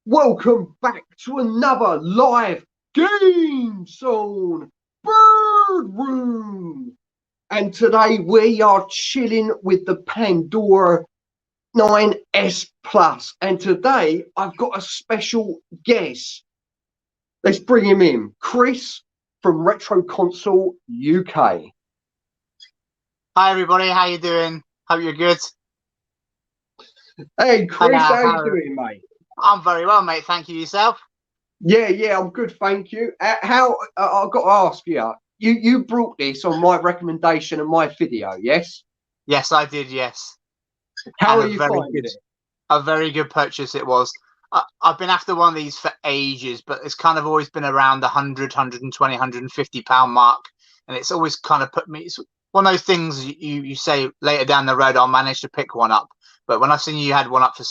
Welcome back to another live GameZone Birdroom. And today we are chilling with the Pandora 9S Plus. And today I've got a special guest. Let's bring him in. Chris from Retro Console UK. Hi everybody, how you doing? Hope you're good. Hey Chris, how you doing, mate? I'm very well, mate. Thank you. Yourself? Yeah, I'm good, thank you. I've got to ask you. You brought this on my recommendation and my video, yes? Yes, I did. Yes. How are you finding it? A very good purchase it was. I've been after one of these for ages, but it's kind of always been around the 100, 120, 150 pound mark, and it's always kind of put me. It's one of those things you say later down the road I'll manage to pick one up. But when I seen you had one up for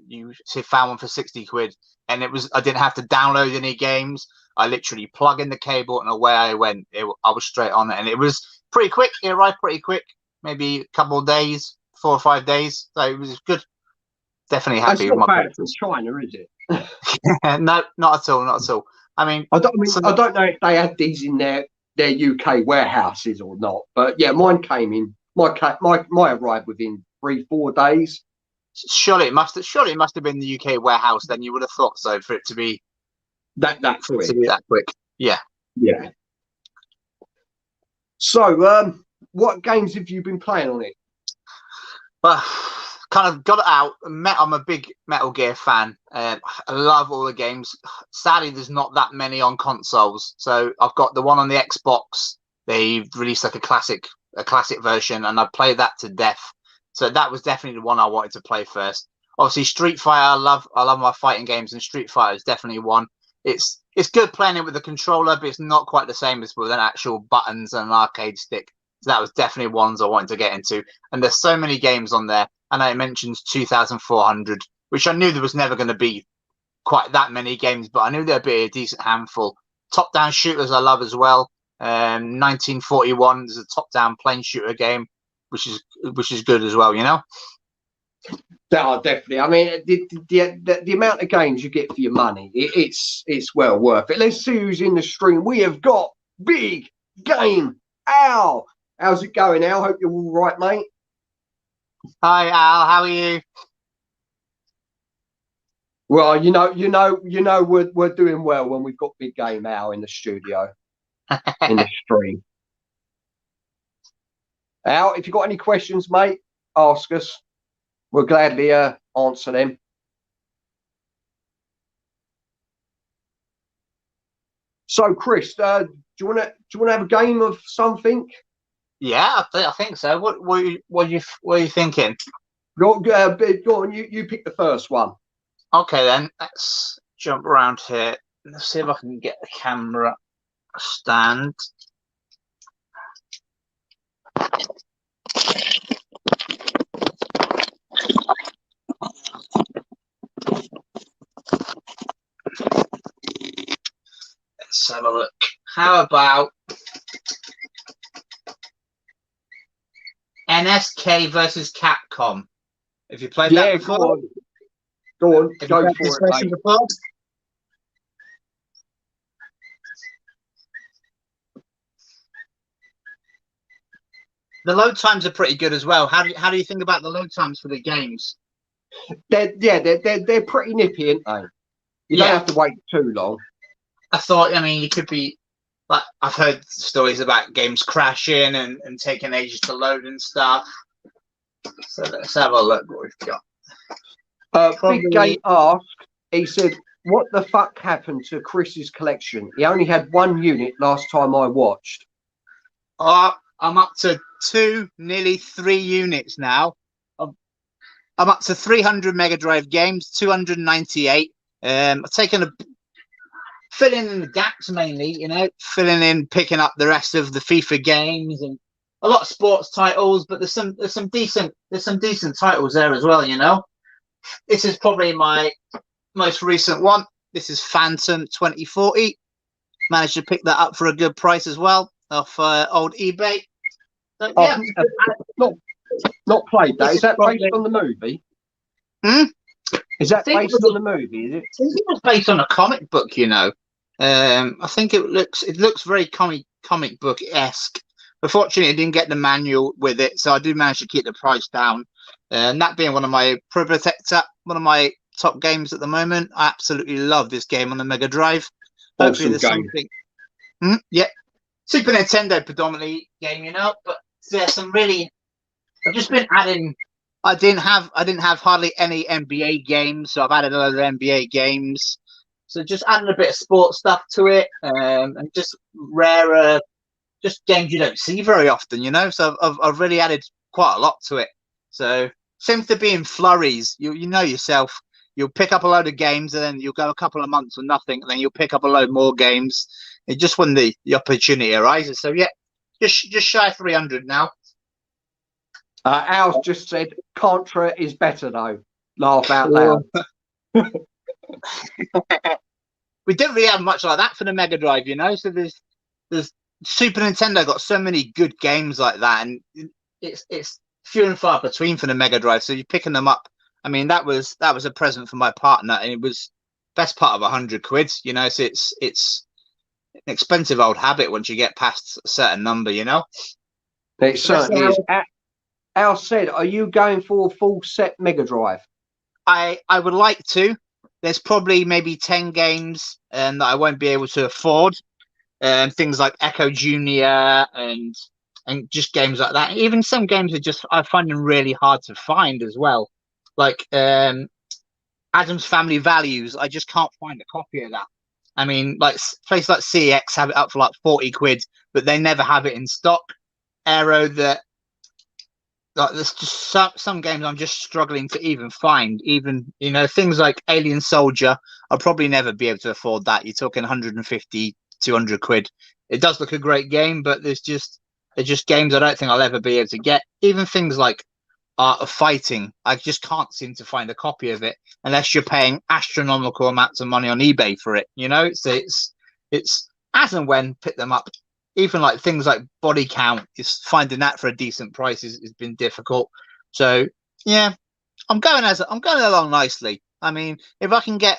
you found one for 60 quid, and I didn't have to download any games. I literally plug in the cable and away I went. I was straight on it, and it was pretty quick. It arrived pretty quick, maybe a couple of days, 4 or 5 days. So it was good. Definitely happy with my purchase. China, is it? No, not at all. Not at all. I don't know if they had these in their UK warehouses or not, but yeah, mine came in. My arrived within 3-4 days. Surely it must have been the UK warehouse. Then you would have thought so for it to be that quick. To be that quick. Yeah. So, what games have you been playing on it? Well, kind of got it out. I'm a big Metal Gear fan. I love all the games. Sadly, there's not that many on consoles. So I've got the one on the Xbox. They released like a classic version, and I played that to death. So that was definitely the one I wanted to play first. Obviously, Street Fighter. I love my fighting games, and Street Fighter is definitely one. It's good playing it with a controller, but it's not quite the same as with an actual buttons and an arcade stick. So that was definitely ones I wanted to get into. And there's so many games on there. And it mentions 2,400, which I knew there was never going to be quite that many games, but I knew there'd be a decent handful. Top-down shooters I love as well. 1941 is a top-down plane shooter game, which is good as well, you know. Oh, definitely. I mean, the amount of games you get for your money, it's well worth it. Let's see who's in the stream. We have got Big Game Al. How's it going, Al? Hope you're all right, mate. Hi, Al. How are you? Well, you know, we're doing well when we've got Big Game Al in the studio, in the stream. Al, if you've got any questions, mate, ask us. We'll gladly answer them. So, Chris, do you want to have a game of something? Yeah, I think so. What are you thinking? Go on. You pick the first one. Okay, then let's jump around here. Let's see if I can get the camera stand. Let's have a look. How about NSK versus Capcom? Have you played that before? Go on, go for it, mate. Before? The load times are pretty good as well. How do you think about the load times for the games? They're pretty nippy, aren't they? You don't have to wait too long. I mean, you could be like, I've heard stories about games crashing and taking ages to load and stuff. So let's have a look what we've got. Big Game asked, he said, what the fuck happened to Chris's collection? He only had 1 unit last time I watched. I'm up to 2, nearly 3 units now. I'm up to 300 Mega Drive games, 298. I've taken filling in the gaps mainly, you know, picking up the rest of the FIFA games and a lot of sports titles, but there's some decent titles there as well, you know. This is probably my most recent one. This is Phantom 2040. Managed to pick that up for a good price as well off old eBay. So, yeah, not played that. Is that based on the movie? Is I that think it based was, on the movie? Is it? I think it was based on a comic book, you know. I think it looks very comic book esque. Unfortunately, I didn't get the manual with it, so I do manage to keep the price down. And that being one of my Pro Protector, one of my top games at the moment. I absolutely love this game on the Mega Drive. Hopefully, Awesome there's game. something. Yeah, Super Nintendo predominantly game, you know, but there's some really. I've just been adding. I didn't have hardly any NBA games, so I've added a lot of NBA games. So just adding a bit of sports stuff to it, and just rarer, just games you don't see very often, you know. So I've really added quite a lot to it. So seems to be in flurries. You know yourself. You'll pick up a load of games, and then you'll go a couple of months with nothing, and then you'll pick up a load more games. It just when the opportunity arises. So yeah, just shy of 300 now. Al's just said Contra is better though. Laugh out Cool. loud. We didn't really have much like that for the Mega Drive, you know. So there's Super Nintendo got so many good games like that, and it's few and far between for the Mega Drive. So you're picking them up. I mean, that was a present for my partner, and it was best part of 100 quid, you know. So it's an expensive old habit once you get past a certain number, you know. It certainly is. Al said, "Are you going for a full set Mega Drive?" I would like to. There's probably maybe 10 games that I won't be able to afford. Things like Echo Junior and just games like that. Even some games are just I find them really hard to find as well. Like Adam's Family Values. I just can't find a copy of that. I mean, like places like CX have it up for like 40 quid, but they never have it in stock. Aero that like there's just some games I'm just struggling to even find. Even you know things like Alien Soldier, I'll probably never be able to afford that. You're talking 150, 200 quid. It does look a great game, but there's just games I don't think I'll ever be able to get. Even things like Art of Fighting, I just can't seem to find a copy of it unless you're paying astronomical amounts of money on eBay for it. You know, so it's as and when pick them up. Even like things like Body Count, is finding that for a decent price has been difficult. So yeah, I'm going along nicely. I mean, if I can get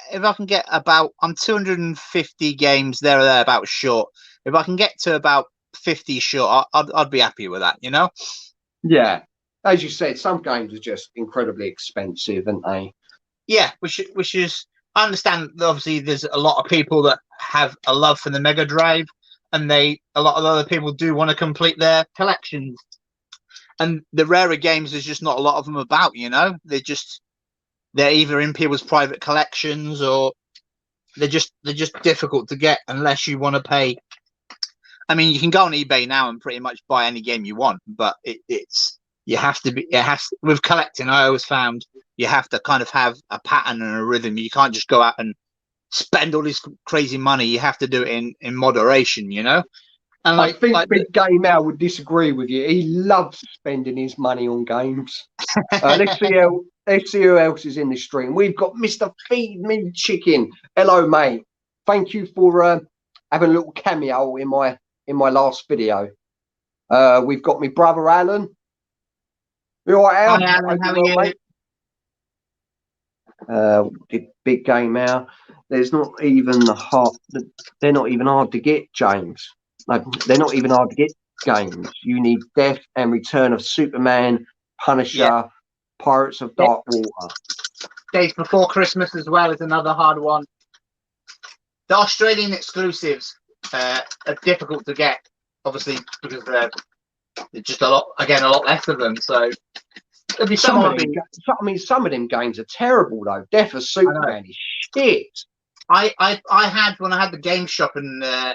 about, I'm 250 games there or about short. If I can get to about 50 short, I'd be happy with that. You know? Yeah, as you said, some games are just incredibly expensive, aren't they? Yeah, which is I understand. Obviously, there's a lot of people that have a love for the Mega Drive, and a lot of other people do want to complete their collections. And the rarer games, there's just not a lot of them about. You know, they're either in people's private collections or they're just difficult to get unless you want to pay. I mean, you can go on eBay now and pretty much buy any game you want, but it's you have to be. It has with collecting. I always found you have to kind of have a pattern and a rhythm. You can't just go out and spend all this crazy money. You have to do it in moderation, you know. And I think like Big Game Al would disagree with you. He loves spending his money on games. Let's see who else is in the stream. We've got Mr. Feed Me Chicken. Hello, mate. Thank you for having a little cameo in my last video. We've got my brother Alan. You all right, Al? Hi, Alan, how are you? Mate? Big Game Al. There's not even they're not even hard to get, James. No, they're not even hard to get games. You need Death and Return of Superman, Punisher, Pirates of Dark Water. Days Before Christmas as well is another hard one. The Australian exclusives are difficult to get, obviously, because they're just a lot less of them. So there'll be some of them games are terrible though. Death of Superman is shit. I had when I had the game shop in a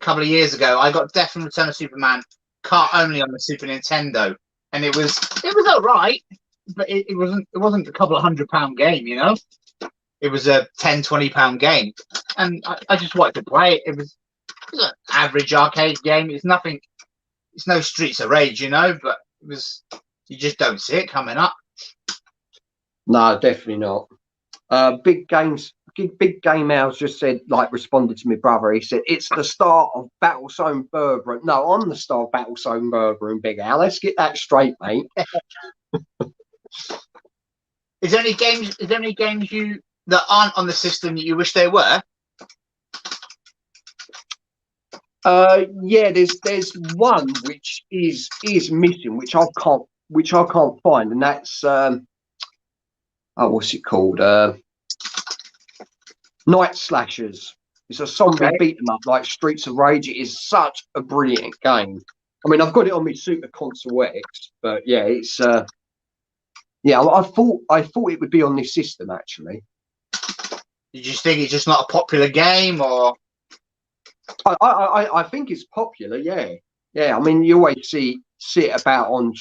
couple of years ago, I got Death and Return of Superman cart only on the Super Nintendo, and it was all right, but it wasn't a couple of £100 game, you know. It was a £10-20 game, and I just wanted to play it. It was an average arcade game. It's nothing. It's no Streets of Rage, you know, but it was. You just don't see it coming up. No, definitely not. Big Game House just said, responded to my brother. He said, it's the start of Battlezone Birdroom. No, I'm the star of Battlezone Birdroom, Big Al. Let's get that straight, mate. Is there any games? Is there any games that aren't on the system that you wish they were? Yeah, there's one which is missing, which I can't find, and that's oh, what's it called? Night Slashers. It's a zombie beat 'em up like Streets of Rage. It is such a brilliant game. I mean, I've got it on my Super Console X, but yeah, it's yeah. I thought it would be on this system actually. Did you think it's just not a popular game, or? I think it's popular. Yeah, yeah. I mean, you always see it about on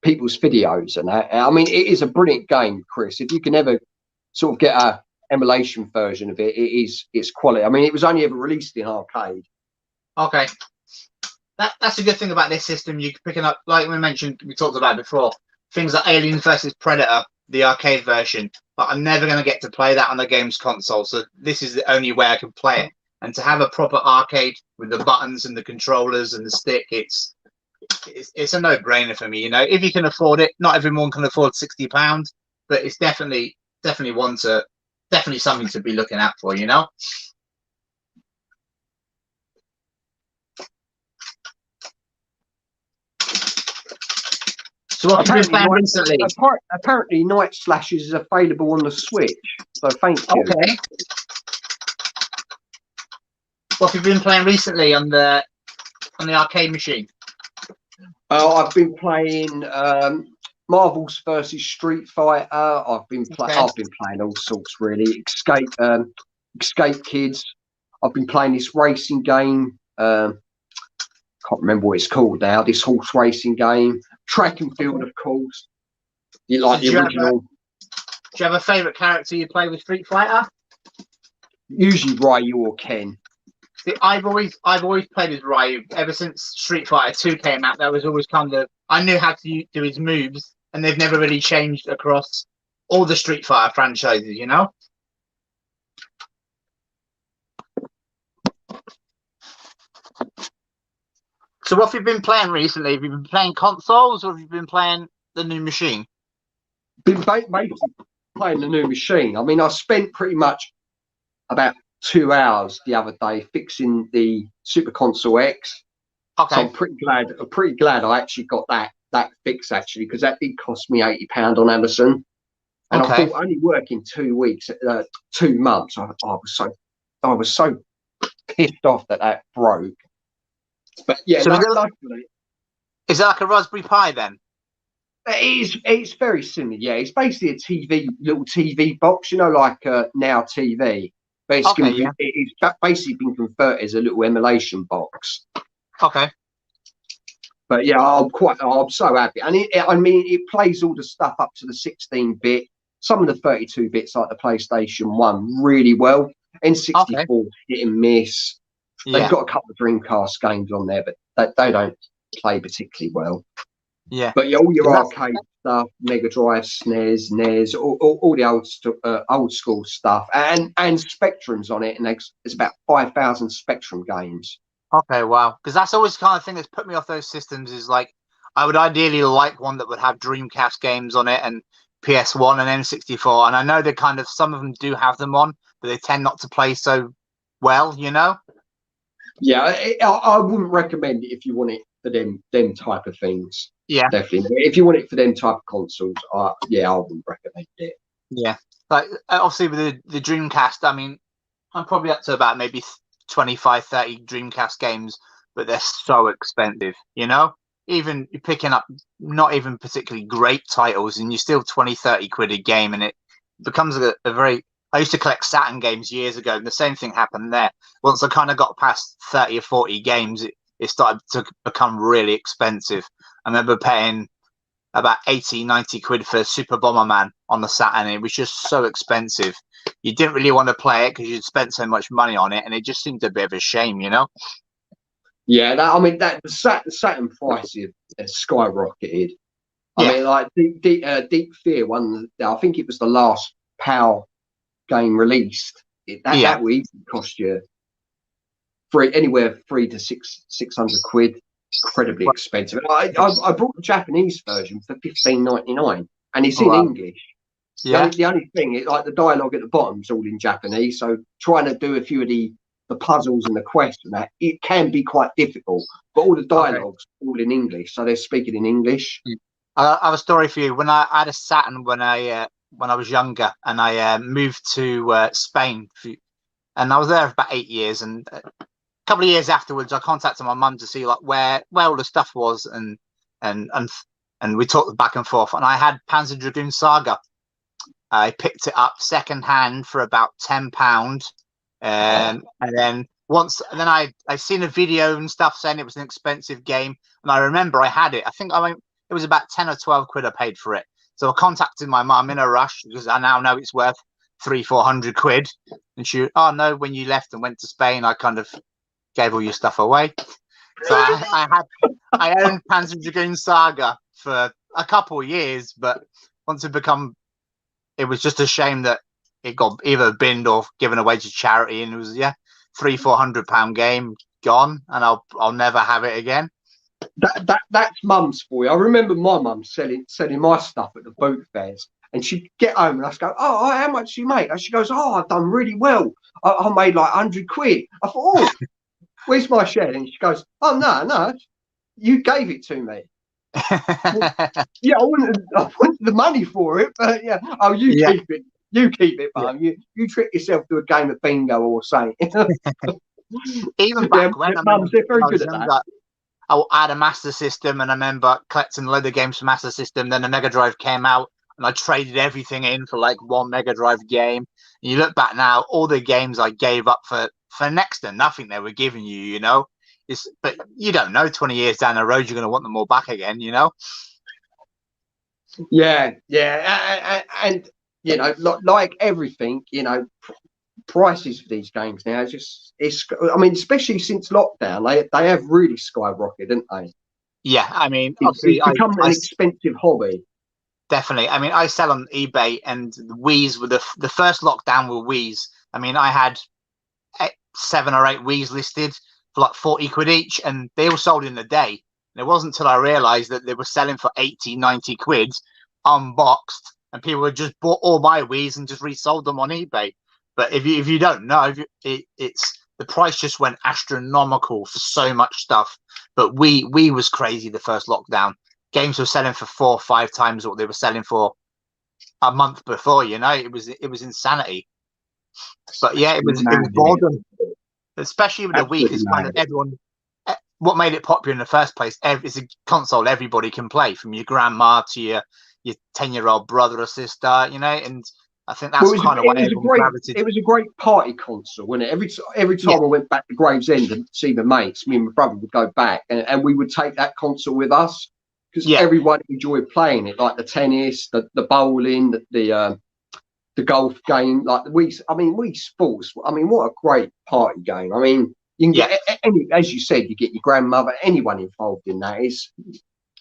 people's videos and that. I mean, it is a brilliant game, Chris. If you can ever sort of get a emulation version of it, it's quality. I mean, it was only ever released in arcade. Okay, that's a good thing about this system. You're picking up, like we mentioned, we talked about before, things like Aliens versus Predator, the arcade version. But I'm never going to get to play that on the game's console, so this is the only way I can play it. And to have a proper arcade with the buttons and the controllers and the stick, it's a no-brainer for me. You know, if you can afford it, not everyone can afford £60, but it's definitely something to be looking out for. You know. So what have you been playing recently? Apparently, Night Slashers is available on the Switch. So thank you. Okay. What have you been playing recently on the arcade machine? I've been playing Marvels versus Street Fighter. I've been playing all sorts really. Escape Kids. I've been playing this racing game. Can't remember what it's called now. This horse racing game. Track and Field, of course. You like the original? Do you have a favourite character you play with Street Fighter? Usually Ryu or Ken. See, I've always played as Ryu ever since Street Fighter 2 came out. That was always kind of, I knew how to do his moves, and they've never really changed across all the Street Fighter franchises, you know? So what have you been playing recently? Have you been playing consoles, or have you been playing the new machine? Been basically playing the new machine. I mean, I spent pretty much about 2 hours the other day fixing the Super Console X. Okay. So I'm pretty glad I actually got that fix actually, because that did cost me £80 on Amazon. And I thought only working 2 weeks, 2 months. I was so pissed off that broke. But yeah, so luckily, is that like a Raspberry Pi then? It's very similar. Yeah, it's basically a little TV box, you know, like Now TV. But it's basically been converted as a little emulation box. Okay. But yeah, I'm so happy, and it plays all the stuff up to the 16-bit, some of the 32 bits like the PlayStation 1 really well. N64 hit and miss. They've got a couple of Dreamcast games on there, but they don't play particularly well. Yeah. But yeah, all your arcade stuff, Mega Drive, SNES, NES, all the old school stuff, and Spectrum's on it, and there's about 5,000 Spectrum games. Okay, wow. Because that's always the kind of thing that's put me off those systems. Is like, I would ideally like one that would have Dreamcast games on it and PS1 and N64. And I know they kind of, some of them do have them on, but they tend not to play so well, you know? Yeah, I wouldn't recommend it if you want it for them type of things. Yeah, definitely. If you want it for them type of consoles, I wouldn't recommend it. Yeah, like obviously with the Dreamcast, I mean, I'm probably up to about maybe 25, 30 Dreamcast games, but they're so expensive, you know? Even you're picking up not even particularly great titles, and you're still 20, 30 quid a game, and it becomes a very... I used to collect Saturn games years ago, and the same thing happened there. Once I kind of got past 30 or 40 games, it started to become really expensive. I remember paying about 80, 90 quid for Super Bomberman on the Saturn. It was just so expensive. You didn't really want to play it because you'd spent so much money on it, and it just seemed a bit of a shame, you know? Yeah, the Saturn prices have skyrocketed. I mean, like Deep Fear one, I think it was the last PAL game released. That will easily cost you anywhere 300 to 600 quid. Incredibly expensive. I brought the Japanese version for $15.99. and it's in Wow. English. Yeah. The only thing is, like, the dialogue at the bottom is all in Japanese, so trying to do a few of the puzzles and the quests and that, it can be quite difficult. But all the dialogue's all in English, so they're speaking in English. I have a story for you. When I had a Saturn when I was younger, and I moved to Spain, and I was there for about 8 years. And a couple of years afterwards, I contacted my mum to see like where all the stuff was, and we talked back and forth. And I had Panzer Dragoon Saga. I picked it up second hand for about £10, and then I seen a video and stuff saying it was an expensive game, and I remember I had it. I think it was about 10 or 12 quid I paid for it. So I contacted my mum in a rush because I now know it's worth 300-400 quid. And she, oh no, when you left and went to Spain, I kind of gave all your stuff away. So I owned Panzer Dragoon Saga for a couple of years, but once it was just a shame that it got either binned or given away to charity, and it was £300-400 game gone, and I'll never have it again. That's mum's for you. I remember my mum selling my stuff at the boot fairs, and she'd get home and I'd go, oh, how much do you make? And she goes, oh, I've done really well. I made like 100 quid. I thought, oh, where's my share? And she goes, oh, no, you gave it to me. Yeah, I wanted the money for it, but yeah, oh, keep it. You keep it, mum. Yeah. You trick yourself to a game of bingo or something. Even back when they're very good at that. I had a Master System, and I remember collecting a load of games for Master System. Then the Mega Drive came out, and I traded everything in for like one Mega Drive game. And you look back now, all the games I gave up for next to nothing they were giving you, you know. But you don't know, 20 years down the road, you're going to want them all back again, you know. Yeah, and you know, like everything, you know, prices for these games now I mean, especially since lockdown, they have really skyrocketed, haven't they? Yeah, I mean, it's become an expensive hobby. Definitely. I mean, I sell on eBay, and the Wii's were the first lockdown were Wii's. I mean, I had 7 or 8 Wii's listed for like 40 quid each, and they all sold in a day. And it wasn't until I realized that they were selling for 80-90 quid unboxed, and people had just bought all my Wii's and just resold them on eBay. But if you don't know, it's the price just went astronomical for so much stuff. But Wii was crazy the first lockdown. Games were selling for 4 or 5 times what they were selling for a month before. You know, it was insanity. But yeah, it was boredom, especially with the Wii, because kind of everyone. What made it popular in the first place? It's a console everybody can play, from your grandma to your 10-year-old brother or sister. You know, and I think that's kind of why everyone gravitated. It was a great party console, wasn't it? Every time I went back to Gravesend and see the mates, me and my brother would go back, and we would take that console with us, because everyone enjoyed playing it, like the tennis, the bowling, the golf game, like the Wii. I mean, Wii Sports. I mean, what a great party game. I mean, you can get as you said, you get your grandmother, anyone involved in that. Is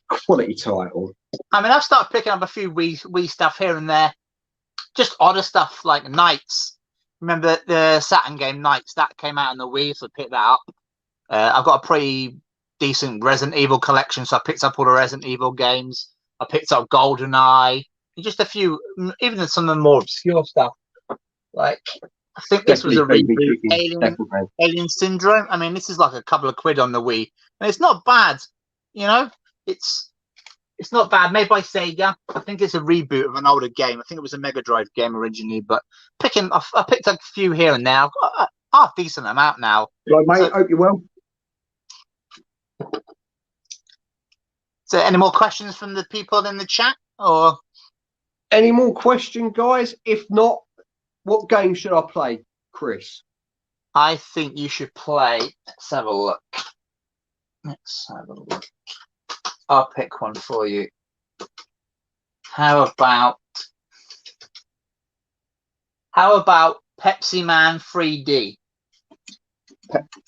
quality title. I mean, I've started picking up a few Wii stuff here and there. Just odder stuff like Knights. Remember the Saturn game Knights that came out on the Wii, so I picked that up. I've got a pretty decent Resident Evil collection, so I picked up all the Resident Evil games. I picked up GoldenEye, and just a few, even some of the more obscure stuff. Like, I think this was a reboot, Alien Syndrome. I mean, this is like a couple of quid on the Wii, and it's not bad. You know, it's not bad. Made by Sega. I think it's a reboot of an older game. I think it was a Mega Drive game originally, but I picked up a few here and there. I've got a half decent amount now. Right, mate. Hope you well. So, any more questions from the people in the chat, or any more question, guys? If not, what game should I play, Chris? I think you should play. Let's have a look. I'll pick one for you. How about Pepsi Man 3D?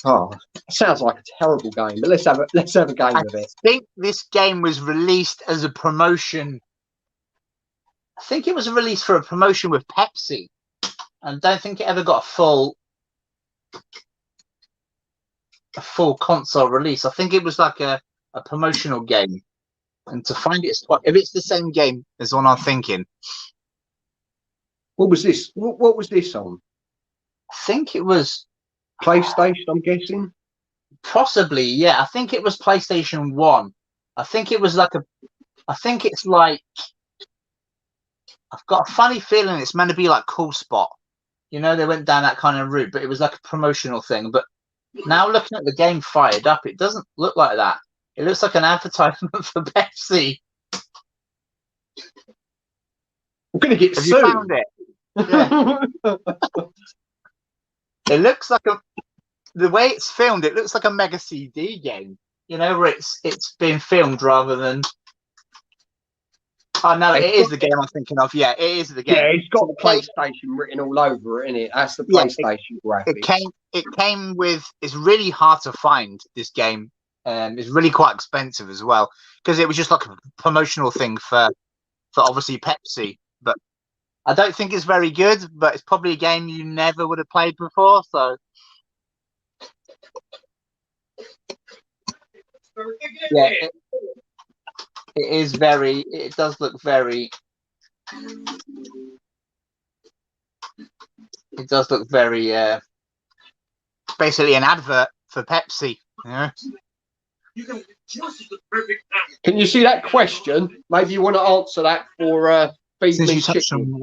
Oh, sounds like a terrible game, but let's have a game of it. I think this game was released as a promotion. I think it was released for a promotion with Pepsi. I don't think it ever got a full console release. I think it was like a promotional game. And to find it, if it's the same game as one I'm thinking. What was this? What was this on? I think it was PlayStation, I'm guessing. possibly, yeah. I think it was PlayStation 1. I think it was like I think it's like, I've got a funny feeling it's meant to be like Cool Spot. You know, they went down that kind of route, but it was like a promotional thing. But now looking at the game fired up, it doesn't look like that. It looks like an advertisement for Pepsi. We're going to get Have sued. you found it? Yeah. It looks like the way it's filmed, it looks like a Mega CD game. You know, where it's been filmed rather than. Oh no, it is the game I'm thinking of. Yeah, it is the game. Yeah, it's got the PlayStation written all over it, innit? That's the PlayStation graphics. It came with. It's really hard to find this game. It's really quite expensive as well because it was just like a promotional thing for obviously Pepsi. But I don't think it's very good. But it's probably a game you never would have played before. So yeah, it is very. It does look very. It does look very. Basically, an advert for Pepsi. Yeah. Can you see that question? Maybe you want to answer that for Feed Me Chicken.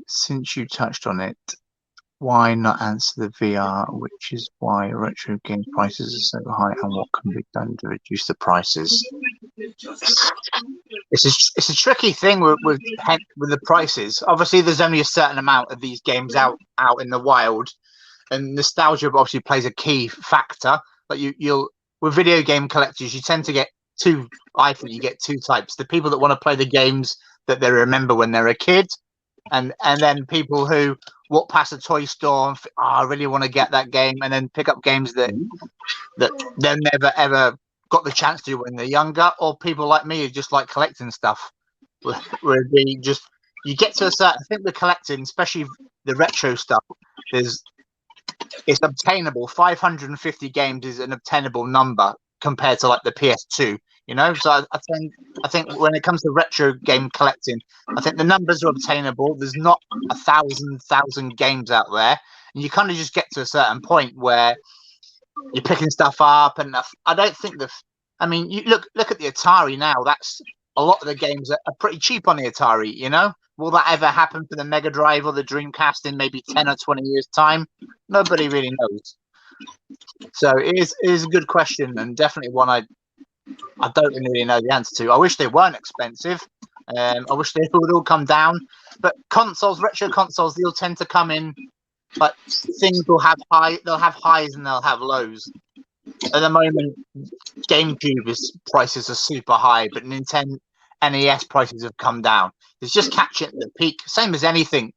Since you touched on it, why not answer the VR, which is why retro game prices are so high, and what can be done to reduce the prices? It's a tricky thing with the prices. Obviously, there's only a certain amount of these games out in the wild, and nostalgia obviously plays a key factor. But you'll with video game collectors, you tend to get two. I think you get two types: the people that want to play the games that they remember when they're a kid, and then people who walk past a toy store and I really want to get that game, and then pick up games that they've never ever got the chance to when they're younger, or people like me who just like collecting stuff. Where you get to a certain. I think the collecting, especially the retro stuff, it's obtainable. 550 games is an obtainable number compared to like the PS2. You know, so I think when it comes to retro game collecting, I think the numbers are obtainable. There's not a thousand games out there, and you kind of just get to a certain point where you're picking stuff up, and I don't think I mean, you look at the Atari now. That's a lot of the games are pretty cheap on the Atari. You know, will that ever happen for the Mega Drive or the Dreamcast in maybe 10 or 20 years' time? Nobody really knows. So it is a good question, and definitely one I don't really know the answer to. I wish they weren't expensive. I wish they would all come down. But retro consoles, they'll tend to come in. But things will have they'll have highs and they'll have lows. At the moment, GameCube prices are super high, but Nintendo NES prices have come down. It's just catching the peak. Same as anything,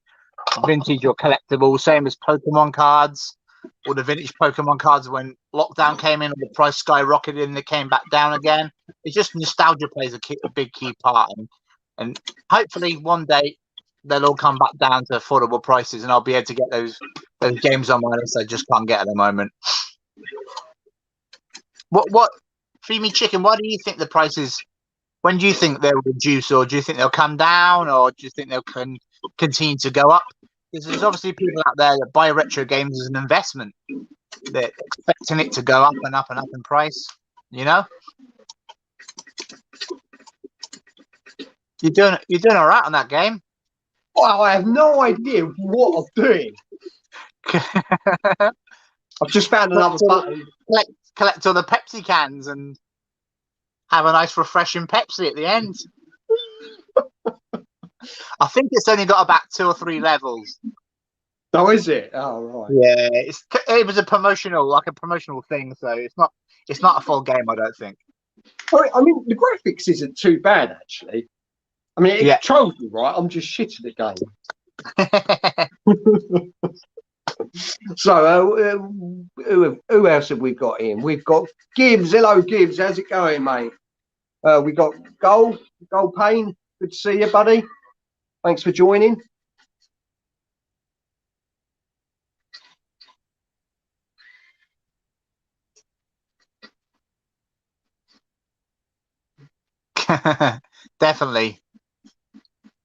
vintage or collectible. Same as Pokemon cards, or the vintage Pokemon cards when lockdown came in and the price skyrocketed and they came back down again. It's just nostalgia plays a big key part, and hopefully one day they'll all come back down to affordable prices, and I'll be able to get those games on my list I just can't get at the moment. What Feed Me Chicken? Why do you think the prices? When do you think they'll reduce, or do you think they'll come down, or do you think they'll continue to go up? Because there's obviously people out there that buy retro games as an investment. They're expecting it to go up and up and up in price. You know, you're doing all right on that game. Well, I have no idea what I'm doing. I've just found another button. Collect all the Pepsi cans and have a nice refreshing Pepsi at the end. I think it's only got about 2 or 3 levels. Oh, is it? Oh, right. Yeah, it was a promotional thing, so it's not a full game, I don't think. I mean, the graphics isn't too bad actually. I mean, it controls me right. I'm just shit at the game. So, who else have we got in? We've got Gibbs. Hello, Gibbs. How's it going, mate? We got Gull Payne. Good to see you, buddy. Thanks for joining. Definitely.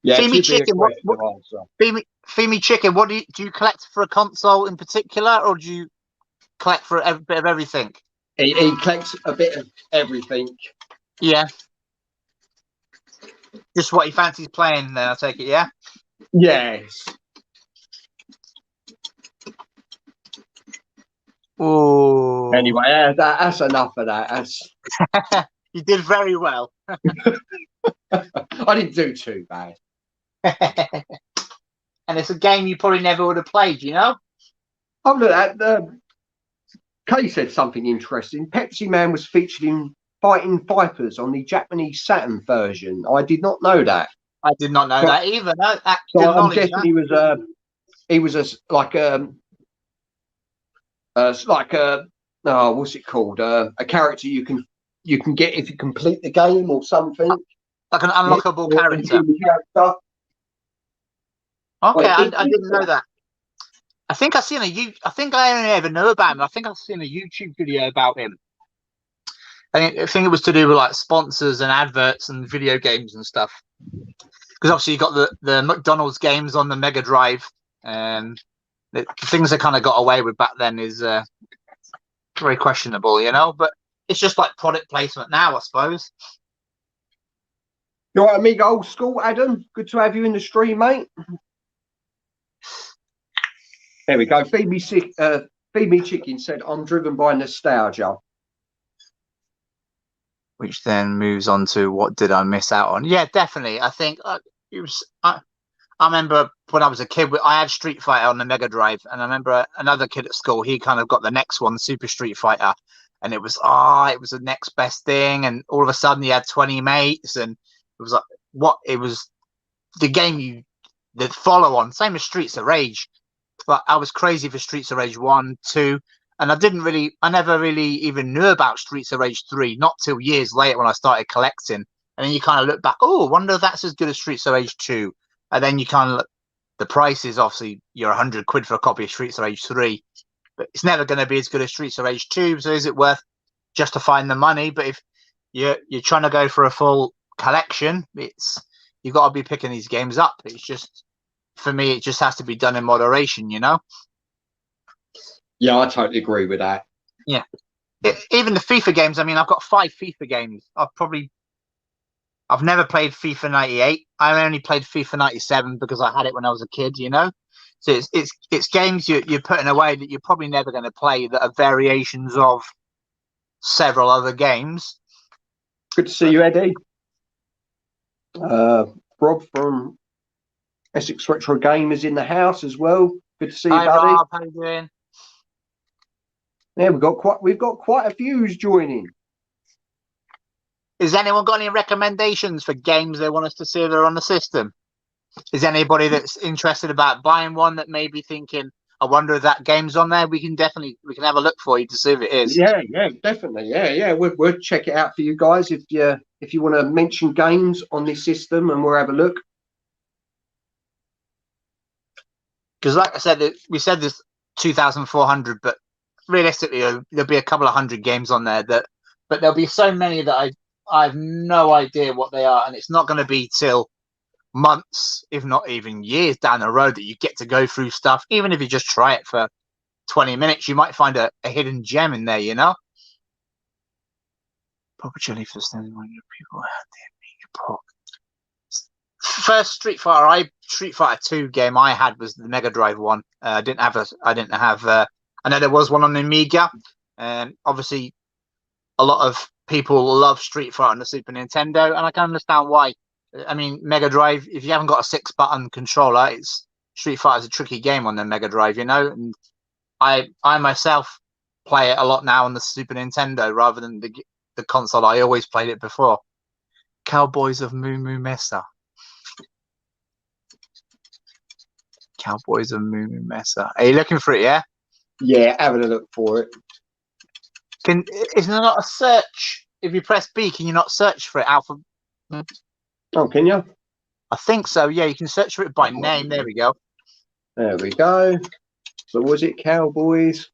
Yeah, it Feed me should be a chicken. question of answer. Feed me chicken. What do you collect for a console in particular, or do you collect for a bit of everything? He collects a bit of everything. Yeah. Just what he fancies playing, then I take it. Yeah. Yes. Oh. Anyway, that's enough of that. That's... You did very well. I didn't do too bad. And it's a game you probably never would have played, you know? Oh, look, Kay said something interesting. Pepsi Man was featured in Fighting Vipers on the Japanese Saturn version. I did not know that. I did not know that either. No, that So good I'm knowledge. guessing he was like oh, what's it called? A character you can get if you complete the game or something. Like an unlockable character. Okay, I didn't know that. I think I only ever know about him. I think I've seen a YouTube video about him. I think it was to do with like sponsors and adverts and video games and stuff. Because obviously you got the McDonald's games on the Mega Drive. The things they kind of got away with back then is very questionable, you know. But it's just like product placement now, I suppose. You all right, amigo, old school, Adam? Good to have you in the stream, mate. There we go. Feed me chicken said, I'm driven by nostalgia. Which then moves on to what did I miss out on? Yeah, definitely. I think it was. I remember when I was a kid, I had Street Fighter on the Mega Drive, and I remember another kid at school. He kind of got the next one, Super Street Fighter, and it was the next best thing. And all of a sudden, he had 20 mates, and it was like it was the game the follow on, same as Streets of Rage. But I was crazy for Streets of Rage 1, 2. And I never really even knew about Streets of Rage 3, not till years later when I started collecting. And then you kind of look back, oh, I wonder if that's as good as Streets of Rage 2. And then you kind of look, the price is obviously you're 100 quid for a copy of Streets of Rage 3. But it's never going to be as good as Streets of Rage 2. So is it worth justifying the money? But if you're trying to go for a full collection, you've got to be picking these games up. It's just, for me, it just has to be done in moderation, you know? Yeah, I totally agree with that. Yeah. Even the FIFA games, I mean, I've got 5 FIFA games. I've never played FIFA 98. I only played FIFA 97 because I had it when I was a kid, you know? So it's games you're putting away that you're probably never going to play that are variations of several other games. Good to see you, Eddie. Rob from Essex Retro Game is in the house as well. Good to see you, Hi, buddy. Rob, how you doing? Yeah, we've got quite a few joining. Has anyone got any recommendations for games they want us to see if they're on the system? Is anybody that's interested about buying one that may be thinking, I wonder if that game's on there? We can have a look for you to see if it is. Yeah, definitely. Yeah. We'll check it out for you guys if you want to mention games on this system, and we'll have a look. Because like I said, we said there's 2,400, but realistically, there'll be a couple of hundred games on there but there'll be so many that I have no idea what they are, and it's not going to be till months, if not even years down the road that you get to go through stuff. Even if you just try it for 20 minutes, you might find a hidden gem in there, you know? Proper jelly for standing on your people out there. First Street Fighter 2 game I had was the Mega Drive one. I didn't have I know there was one on the Amiga, and obviously a lot of people love Street Fighter on the Super Nintendo, and I can understand why. I mean, Mega Drive, if you haven't got a 6-button controller, Street Fighter's a tricky game on the Mega Drive, you know. And I myself play it a lot now on the Super Nintendo rather than the console I always played it before. Cowboys of Moo Moo Mesa. Cowboys of Moo Moo Mesa. Are you looking for it? Yeah. Yeah, having a look for it. Isn't there not a search? If you press B, can you not search for it? Oh, can you? I think so. Yeah, you can search for it by name. There we go. There we go. So was it Cowboys?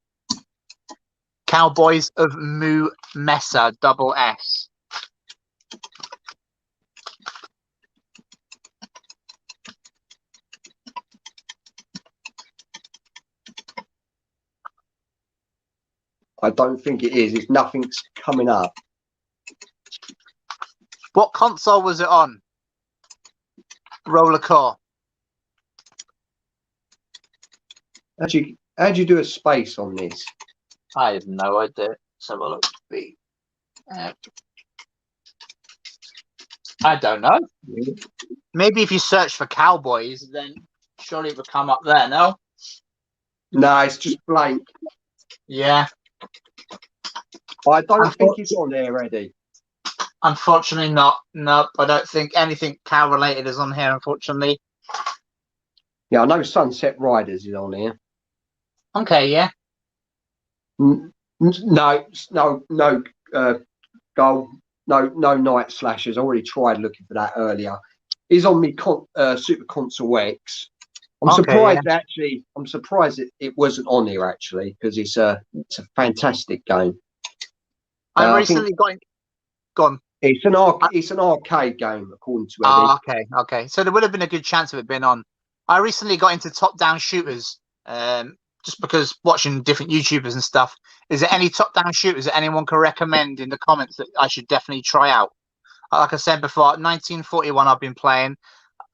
Cowboys of Moo Mesa, double S. I don't think it is. It's nothing's coming up. What console was it on? Roller core. How'd you do a space on this? I have no idea. Let's have a look. I don't know. Maybe if you search for cowboys, then surely it would come up there, no? No, it's just blank. Yeah. I don't think it's on there, Eddie. Unfortunately not. No, I don't think anything cow related is on here, unfortunately. Yeah, I know Sunset Riders is on here. Okay, yeah. No, Gull. No Night Slashers. I already tried looking for that earlier. He's on me Super Console X. I'm surprised actually. I'm surprised it wasn't on here actually, because it's a fantastic game. I recently got gone. It's an arcade game, according to Eddie. Okay. So there would have been a good chance of it being on. I recently got into top-down shooters, just because watching different YouTubers and stuff. Is there any top-down shooters that anyone can recommend in the comments that I should definitely try out? Like I said before, 1941 I've been playing.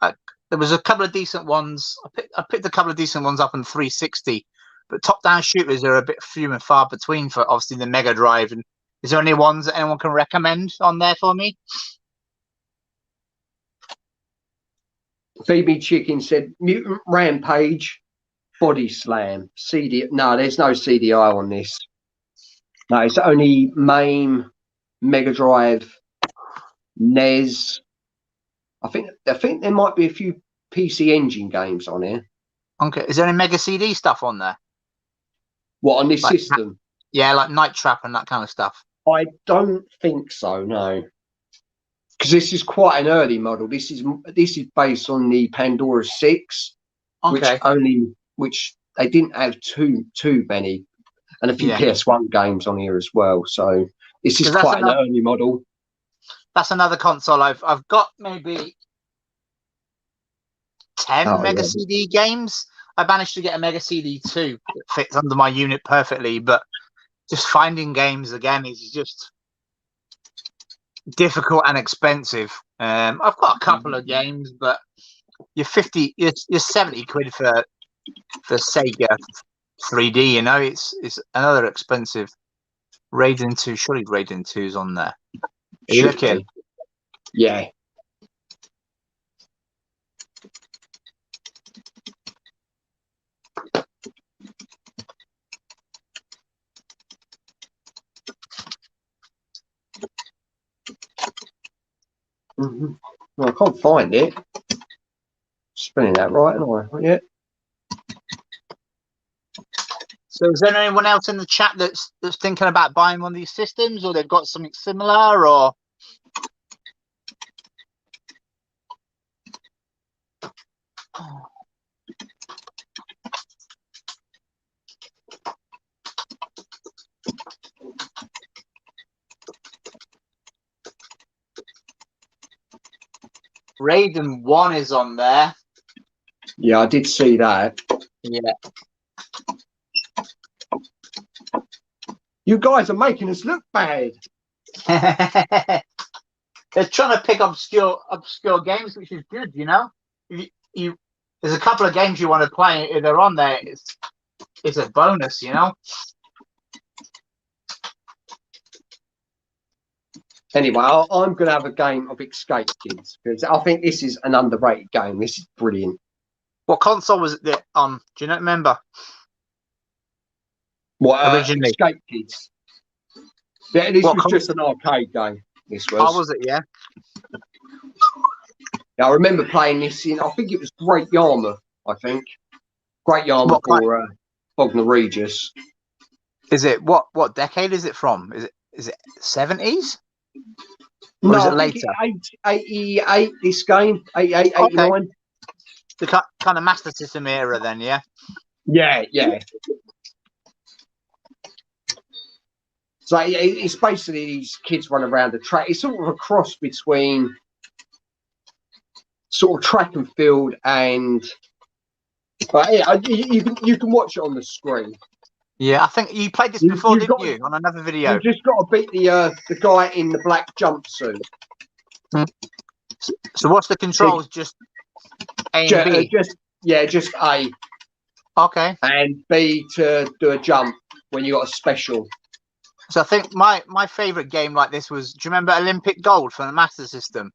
There was a couple of decent ones. I picked a couple of decent ones up on 360, but top-down shooters are a bit few and far between for obviously the Mega Drive. And is there any ones that anyone can recommend on there for me? Phoebe Chicken said Mutant Rampage, Body Slam, CD. No, there's no CDI on this. No, it's only MAME, Mega Drive, NES. I think there might be a few PC Engine games on here. Okay, is there any Mega CD stuff on there? What, on this system? Yeah, like Night Trap and that kind of stuff. I don't think so. No, because this is quite an early model. This is based on the Pandora 6, okay. which they didn't have too many, and a few PS1 games on here as well. So this is quite an early model. That's another console I've got maybe 10 Mega CD games. I managed to get a Mega CD 2 that fits under my unit perfectly, but just finding games again is just difficult and expensive. I've got a couple of games, but you're 70 quid for Sega 3D. You know, it's another expensive. Raiden 2, surely Raiden 2's on there. Are you looking? Yeah. Well, I can't find it. Spelling that right, am I? Yeah. So is there anyone else in the chat that's thinking about buying one of these systems, or they've got something similar, or? Raiden 1 is on there. Yeah, I did see that. Yeah. You guys are making us look bad. They're trying to pick obscure games, which is good, you know. There's a couple of games you want to play, if they're on there, it's a bonus, you know. Anyway, I'm going to have a game of Escape Kids, because I think this is an underrated game. This is brilliant. What console was it on? Do you not remember? What, originally? Escape Kids. Yeah, this was just an arcade game. This was. Oh, was it? Yeah. Yeah, I remember playing this in. I think it was Great Yarmouth. I think Great Yarmouth or Bognor Regis. Is it what decade is it from? Is it 70s? No, is it later? 88. This game, 88, 89. Okay. The kind of Master System era, then, yeah. Yeah. So it's basically these kids run around the track. It's sort of a cross between sort of track and field, and but yeah, you can watch it on the screen. Yeah, I think you played this before, didn't you? On another video. You just got to beat the guy in the black jumpsuit. So what's the controls? Just A and B? Just A. Okay. And B to do a jump when you got a special. So I think my favourite game like this was, do you remember Olympic Gold from the Master System?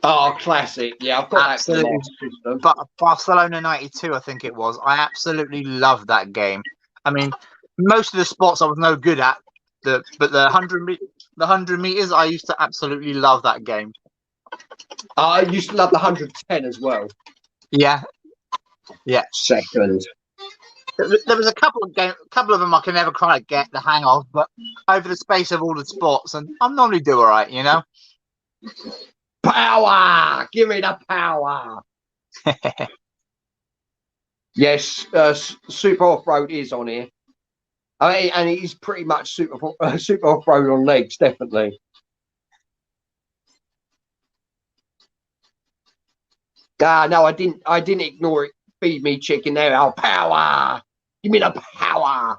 Oh, classic. Yeah, I've got Absolutely. that for the Master System. But Barcelona 92, I think it was. I absolutely loved that game. I mean, most of the spots I was no good at, but the 100 meters, I used to absolutely love that game. I used to love the 110 as well. Yeah. Second. There was a couple of them I can never quite get the hang of, but over the space of all the sports, and I normally do all right, you know. Power! Give me the power! Yes, Super Off-Road is on here. I mean, and it is pretty much Super Off-Road on legs, definitely. No, I didn't ignore it. Feed me chicken there. Oh, power! Give me the power!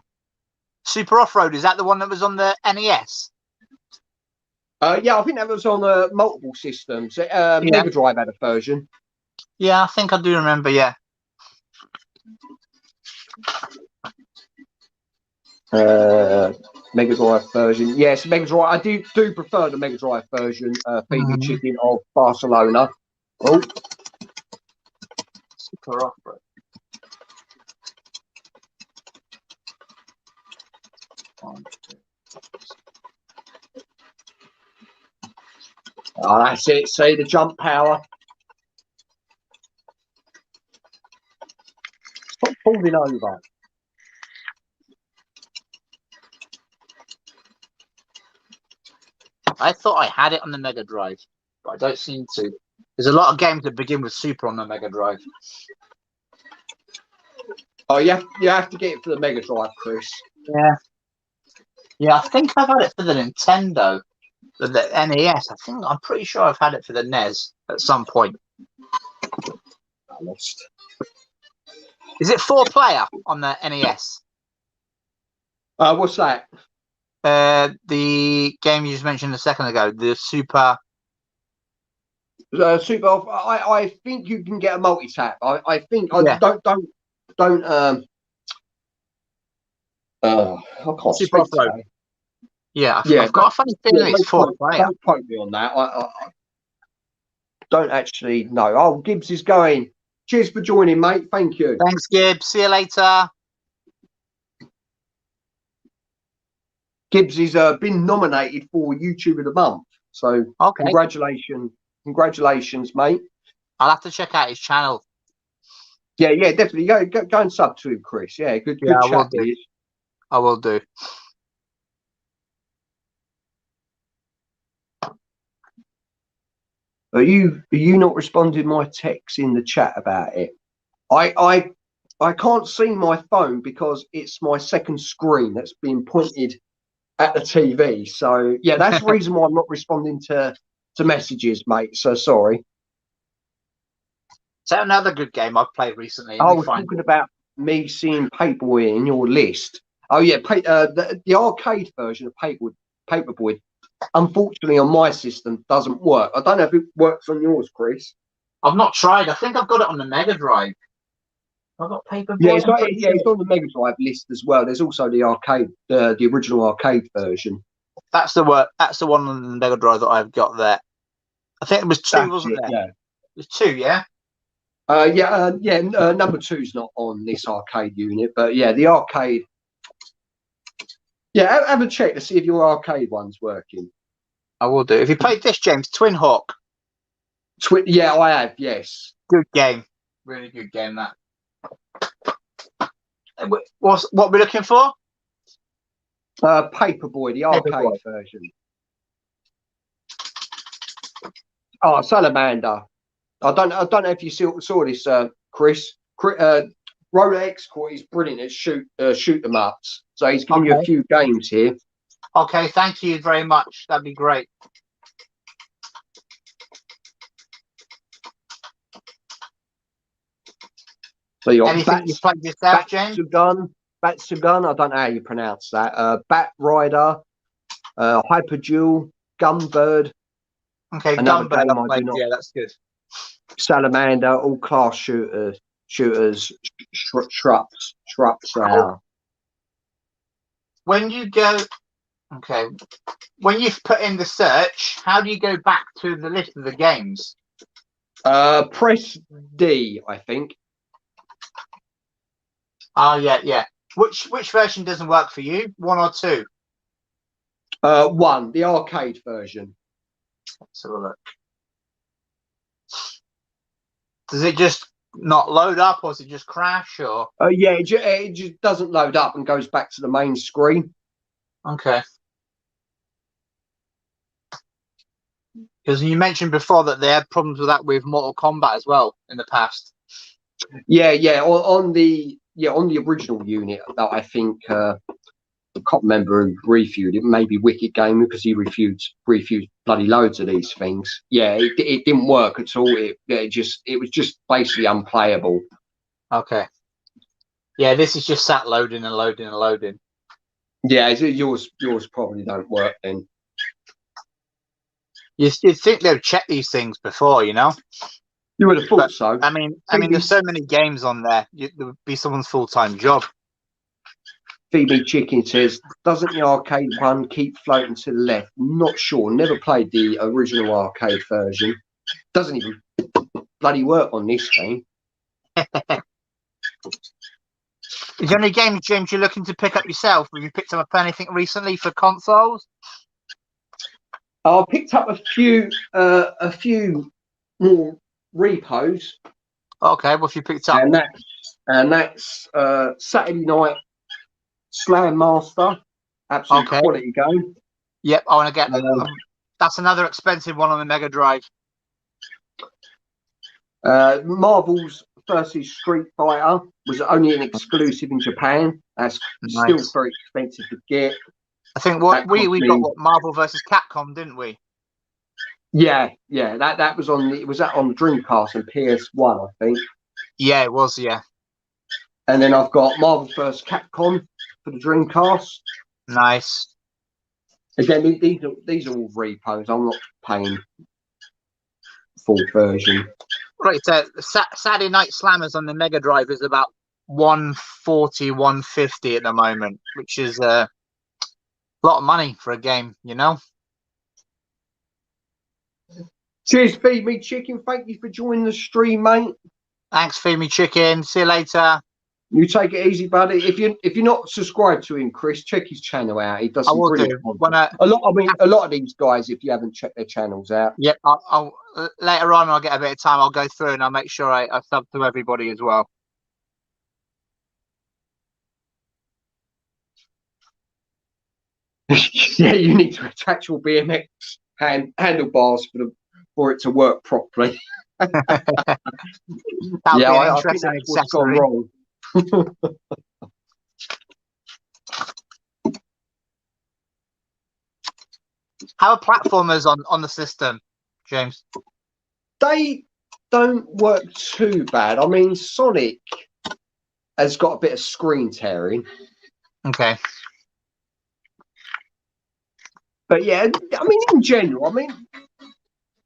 Super Off-Road, is that the one that was on the NES? Yeah, I think that was on multiple systems. Mega Drive had a version. Yeah, I think I do remember, yeah. Mega Drive version. Yes, Mega Drive. I do prefer the Mega Drive version, Feed Me Chicken of Barcelona. Oh. Super Off-Road. Oh, that's it. See the jump power. Stop falling over. I thought I had it on the Mega Drive, but I don't seem to. There's a lot of games that begin with Super on the Mega Drive. Oh, you have to get it for the Mega Drive, Chris. Yeah, I think I've had it for the Nintendo, the NES. I'm pretty sure I've had it for the NES at some point. Is it 4-player on the NES? What's that? The game you just mentioned a second ago, the Super. Super Off. I think you can get a multi-tap. I think. Yeah. Don't. I can't Super speak today. Yeah, I've got a funny feeling it's 4-player. Don't quote me on that. I don't actually know. Oh, Gibbs is going. Cheers for joining, mate. Thank you. Thanks, Gibbs. See you later. Gibbs has been nominated for YouTube of the Month. So congratulations, mate. I'll have to check out his channel. Yeah, definitely. Go and sub to him, Chris. Yeah, good chat. I will do. Are you not responding my text in the chat about it? I can't see my phone because it's my second screen that's being pointed at the TV. So yeah, that's the reason why I'm not responding to messages, mate. So sorry. So another good game I've played recently. I was talking about me seeing Paperboy in your list. Oh yeah, the arcade version of Paperboy, unfortunately on my system doesn't work. I don't know if it works on yours, Chris. I've not tried. I think I've got it on the Mega Drive. I've got Paperboy. Yeah, it's on the Mega Drive list as well. There's also the arcade, the original arcade version. That's the one on the Mega Drive that I've got there. I think it was 2, wasn't there? Yeah, it was 2. Yeah. Number 2's not on this arcade unit, but yeah, the arcade. Yeah, have a check to see if your arcade one's working. I will do. Have you played this, James? Twin Hawk. Yeah, I have. Yes. Good game. Really good game. That. What we're looking for? Paperboy, the arcade version. Oh, Salamander. I don't know if you saw this, Chris. Roller Export is brilliant at shoot 'em ups. So he's giving you a few games here. Okay, thank you very much. That'd be great. So anything you played yourself, James? Gun. Batsugun, I don't know how you pronounce that. Bat Rider, Hyper Duel, Gunbird. Okay, Another Gunbird game I I do played. not. Yeah, that's good. Salamander, all class shooters. Shrubs. When you go, okay, when you've put in the search, how do you go back to the list of the games? Press D, I think. Oh yeah. Which version doesn't work for you? 1 or 2? 1, the arcade version. Let's have a look. Does it just not load up, or does it just crash, or? Yeah, it just doesn't load up and goes back to the main screen. Okay. Because you mentioned before that they had problems with that with Mortal Kombat as well in the past. Yeah. On the original unit that I think I can't remember who reviewed it. Maybe Wicked Gamer, because he reviewed bloody loads of these things. Yeah, it didn't work at all. It was just basically unplayable. Okay. Yeah, this is just sat loading and loading and loading. Yeah, yours probably don't work then. You'd think they'd check these things before, you know? You would have thought so. I mean, there's so many games on there. It would be someone's full-time job. Phoebe Chicken says, doesn't the arcade one keep floating to the left? Not sure. Never played the original arcade version. Doesn't even bloody work on this thing. Is there any games, James, you're looking to pick up yourself? Have you picked up anything recently for consoles? I picked up a few more repos. Okay, what have you picked up? And that's Saturday Night Slam Master. Absolute quality game. Yep, I want to get that's another expensive one on the Mega Drive. Marvel's versus Street Fighter was only an exclusive in Japan. That's still very expensive to get. I think we got Marvel versus Capcom, didn't we? Yeah. That was on the Dreamcast and PS1, I think. Yeah, it was. Yeah. And then I've got Marvel vs. Capcom for the Dreamcast. Nice. Again, these are all repos. I'm not paying full version. Right, so Saturday Night Slammers on the Mega Drive is about 140, 150 at the moment, which is a lot of money for a game, you know. Cheers, Feed Me Chicken. Thank you for joining the stream, mate. Thanks, Feed Me Chicken. See you later. You take it easy, buddy. If you're not subscribed to him, Chris, check his channel out. He does some brilliant content. A lot of these guys, if you haven't checked their channels out. Yep. I'll later on. I'll get a bit of time. I'll go through and I'll make sure I sub to everybody as well. Yeah, you need to attach your BMX handlebars for it to work properly. I think that's what's gone wrong. How are platformers on the system, James? They don't work too bad. I mean, Sonic has got a bit of screen tearing. Okay. But yeah, I mean, in general,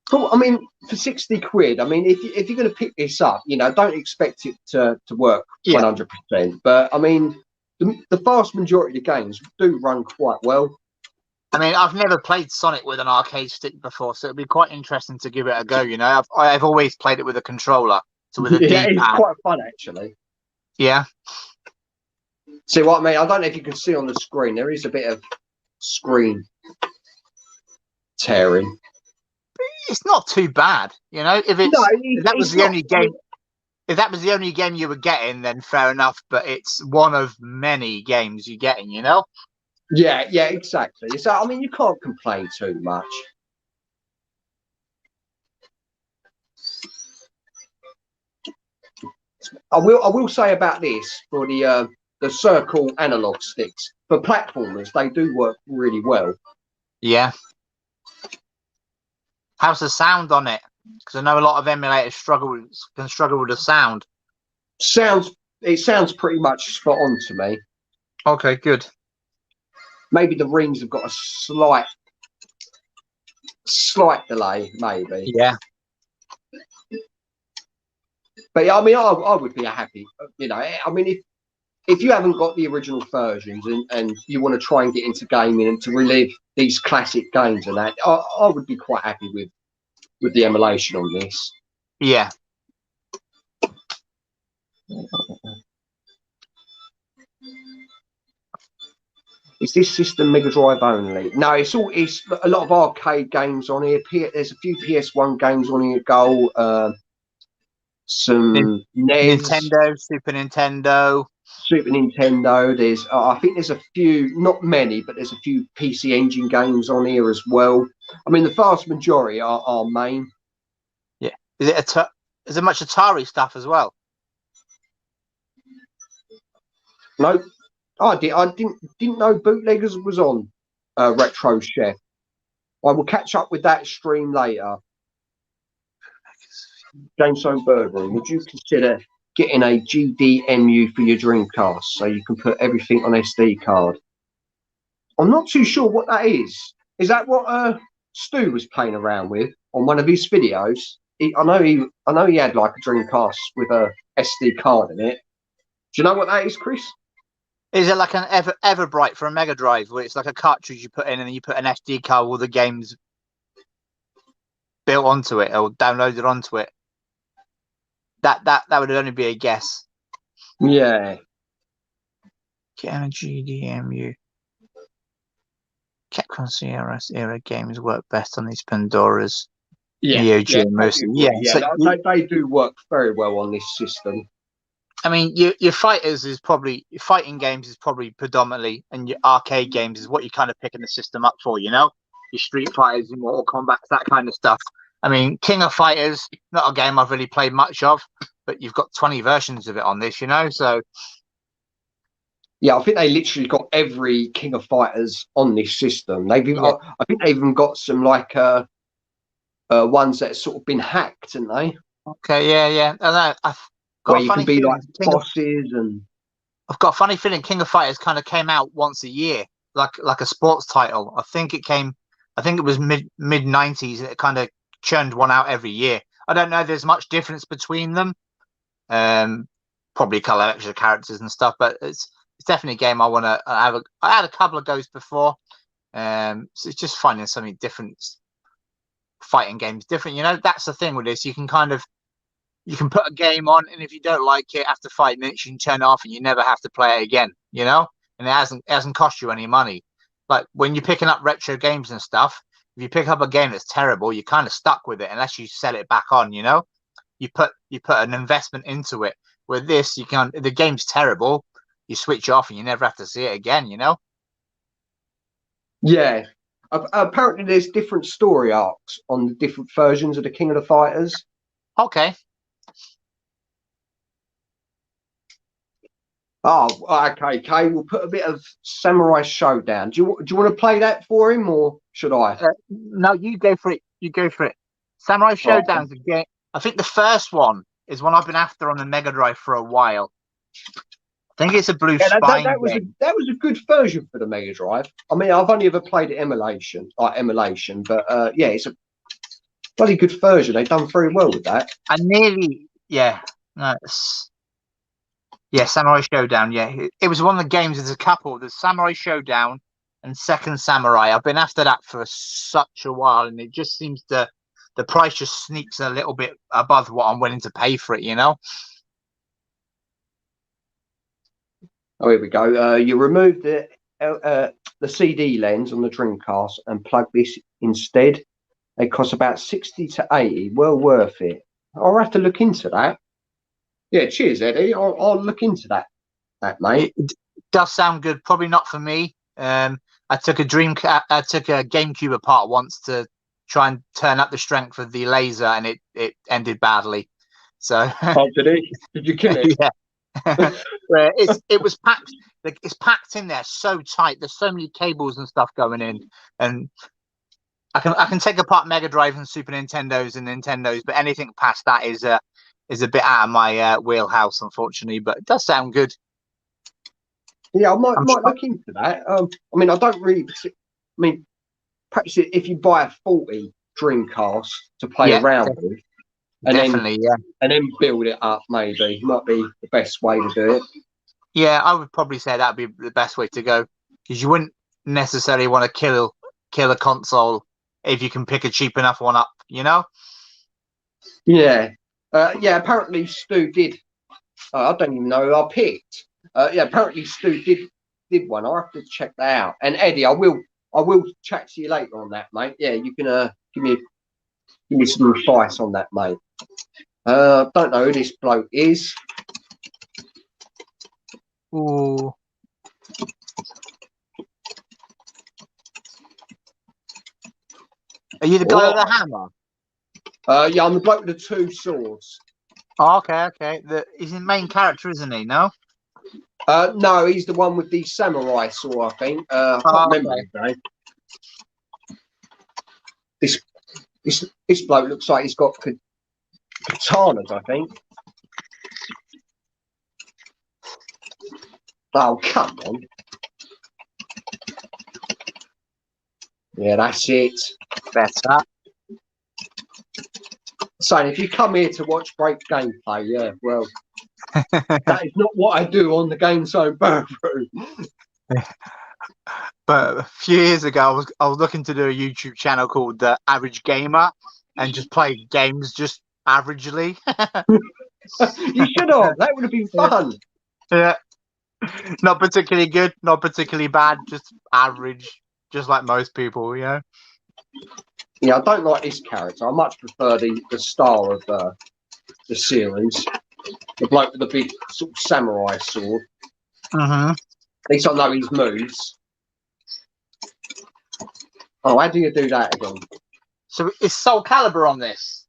for 60 quid, I mean, if you're going to pick this up, you know, don't expect it to work 100%. But I mean, the vast majority of the games do run quite well. I mean, I've never played Sonic with an arcade stick before, so it'd be quite interesting to give it a go. You know, I've always played it with a controller, so with a D-pad. It's quite fun, actually. Yeah. See what I mean? I don't know if you can see on the screen. There is a bit of screen tearing. It's not too bad, you know. If that was the only game you were getting, then fair enough. But it's one of many games you're getting, you know. Yeah, exactly. So I mean, you can't complain too much. I will say about this for the circle analog sticks for platformers, they do work really well. Yeah. How's the sound on it? Because I know a lot of emulators can struggle with the sound. It sounds pretty much spot on to me. Okay, good. Maybe the rings have got a slight delay, maybe. Yeah. But yeah, I mean, I would be happy. You know, I mean, if you haven't got the original versions and you want to try and get into gaming and to relive these classic games and that, I would be quite happy with the emulation on this. Yeah. Is this system Mega Drive only? No, it's a lot of arcade games on here. There's a few PS1 games on here. Gull, some NES, Nintendo, Super Nintendo. Super Nintendo. There's I think there's a few, not many, but there's a few PC Engine games on here as well. I mean, the vast majority are main. Yeah. Is there much Atari stuff as well? No, I didn't know Bootleggers was on Retro Chef. I will catch up with that stream later. GameZone Birdroom, would you consider getting a GDMU for your Dreamcast so you can put everything on SD card? I'm not too sure what that is. Is that what Stu was playing around with on one of his videos? I know he had like a Dreamcast with a SD card in it. Do you know what that is, Chris? Is it like an Everbright for a Mega Drive, where it's like a cartridge you put in and then you put an SD card with the games built onto it or downloaded onto it? That would only be a guess. Yeah. Get a GDMU. Capcom CRS era games work best on these Pandoras. Yeah, mostly. They do work very well on this system. I mean, your fighting games is probably predominantly, and your arcade games is what you're kind of picking the system up for, you know? Your Street Fighters, your Mortal Kombat, that kind of stuff. I mean, King of Fighters, not a game I've really played much of, but you've got 20 versions of it on this, you know? So. Yeah, I think they literally got every King of Fighters on this system. I think they've even got some like ones that have sort of been hacked, haven't they? Okay, yeah. I know. Where you can be like bosses and. I've got a funny feeling King of Fighters kind of came out once a year, like a sports title. I think it was mid 90s. It kind of churned one out every year. I don't know if there's much difference between them. Probably color extra characters and stuff, but it's definitely a game I want to have. I had a couple of goes before. So it's just finding something different. Fighting games different, you know. That's the thing with this. You can put a game on, and if you don't like it after 5 minutes, you can turn it off, and you never have to play it again. You know, and it hasn't cost you any money. Like when you're picking up retro games and stuff, if you pick up a game that's terrible, you're kind of stuck with it unless you sell it back on. You know, you put an investment into it. With this, the game's terrible, you switch off, and you never have to see it again. You know. Yeah. Apparently, there's different story arcs on the different versions of the King of the Fighters. Okay. Oh, okay, Kay. We'll put a bit of Samurai Showdown. Do you want to play that for him, or should I? No, you go for it. Samurai Showdown's a game. I think the first one is one I've been after on the Mega Drive for a while. I think it's a blue spine. That was a good version for the Mega Drive. I mean, I've only ever played it emulation, but yeah, it's a bloody good version. They've done very well with that. Samurai Showdown. Yeah, it was one of the games. There's a couple. There's Samurai Showdown and Second Samurai. I've been after that for such a while, and it just seems the price just sneaks a little bit above what I'm willing to pay for it. You know. Oh, here we go. You remove the CD lens on the Dreamcast and plug this instead. They cost about 60 to 80. Well worth it. I'll have to look into that. Yeah, cheers, Eddie. I'll look into that, mate. It does sound good. Probably not for me. I took a GameCube apart once to try and turn up the strength of the laser, and it ended badly. So. Oh, did he? Did you kill it? Yeah. It was packed. It's packed in there so tight. There's so many cables and stuff going in, and I can take apart Mega Drive and Super Nintendos, but anything past that is a bit out of my wheelhouse, unfortunately. But it does sound good. Yeah, I might look into that. I mean, I don't really. I mean, perhaps if you buy a 40 Dreamcast to play around with, and then build it up, maybe might be the best way to do it. Yeah, I would probably say that'd be the best way to go, because you wouldn't necessarily want to kill a console if you can pick a cheap enough one up, you know? Yeah, yeah. Apparently, Stu did. I don't even know who I picked. Yeah, apparently Stu did one. I'll have to check that out. And Eddie, I will chat to you later on that, mate. Yeah, you can give me some advice on that, mate. Don't know who this bloke is. Ooh. Are you the guy with the hammer? Yeah, I'm the bloke with the 2 swords. Oh, okay. He's the main character, isn't he? No. No, he's the one with the samurai sword, I think. I can't remember his name. This bloke looks like he's got katanas, I think. Oh, come on. Yeah, that's it. Better. Saying if you come here to watch great gameplay, yeah, well, that is not what I do on the GameZone Birdroom. But a few years ago, I was looking to do a YouTube channel called The Average Gamer and just play games just averagely. You should have. That would have been fun. Yeah. Not particularly good, not particularly bad, just average, just like most people, you know? Yeah, I don't like this character. I much prefer the star of the series. The bloke with the big sort of samurai sword. At least I know his moves. Oh, how do you do that again? So is Soul Calibur on this?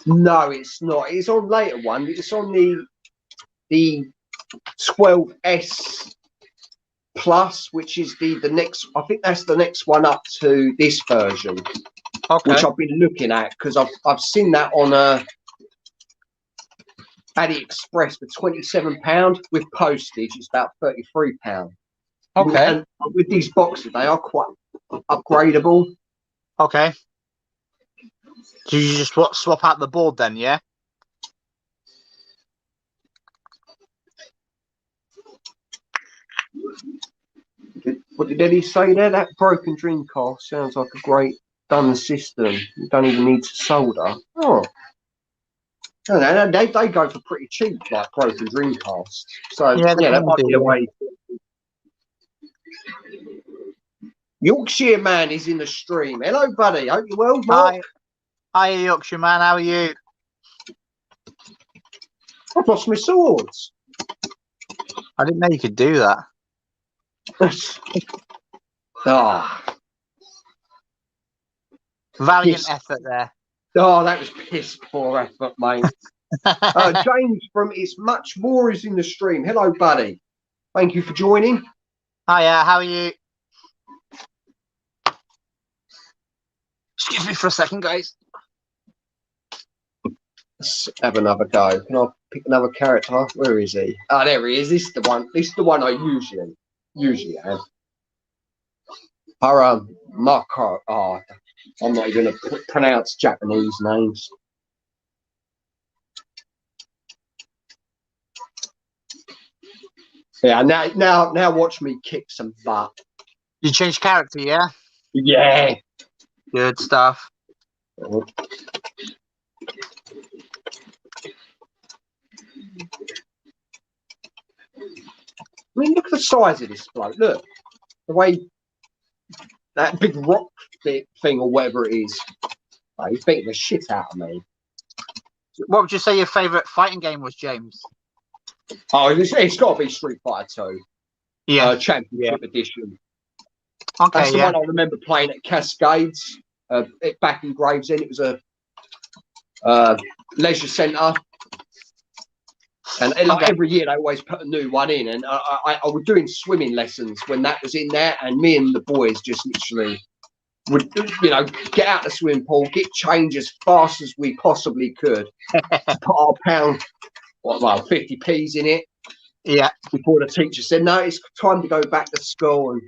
No, it's not. It's on later one. It's on the 12S Plus, which is the next. I think that's the next one up to this version. Okay. Which I've been looking at because I've seen that on AliExpress for £27 with postage. It's about £33. Okay. And with these boxes, they are quite upgradable. Okay. So you just swap out the board then, yeah? What did Eddie say there? That broken Dreamcast sounds like a great done system. You don't even need to solder. Oh. No, they go for pretty cheap, like broken Dreamcasts. So, yeah, that might be a way. Yorkshire Man is in the stream. Hello, buddy. Hope you're well, Mark. Hi, Yorkshire Man. How are you? I've lost my swords. I didn't know you could do that. Valiant effort there. Oh, that was piss poor effort, mate. James from It's Much More is in the stream. Hello, buddy. Thank you for joining. Hiya, how are you? Excuse me for a second, guys. Let's have another go. Can I pick another character? Where is he? Oh, there he is. This is the one. This is the one I usually have. Marco. Oh, I'm not even going to pronounce Japanese names. Yeah, now watch me kick some butt. You changed character, yeah? Yeah. Good stuff. Oh. I mean, look at the size of this bloke. Look, the way that big rock thing or whatever it is. Oh, he's beating the shit out of me. What would you say your favourite fighting game was, James? Oh, it's got to be Street Fighter 2. Yeah. Championship edition. Okay, that's the one I remember playing at Cascades. Back in Gravesend, it was a leisure centre. And like every year, they always put a new one in. And I was doing swimming lessons when that was in there. And me and the boys just literally would, get out the swimming pool, get change as fast as we possibly could. Put our pound, 50p's in it. Yeah. Before the teacher said, no, it's time to go back to school. And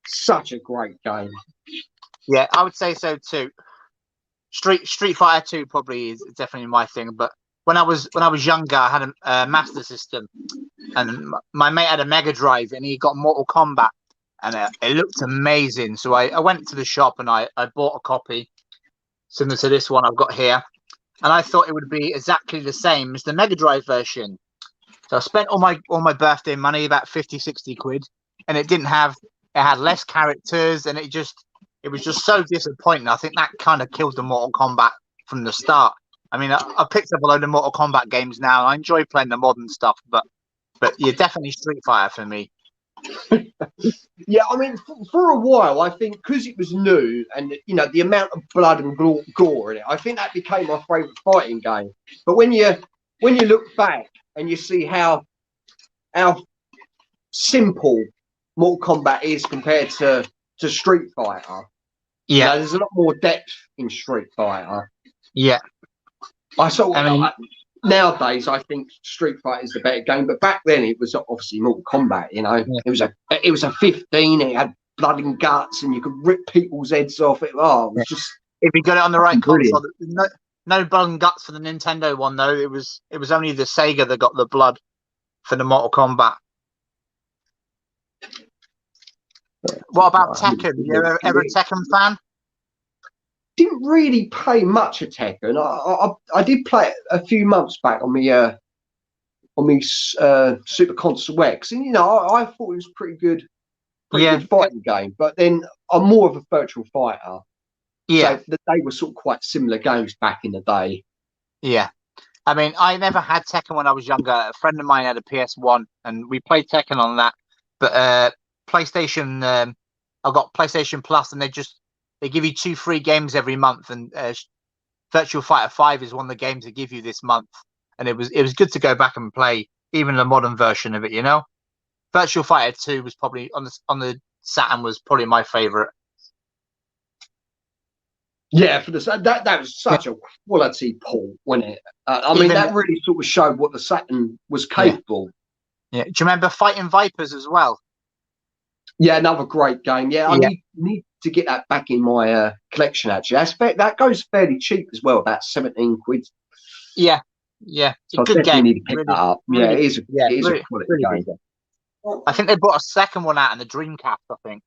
such a great game. Yeah, I would say so too. Street Fighter 2 probably is definitely my thing. But when I was younger, I had a Master System, and my mate had a Mega Drive, and he got Mortal Kombat, and it looked amazing. So I went to the shop and I bought a copy similar to this one I've got here, and I thought it would be exactly the same as the Mega Drive version. So I spent all my birthday money, about 50, 60 quid, and it had less characters, and it was just so disappointing. I think that kind of killed the Mortal Kombat from the start. I mean, I picked up a load of Mortal Kombat games now. I enjoy playing the modern stuff, but you're definitely Street Fighter for me. Yeah, I mean, for a while, I think because it was new and, you know, the amount of blood and gore in it, I think that became my favourite fighting game. But when you look back and you see how simple Mortal Kombat is compared to Street Fighter, Yeah, you know, there's a lot more depth in Street Fighter. Yeah. Nowadays, I think Street Fighter is the better game, but back then it was obviously Mortal Kombat. You know, Yeah. it was a 15. It had blood and guts, and you could rip people's heads off. It was just, if you got it on the right brilliant. console. No blood and guts for the Nintendo one though. It was only the Sega that got the blood for the Mortal Kombat. What about Tekken? You ever a Tekken fan? Didn't really play much of Tekken. I did play it a few months back on my Super Console X, and you know I thought it was pretty good fighting game. But then I'm more of a virtual fighter. Yeah, so they were sort of quite similar games back in the day. Yeah, I mean, I never had Tekken when I was younger. A friend of mine had a PS1, and we played Tekken on that. But PlayStation, I got PlayStation Plus, and they give you 2 free games every month, and Virtual Fighter 5 is one of the games they give you this month, and it was good to go back and play even the modern version of it. You know, Virtual Fighter 2 was probably on the Saturn was probably my favorite. Yeah, for that was such a quality port, wasn't it? I mean, that really sort of showed what the Saturn was capable. Yeah. Do you remember Fighting Vipers as well? Yeah, another great game. Yeah, I need to get that back in my collection. Actually, that goes fairly cheap as well, about 17 quid. Yeah, So I definitely need to pick that up. Really, it is a quality game. I think they brought a second one out in the Dreamcast, I think.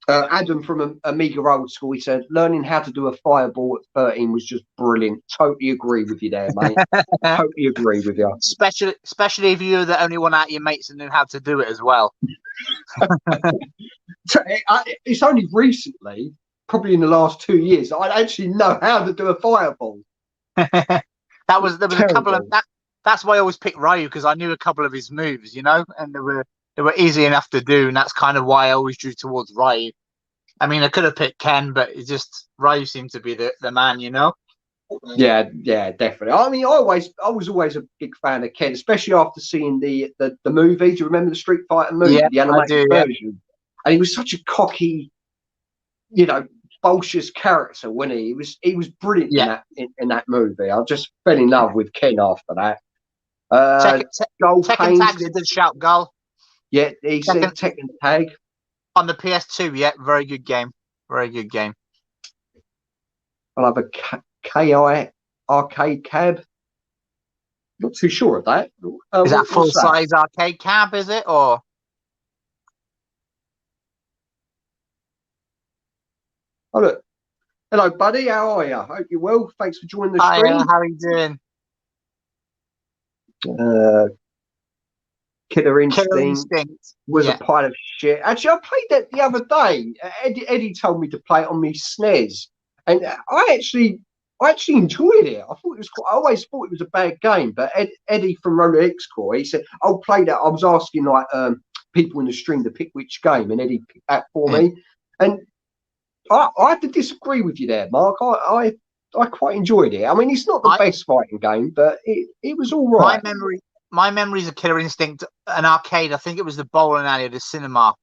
Adam from Amiga Old School, he said, learning how to do a fireball at 13 was just brilliant. Totally agree with you there, mate. Totally agree with you. Especially if you're the only one out of your mates that knew how to do it as well. It's only recently, probably in the last 2 years, I actually know how to do a fireball. there was a couple of that. That's why I always picked Ryu, because I knew a couple of his moves, you know, and they were easy enough to do, and that's kind of why I always drew towards Ryu. I mean, I could have picked Ken, but it just Ryu seemed to be the man, you know. Yeah, definitely. I mean, I was always a big fan of Ken, especially after seeing the movie. Do you remember the Street Fighter movie, the animated version? And he was such a cocky, you know, bolshious character, wasn't he? He was brilliant in that movie. I just fell in love with Ken after that. Tekken Tag, they did shout Gull. Yeah, he said Tekken Tag. On the PS2, very good game. Very good game. I'll have a KI arcade cab. Not too sure of that. Is that full size arcade cab, is it? Or oh, look. Hello, buddy. How are you? Hope you're well. Thanks for joining the stream. How are you doing? Killer Instinct was a pile of shit. Actually, I played that the other day. Eddie told me to play it on me SNES, and I actually enjoyed it. I always thought it was a bad game, but Eddie from Roller X Core, he said, "I'll play that." I was asking like people in the stream to pick which game, and Eddie picked that for me. And I have to disagree with you there, Mark. I quite enjoyed it. I mean, it's not the best fighting game, but it was all right. My memories of Killer Instinct, an arcade. I think it was the bowling alley of the cinema.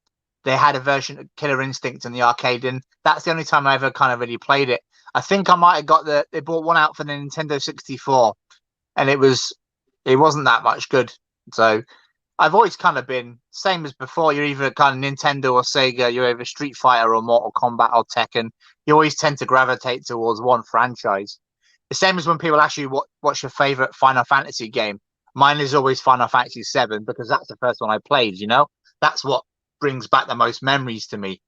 They had a version of Killer Instinct in the arcade, and that's the only time I ever kind of really played it. I think I might have got they brought one out for the Nintendo 64, and it wasn't that much good. So I've always kind of been same as before. You're either kind of Nintendo or Sega. You're either Street Fighter or Mortal Kombat or Tekken. You always tend to gravitate towards one franchise. The same as when people ask you what's your favorite Final Fantasy game. Mine is always Final Fantasy VII because that's the first one I played. You know, that's what brings back the most memories to me.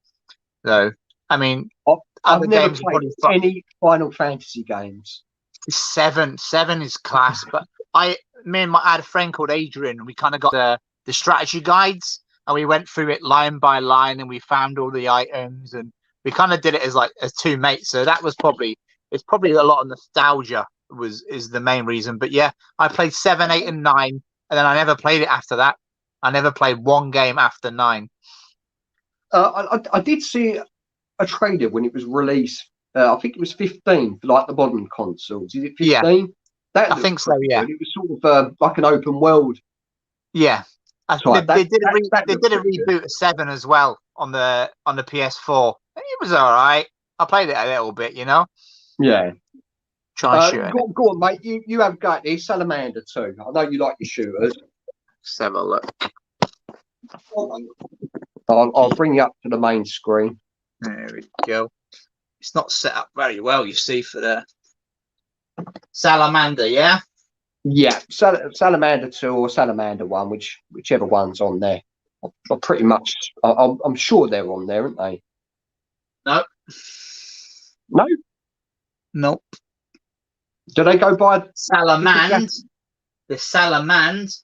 So I mean, I've other never games are played probably any Final Fantasy games. seven is class, but I had a friend called Adrian, and we kind of got the strategy guides, and we went through it line by line, and we found all the items, and we kind of did it as two mates. So that was it's probably a lot of nostalgia is the main reason. But yeah, I played 7, 8, and 9, and then I never played it after that. I never played one game after 9. I did see a trailer when it was released. I think it was 15 for like the modern consoles. Is it 15? Yeah, That I looked think so. pretty Yeah, good. It was sort of like an open world yeah. type. They did That they looked did a pretty good. reboot of 7 as well on the PS4. It was all right. I played it a little bit, you know. Yeah. Try shooting it. Go on, mate. You have got this Salamander too. I know you like your shooters. Let's have a look. I'll bring you up to the main screen. There we go. It's not set up very well, you see, for the Salamander, yeah? Yeah, Salamander 2 or Salamander 1, whichever one's on there. I'm pretty much, I'm sure they're on there, aren't they? No. No? Nope. Do they go by Salamand? The Salamand.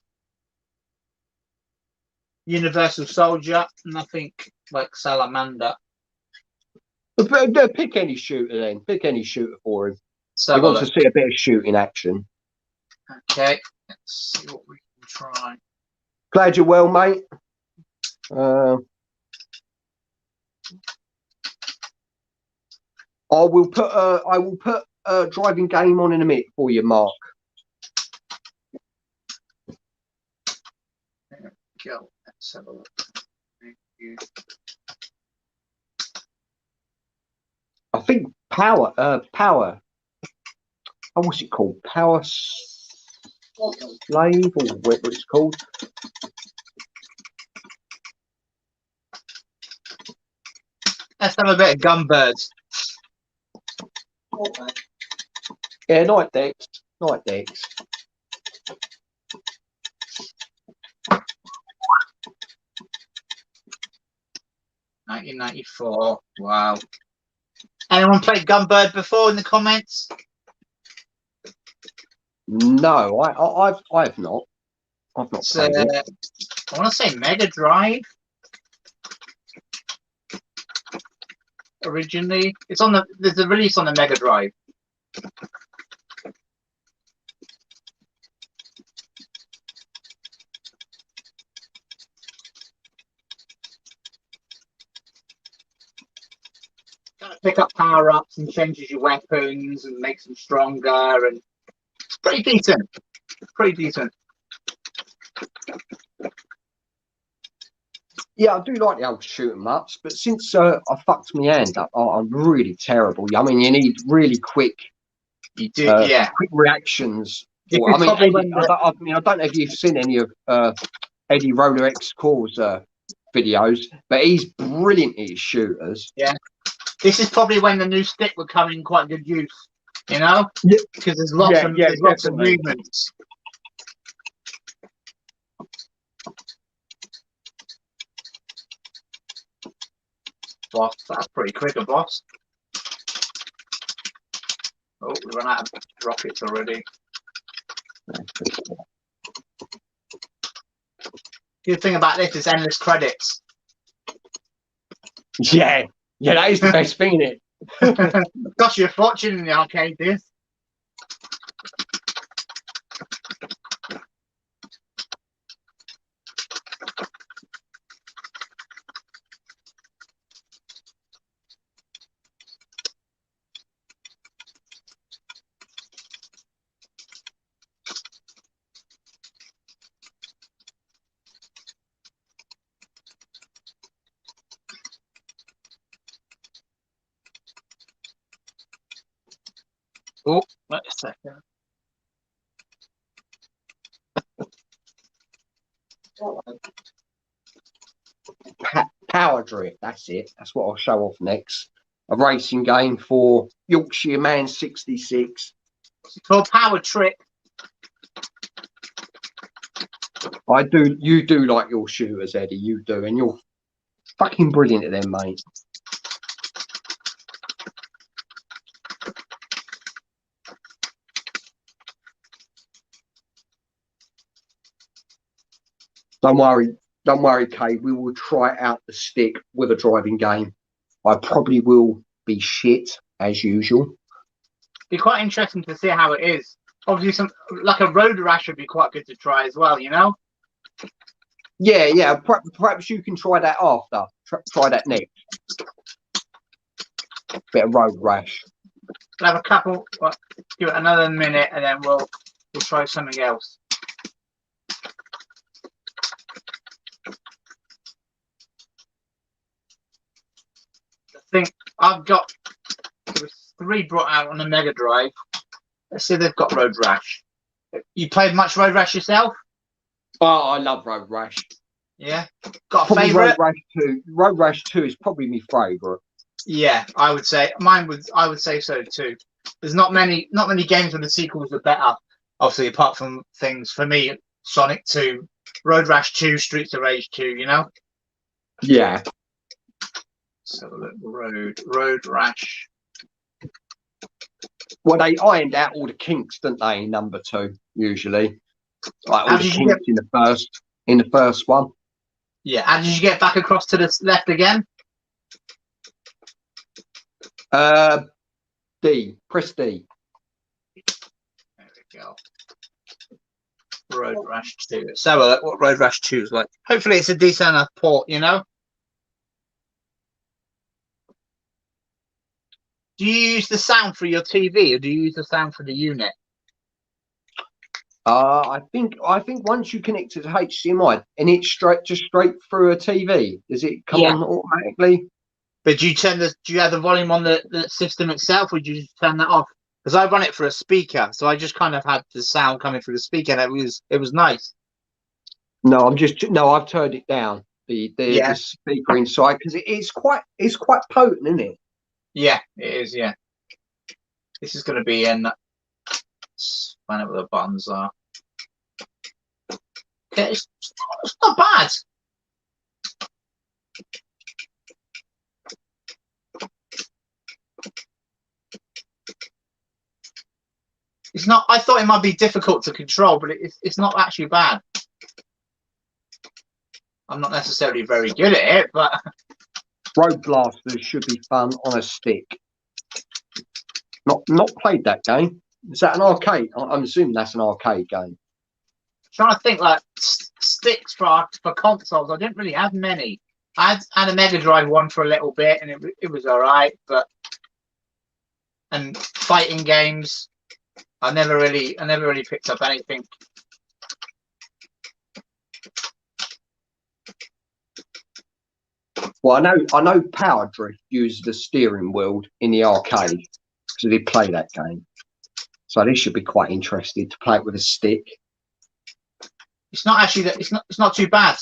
Universal Soldier. Nothing like Salamander. Pick any shooter then. Pick any shooter for him. So He wants to see a bit of shooting action. Okay, let's see what we can try. Glad you're well, mate. I will put a driving game on in a minute for you, Mark. There we go. Let's have a look. Thank you. I think power. Oh, what's it called? Power Slave or whatever it's called. Let's have a bit of Gunbirds. Yeah, Night Decks. Night Decks. $19.94. Wow. Anyone played Gunbird before in the comments? No, I've not. I've not played it. I want to say Mega Drive. Originally, there's a release on the Mega Drive. Kind of pick up power ups and changes your weapons and makes them stronger, and it's pretty decent. Pretty decent. Yeah, I do like the old shoot 'em ups, but since I fucked my hand up, I'm really terrible. I mean, you need really quick, You do, yeah. quick reactions. You I mean, probably I don't know if you've seen any of Eddie Roller X Core's videos, but he's brilliant at his shooters. Yeah, this is probably when the new stick would come in quite good use. You know, Yeah, because there's lots of movements. Boss, that's pretty quick, a boss. Oh, we run out of rockets already. Good thing about this is endless credits. Yeah, that is the best thing, isn't it? Cost you a fortune in the arcade, this. Oh, wait a second. Power Drift, that's it. That's what I'll show off next. A racing game for Yorkshire Man 66. For Power Trip. You do like your shooters, Eddie, you do, and you're fucking brilliant at them, mate. Don't worry, Kay. We will try out the stick with a driving game. I probably will be shit as usual. Be quite interesting to see how it is. Obviously, like a road rash would be quite good to try as well. You know. Yeah. Perhaps you can try that after. Try that next. Bit of road rash. We'll have a couple. Well, give it another minute, and then we'll try something else. I think I've got 3 brought out on the Mega Drive. Let's see if they've got Road Rash. You played much Road Rash yourself? Oh, I love Road Rash. Yeah. Got a probably favourite? Road Rash 2. Road Rash 2 is probably my favourite. Yeah, I would say I would say so too. There's not many games where the sequels are better. Obviously, apart from things for me, Sonic 2, Road Rash 2, Streets of Rage 2. You know. Yeah. So Road Rash. Well, they ironed out all the kinks, didn't they? In number 2, usually, like all the kinks in the first one. Yeah. How did you get back across to the left again? D. Press D. There we go. Road Rash 2. So what Road Rash 2 is like. Hopefully, it's a decent enough port. You know. Do you use the sound for your TV, or do you use the sound for the unit? I think once you connect it to HDMI and it's straight through a TV, does it come on automatically? But do you have the volume on the system itself, or do you just turn that off? Because I run it for a speaker, so I just kind of had the sound coming through the speaker, and it was nice. No, I've turned it down. The speaker inside, because it's quite potent, isn't it? Yeah, it is. Yeah, this is going to be in. Find out what the buttons are. Okay, it's not bad. It's not. I thought it might be difficult to control, but it's not actually bad. I'm not necessarily very good at it, but Road Blasters should be fun on a stick. Not played that game. Is that an arcade? I'm assuming that's an arcade game. Trying to think, like sticks for consoles. I didn't really have many. I had a Mega Drive one for a little bit, and it was all right. And fighting games, I never really picked up anything. Well, I know Power Drift used the steering wheel in the arcade, so they play that game. So this should be quite interesting to play it with a stick. It's not actually that. It's not too bad.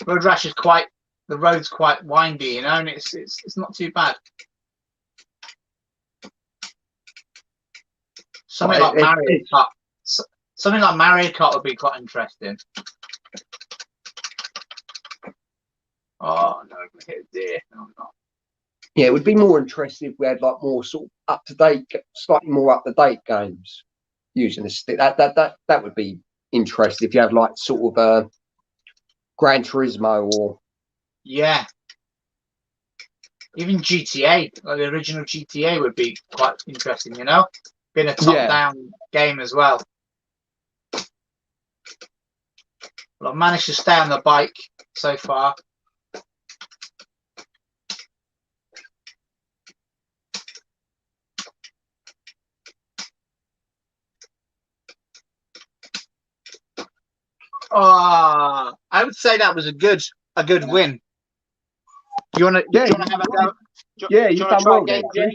Road Rash is the road's quite windy, you know, and it's not too bad. Something like Mario Kart. Something like Mario Kart would be quite interesting. Oh no, I'm gonna hit there. No, I'm not. Yeah, it would be more interesting if we had like more sort of slightly more up to date games using a stick. That would be interesting if you had like sort of Gran Turismo or even GTA, like the original GTA would be quite interesting, you know, being a top-down game as well. Well, I've managed to stay on the bike so far. I would say that was a good win. Do you want to have a go? You've done well there. Do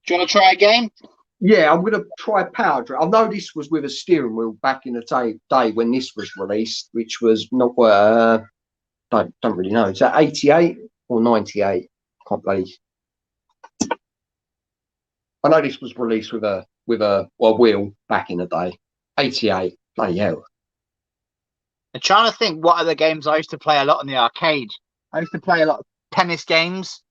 you want to try a game? Yeah, I'm gonna try Power Drive. I know this was with a steering wheel back in the day when this was released, which was not don't really know. Is that 88 or 98? Can't believe. I know this was released with a wheel back in the day. 88. Bloody hell. I'm trying to think what other games I used to play a lot in the arcade. I used to play a lot of tennis games.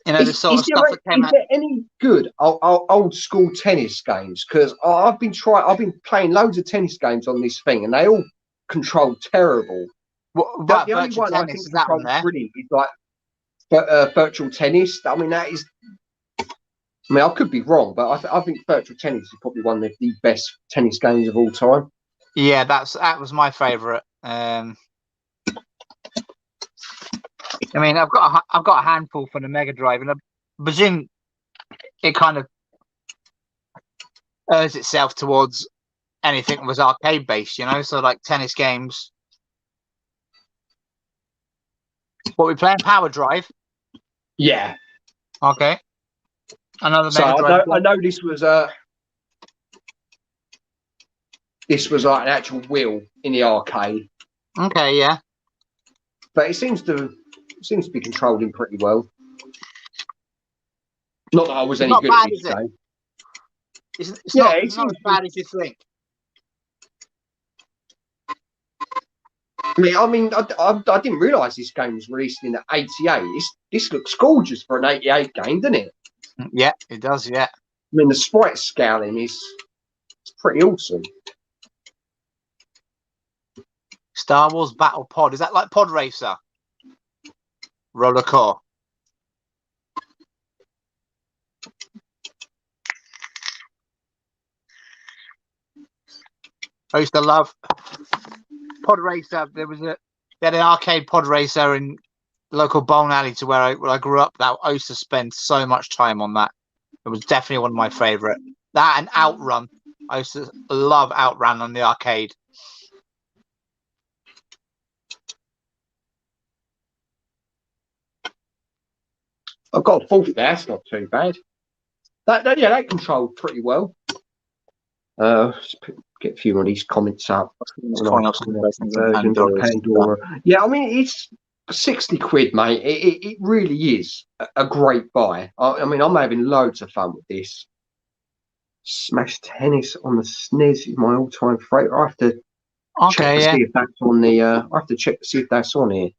You know, the sort of stuff that came Is out. there any good old school tennis games? Because I've been playing loads of tennis games on this thing, and they all control terrible. Right, The only virtual one I tennis, think is that on controls there? brilliant is like virtual tennis. I mean, that is. I mean, I could be wrong, but I think virtual tennis is probably one of the best tennis games of all time. Yeah, that was my favourite. I mean, I've got a handful for the Mega Drive, and I presume it kind of urges itself towards anything that was arcade based. You know, so like tennis games. What we playing? Power Drive. Yeah. Okay. Another So Mega Drive. I know this was like an actual wheel in the arcade. Okay, yeah. But it seems to be controlling pretty well. Not that I was any Not good at bad, this is it? game. It's Yeah, not as bad as you think. I mean, I didn't realise this game was released in '88. This looks gorgeous for an '88 game, doesn't it? Yeah, it does. Yeah. I mean, the sprite scaling is pretty awesome. Star Wars Battle Pod. Is that like Pod Racer? Roller Core. I used to love Pod Racer. They had an arcade Pod Racer in local bowling alley to where I grew up. That I used to spend so much time on that. It was definitely one of my favourite. That and Outrun. I used to love Outrun on the arcade. I've got a fourth there. That's not too bad. That controlled pretty well. Get a few of these comments up. Versions on Pandora. Yeah, I mean it's 60 quid, mate. It really is a great buy. I mean, I'm having loads of fun with this. Smash Tennis on the SNES is my all-time favourite. I have to check to see if that's on the. I have to check to see if that's on here.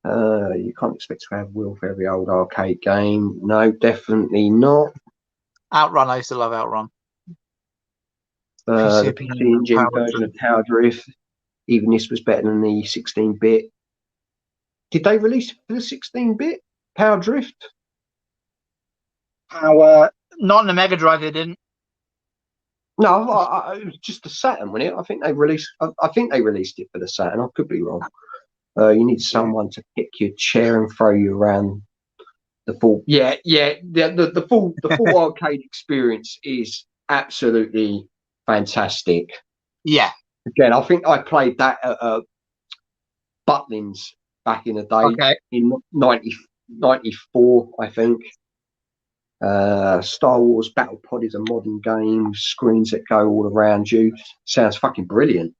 You can't expect to have Will for every old arcade game. No, definitely not. Outrun. I used to love Outrun. The PC Engine version of Power Drift. Even this was better than the 16-bit. Did they release it for the 16-bit Power Drift? Not on the Mega Drive. They didn't. No, it was just the Saturn, wasn't it? I think they released it for the Saturn. I could be wrong. You need someone to pick your chair and throw you around the full. The full arcade experience is absolutely fantastic. Yeah. Again, I think I played that at Butlins back in the day in 94, I think. Star Wars Battle Pod is a modern game, screens that go all around you. Sounds fucking brilliant.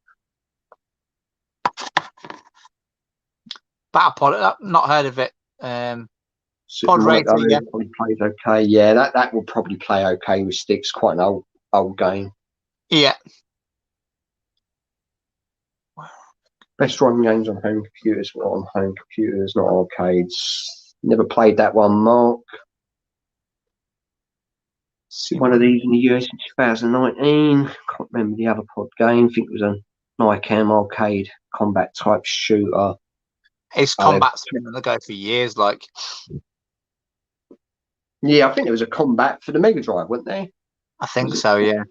Battle Pod, I've not heard of it. Pod Racer, probably plays okay. Yeah, that will probably play okay with sticks. Quite an old game. Yeah. Best run games on home computers. Well, on home computers, not arcades. Never played that one, Mark. One of these in the US in 2019. Can't remember the other pod game. I think it was a NICAM arcade combat type shooter. It's combat's been on the go for years, like. Yeah, I think there was a combat for the Mega Drive, wasn't there? I think so, yeah.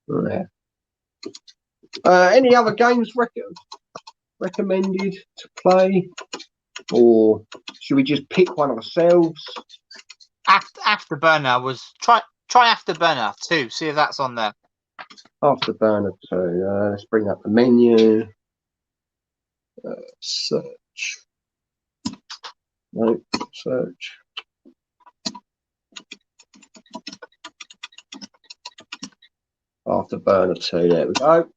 Yeah. Any other games recommended to play, or should we just pick one ourselves? Afterburner was try Afterburner 2. See if that's on there. Afterburner 2. Let's bring up the menu. Search. No, search. Afterburner 2. There we go.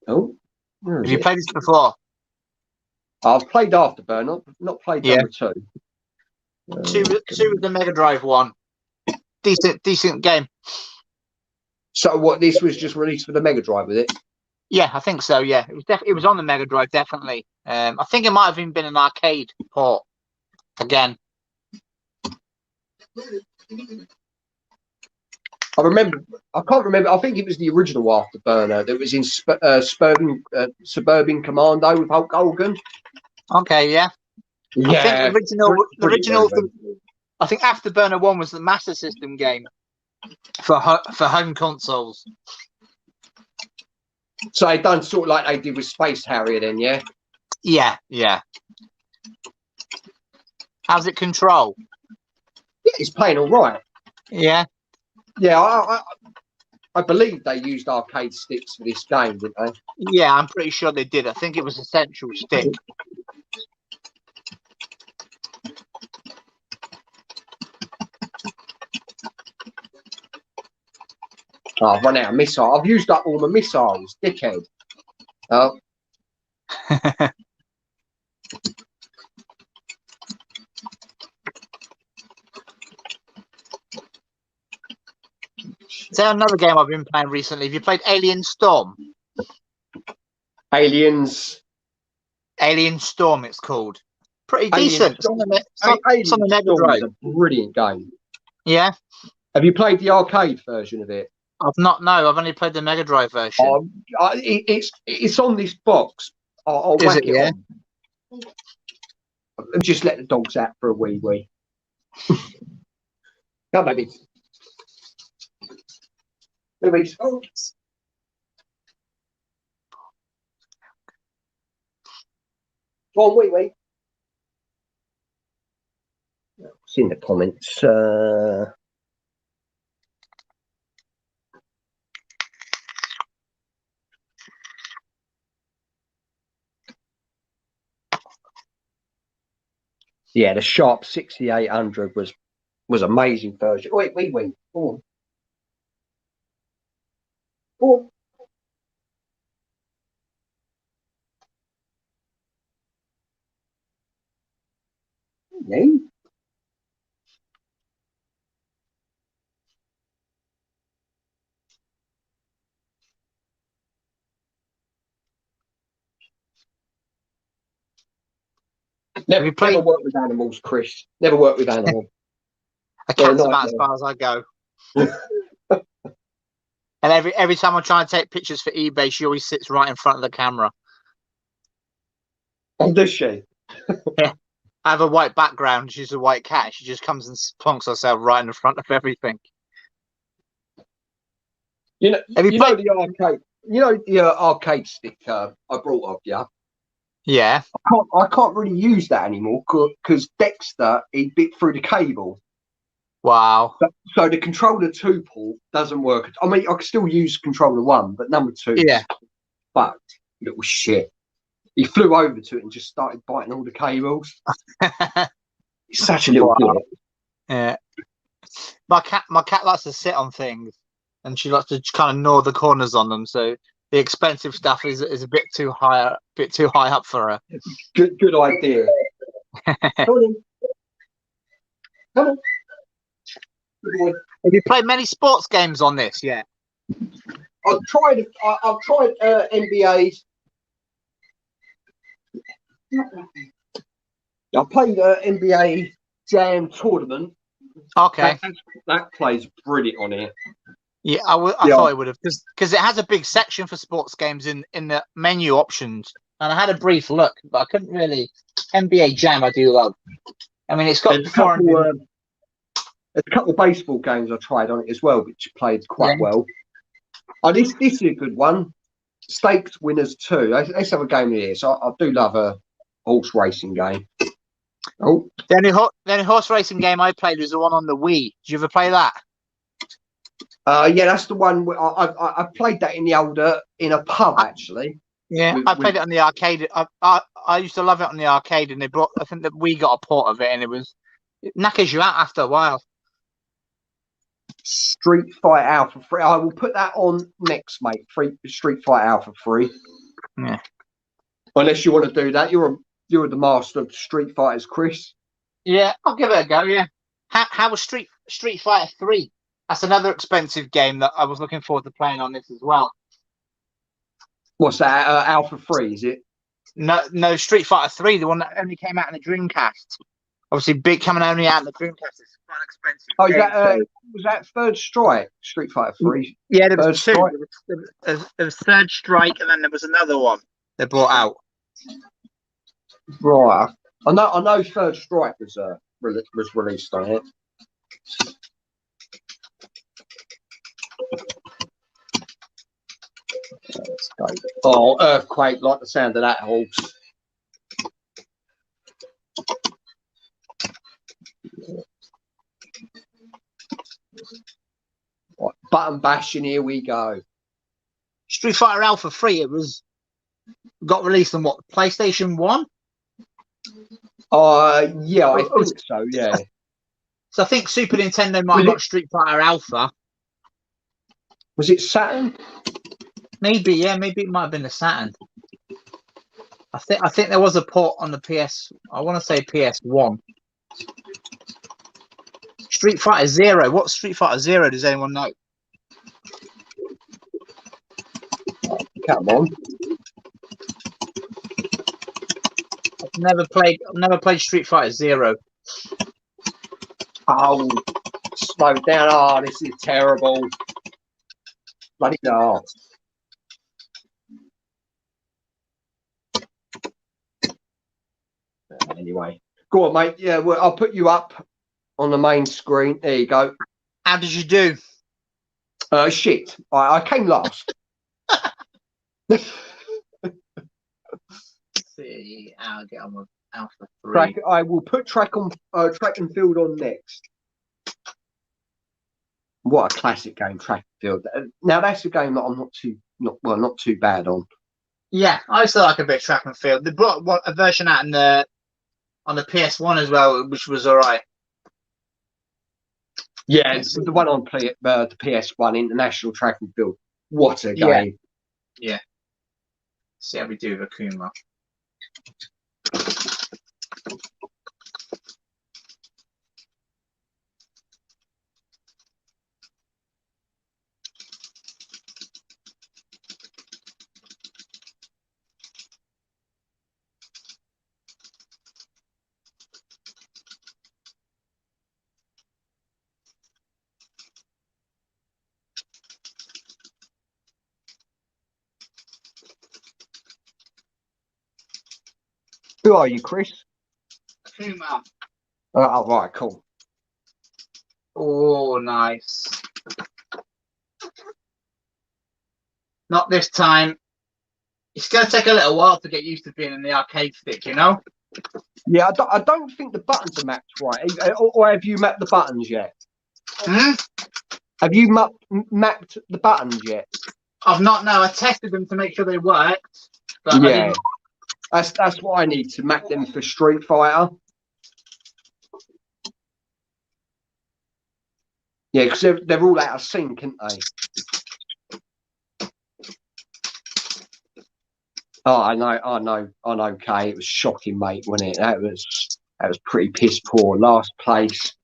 Oh, where Have is you it? played this before? I've played Afterburner, not played Yeah. number 2. Two was the Mega Drive one. Decent game. So what? This was just released for the Mega Drive, was it? Yeah, I think so. Yeah, it was on the Mega Drive, definitely. I think it might have even been an arcade port again. I can't remember. I think it was the original Afterburner that was in Suburban Commando with Hulk Hogan. Okay, yeah. Yeah, I think the original. movie. I think Afterburner 1 was the Master System game for home consoles. So they done sort of like they did with Space Harrier, then, yeah. Yeah. How's it control? Yeah, it's playing all right. Yeah. Yeah, I believe they used arcade sticks for this game, didn't they? Yeah, I'm pretty sure they did. I think it was a central stick. Oh, I've run out of missiles. I've used up all my missiles, dickhead. Oh. So another game I've been playing recently. Have you played Alien Storm? Alien Storm, it's called. Pretty decent. It's on the Mega Drive. Is a brilliant game. Yeah. Have you played the arcade version of it? I've not. No, I've only played the Mega Drive version. It's on this box. I'll whack it on. And just let the dogs out for a wee. Come, baby. Babies. Oh. Go on, wee. It's in the comments. Yeah, the Sharp 6800 was amazing version. Wait. Go on. Yeah. Never work with animals, Chris. Never work with animals. A cat's about as far as I go. And every time I try and take pictures for eBay, she always sits right in front of the camera. Oh, does she? Yeah. I have a white background. She's a white cat. She just comes and plonks herself right in the front of everything. You know the arcade stick I brought up, yeah. Yeah. I can't really use that anymore because Dexter he bit through the cable. Wow. So the controller 2 port doesn't work. I mean, I can still use controller 1, but number 2 is fucked. Little shit. He flew over to it and just started biting all the cables. He's such a little dick. Yeah. My cat likes to sit on things, and she likes to kind of gnaw the corners on them. So the expensive stuff is a bit too high up for her. Good idea. Come on. Have you played many sports games on this yet? I've tried NBA. I played NBA Jam Tournament. Okay. That plays brilliant on here. Yeah, I thought it would have because it has a big section for sports games in the menu options, and I had a brief look, but I couldn't really. NBA Jam I do love. I mean, it's got there's a couple of baseball games I tried on it as well, which played quite well. Oh, this is a good one. Stakes Winners 2. Let's have a game here. So I do love a horse racing game. Oh, the only horse racing game I played was the one on the Wii. Did you ever play that? Yeah, that's the one. I played that in a pub actually. Yeah, I played it on the arcade. I used to love it on the arcade, and I think that we got a port of it, and it knackers you out after a while. Street Fighter Alpha 3. I will put that on next, mate. Street Fighter Alpha 3. Yeah. Unless you want to do that, you're the master of Street Fighters, Chris. Yeah, I'll give it a go. Yeah. How was Street Fighter 3? That's another expensive game that I was looking forward to playing on this as well. What's that? Alpha 3, is it? No, Street Fighter 3, the one that only came out in the Dreamcast. Obviously, big coming only out in the Dreamcast. It's quite an expensive. Oh, game, was that Third Strike? Street Fighter 3? Yeah, there was Third two. Strike? There was Third Strike, and then there was another one they brought out. Right. I know Third Strike was released on it. Let's go. Oh, earthquake! Like the sound of that horse. Right, button bashing. Here we go. Street Fighter Alpha 3. It got released on what? PlayStation 1. Yeah, I think so. Yeah. So I think Super Nintendo might have got Street Fighter Alpha. Was it Saturn? Maybe, yeah. Maybe it might have been the Saturn. I think there was a port on the PS. I want to say PS1. Street Fighter Zero. What's Street Fighter Zero? Does anyone know? Come on. I've never played Street Fighter Zero. Oh, slow down. Oh, this is terrible. Bloody no. Anyway, go on, mate. Yeah, well, I'll put you up on the main screen. There you go. How did you do? Shit. I came last. See, I'll get on with Alpha 3. I will put track and field on next. What a classic game, track and field. Now that's a game that I'm not too bad on. Yeah, I still like a bit of track and field. They brought a version out on the PS1 as well, which was alright. Yeah, the one on the PS1 International Track and Field. What a game! Yeah. See how we do with Akuma. Who are you, Chris? Akuma. Oh, right, cool. Oh, nice. Not this time. It's going to take a little while to get used to being in the arcade stick, you know? Yeah, I don't think the buttons are mapped right. Or have you mapped the buttons yet? Hmm? Have you mapped the buttons yet? I've not. No, I tested them to make sure they worked. But yeah, that's what I need to map them for Street Fighter. Yeah, because they're all out of sync, aren't they? Oh, I know, Kay. It was shocking, mate, wasn't it? That was pretty piss poor. Last place.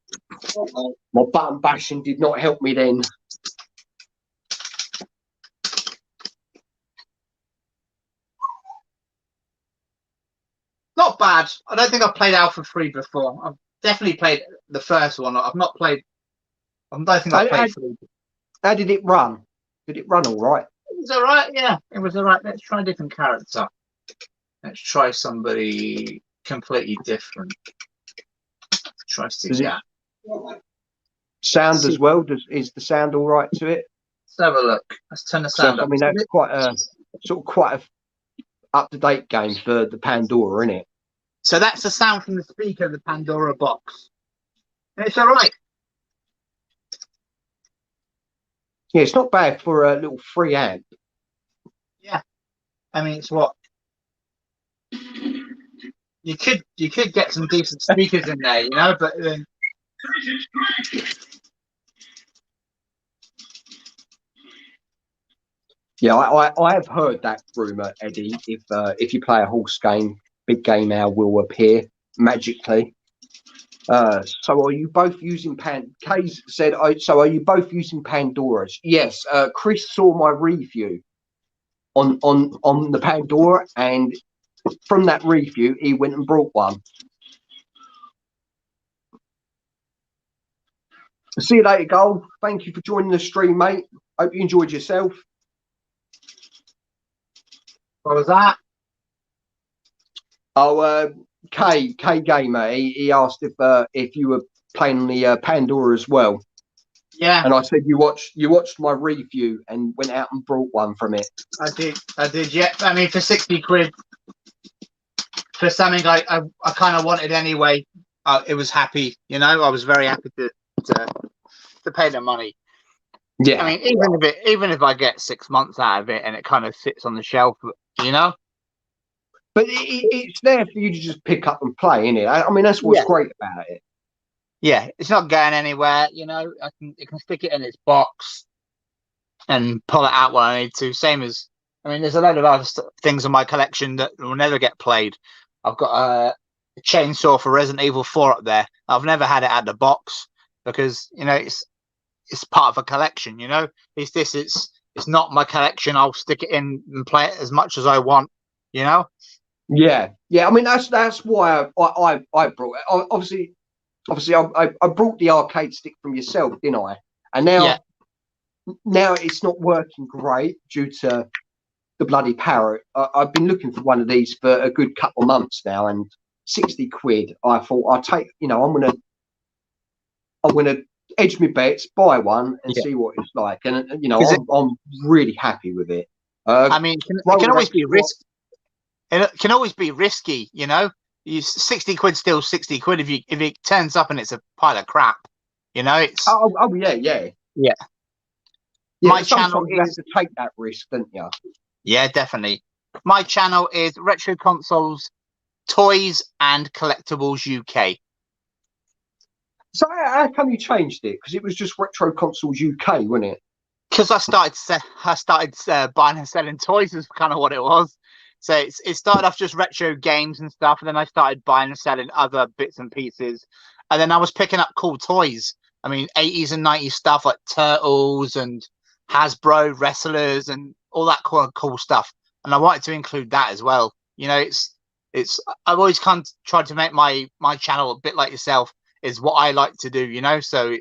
My button bashing did not help me then. Not bad. I don't think I've played Alpha 3 before. I've definitely played the first one. I've not played. I don't think I've played 3. How did it run? Did it run all right? It was all right, yeah. It was all right. Let's try a different character. Let's try somebody completely different. Let's try Stiga. Sound as well? Is the sound all right to it? Let's have a look. Let's turn the sound up. I mean, that's quite a up-to-date game for the Pandora, isn't it? So that's the sound from the speaker of the Pandora box. And it's all right. Yeah, it's not bad for a little free amp. Yeah, I mean, it's what you could get some decent speakers in there, you know, but Yeah, I have heard that rumor, Eddie. If you play a horse game, big game owl will appear magically. So are you both using Kay's said, so are you both using Pandoras? Yes. Chris saw my review on the Pandora, and from that review, he went and brought one. See you later, Gull. Thank you for joining the stream, mate. Hope you enjoyed yourself. What was that? Oh, K Gamer. He asked if you were playing the Pandora as well. Yeah. And I said you watched my review and went out and brought one from it. I did. Yeah. I mean, for 60 quid, for something I kind of wanted anyway, it was happy. You know, I was very happy to pay the money. Yeah. I mean, even if I get 6 months out of it and it kind of sits on the shelf, you know. But it's there for you to just pick up and play, isn't it? I mean, that's what's great about it. Yeah, it's not going anywhere. You know, it can stick it in its box and pull it out when I need to. Same as, I mean, there's a load of other things in my collection that will never get played. I've got a chainsaw for Resident Evil 4 up there. I've never had it out of the box because, you know, it's part of a collection. You know, it's not my collection. I'll stick it in and play it as much as I want. You know. Yeah. I mean, that's why I brought it. Obviously, I brought the arcade stick from yourself, didn't I? And now it's not working great due to the bloody parrot. I've been looking for one of these for a good couple of months now, and 60 quid. I thought I'll take. You know, I'm gonna edge my bets, buy one, and see what it's like. And you know, I'm really happy with it. I mean, it can always be risky. It can always be risky, you know. 60 quid still 60 quid if it turns up and it's a pile of crap, you know. It's yeah. My channel you have to take that risk, don't you? Yeah, definitely. My channel is Retro Consoles, Toys and Collectibles UK. So how come you changed it? Because it was just Retro Consoles UK, wasn't it? Because I started buying and selling toys is kind of what it was. So it started off just retro games and stuff, and then I started buying and selling other bits and pieces, and then I was picking up cool toys. I mean, 80s and 90s stuff like Turtles and Hasbro wrestlers and all that cool stuff. And I wanted to include that as well. You know, I've always kind of tried to make my channel a bit like yourself. Is what I like to do. You know, so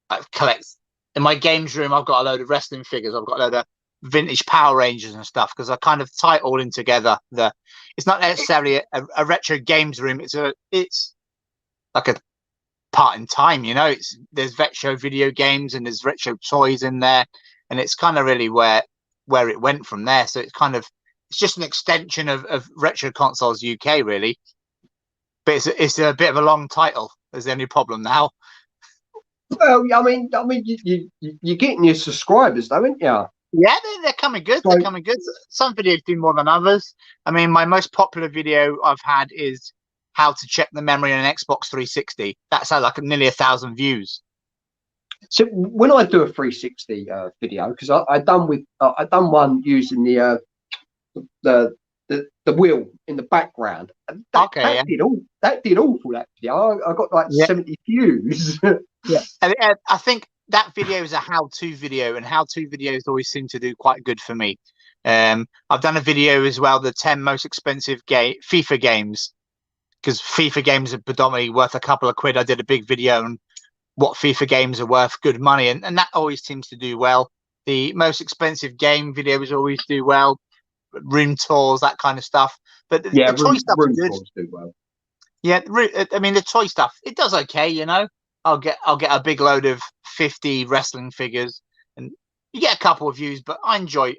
I collect in my games room. I've got a load of wrestling figures. I've got a load of vintage Power Rangers and stuff because I kind of tie it all in together. It's not necessarily a retro games room. It's like a part in time, you know. There's retro video games and there's retro toys in there, and it's kind of really where it went from there. So it's just an extension of Retro Consoles UK, really. But it's a bit of a long title. There's the only problem now. Well, I mean, you're getting your subscribers, though, aren't you? Yeah, they're coming good. They're coming good. Some videos do more than others. I mean, my most popular video I've had is how to check the memory on an Xbox 360. That's had like nearly 1,000 views. So when I do a 360 video, because I done one using the wheel in the background. That did awful. That video, I got like 70 views. Yeah, and I think that video is a how-to video, and how-to videos always seem to do quite good for me. I've done a video as well, the 10 most expensive FIFA games, because FIFA games are predominantly worth a couple of quid. I did a big video on what FIFA games are worth good money, and that always seems to do well. The most expensive game videos always do well. Room tours, that kind of stuff. But the toy stuff is good. Do well. Yeah, I mean the toy stuff, it does okay, you know. I'll get a big load of 50 wrestling figures, and you get a couple of views. But I enjoy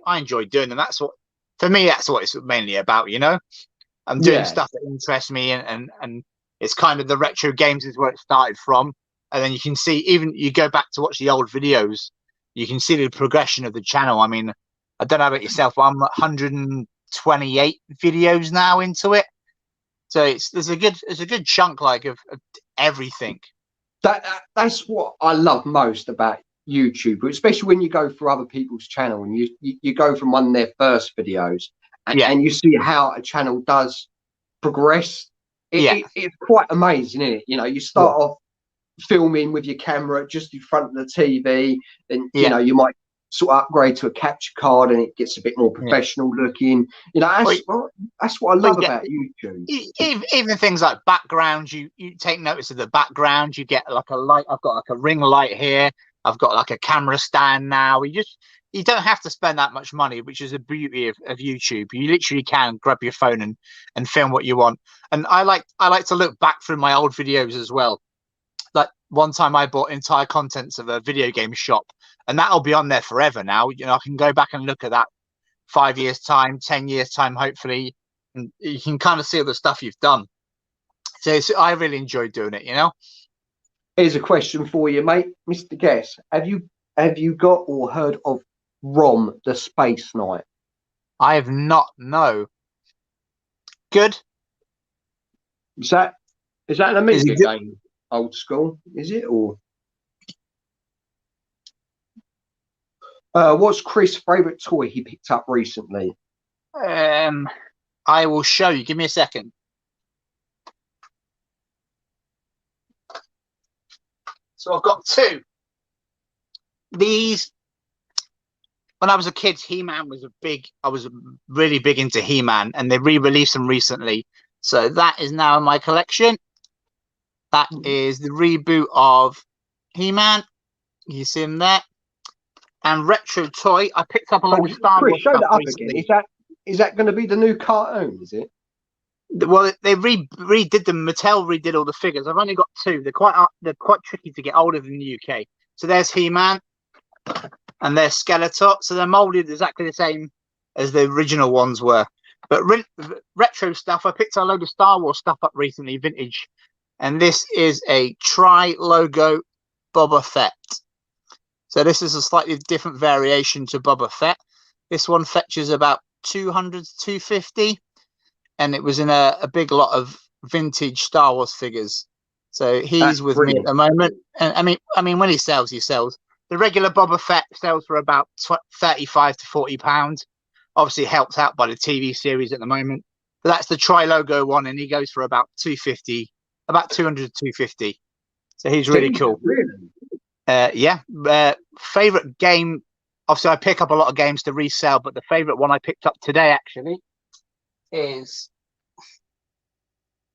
doing them. That's what it's mainly about, you know. I'm doing stuff that interests me, and it's kind of the retro games is where it started from. And then you can see, even you go back to watch the old videos, you can see the progression of the channel. I mean, I don't know about yourself, but I'm 128 videos now into it. So there's a good chunk like of everything. That's what I love most about YouTuber, especially when you go through other people's channel and you go from one of their first videos and you see how a channel does progress. It's quite amazing, isn't it? You know, you start off filming with your camera just in front of the TV, then you know you might sort of upgrade to a capture card and it gets a bit more professional looking. You know, that's what I love about YouTube. Even things like backgrounds, you take notice of the background. You get like a light. I've got like a ring light here. I've got like a camera stand now. You don't have to spend that much money, which is the beauty of YouTube. You literally can grab your phone and film what you want. And I like to look back through my old videos as well. Like one time I bought entire contents of a video game shop, and that'll be on there forever now. You know, I can go back and look at that 5 years time, 10 years time, hopefully, and you can kind of see all the stuff you've done. So I really enjoy doing it, you know. Here's a question for you, mate. Mr. Guess, have you got or heard of ROM, the Space Knight? I have not, no. Good. Is that an Amiga game? Old school, is it? Or what's Chris' favourite toy he picked up recently? I will show you. Give me a second. So I've got two. These, when I was a kid, He-Man was I was really big into He-Man, and they re-released them recently. So that is now in my collection. That is the reboot of He-Man. You see him there. And retro toy, I picked up a lot of Star Wars stuff recently. Is that going to be the new cartoon? Is it? Well, they redid them. Mattel redid all the figures. I've only got two. They're quite tricky to get hold of in the UK. So there's He-Man, and there's Skeletor. So they're molded exactly the same as the original ones were. But retro stuff, I picked a load of Star Wars stuff up recently, vintage. And this is a tri-logo Boba Fett. So this is a slightly different variation to Boba Fett. This one fetches about 200 to 250. And it was in a big lot of vintage Star Wars figures. So he's with me at the moment. And I mean, when he sells, he sells. The regular Boba Fett sells for about 35 to 40 pounds. Obviously helped out by the TV series at the moment. But that's the tri-logo one, and he goes for about 250, about 200 to 250. So he's really cool. Really? Yeah. Favorite game. Obviously, I pick up a lot of games to resell, but the favorite one I picked up today actually is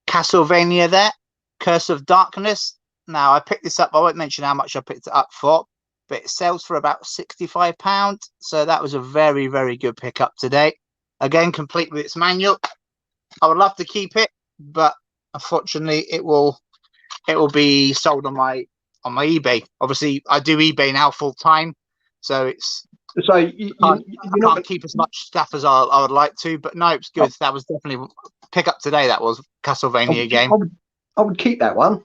Castlevania there, Curse of Darkness. Now, I picked this up. I won't mention how much I picked it up for, but it sells for about £65. So that was a very, very good pickup today. Again, complete with its manual. I would love to keep it, but unfortunately, it will be sold on my eBay. Obviously, I do eBay now full time, so I can't keep as much stuff as I would like to. But no, it's good. That was definitely pick up today. That was Castlevania game. I would keep that one.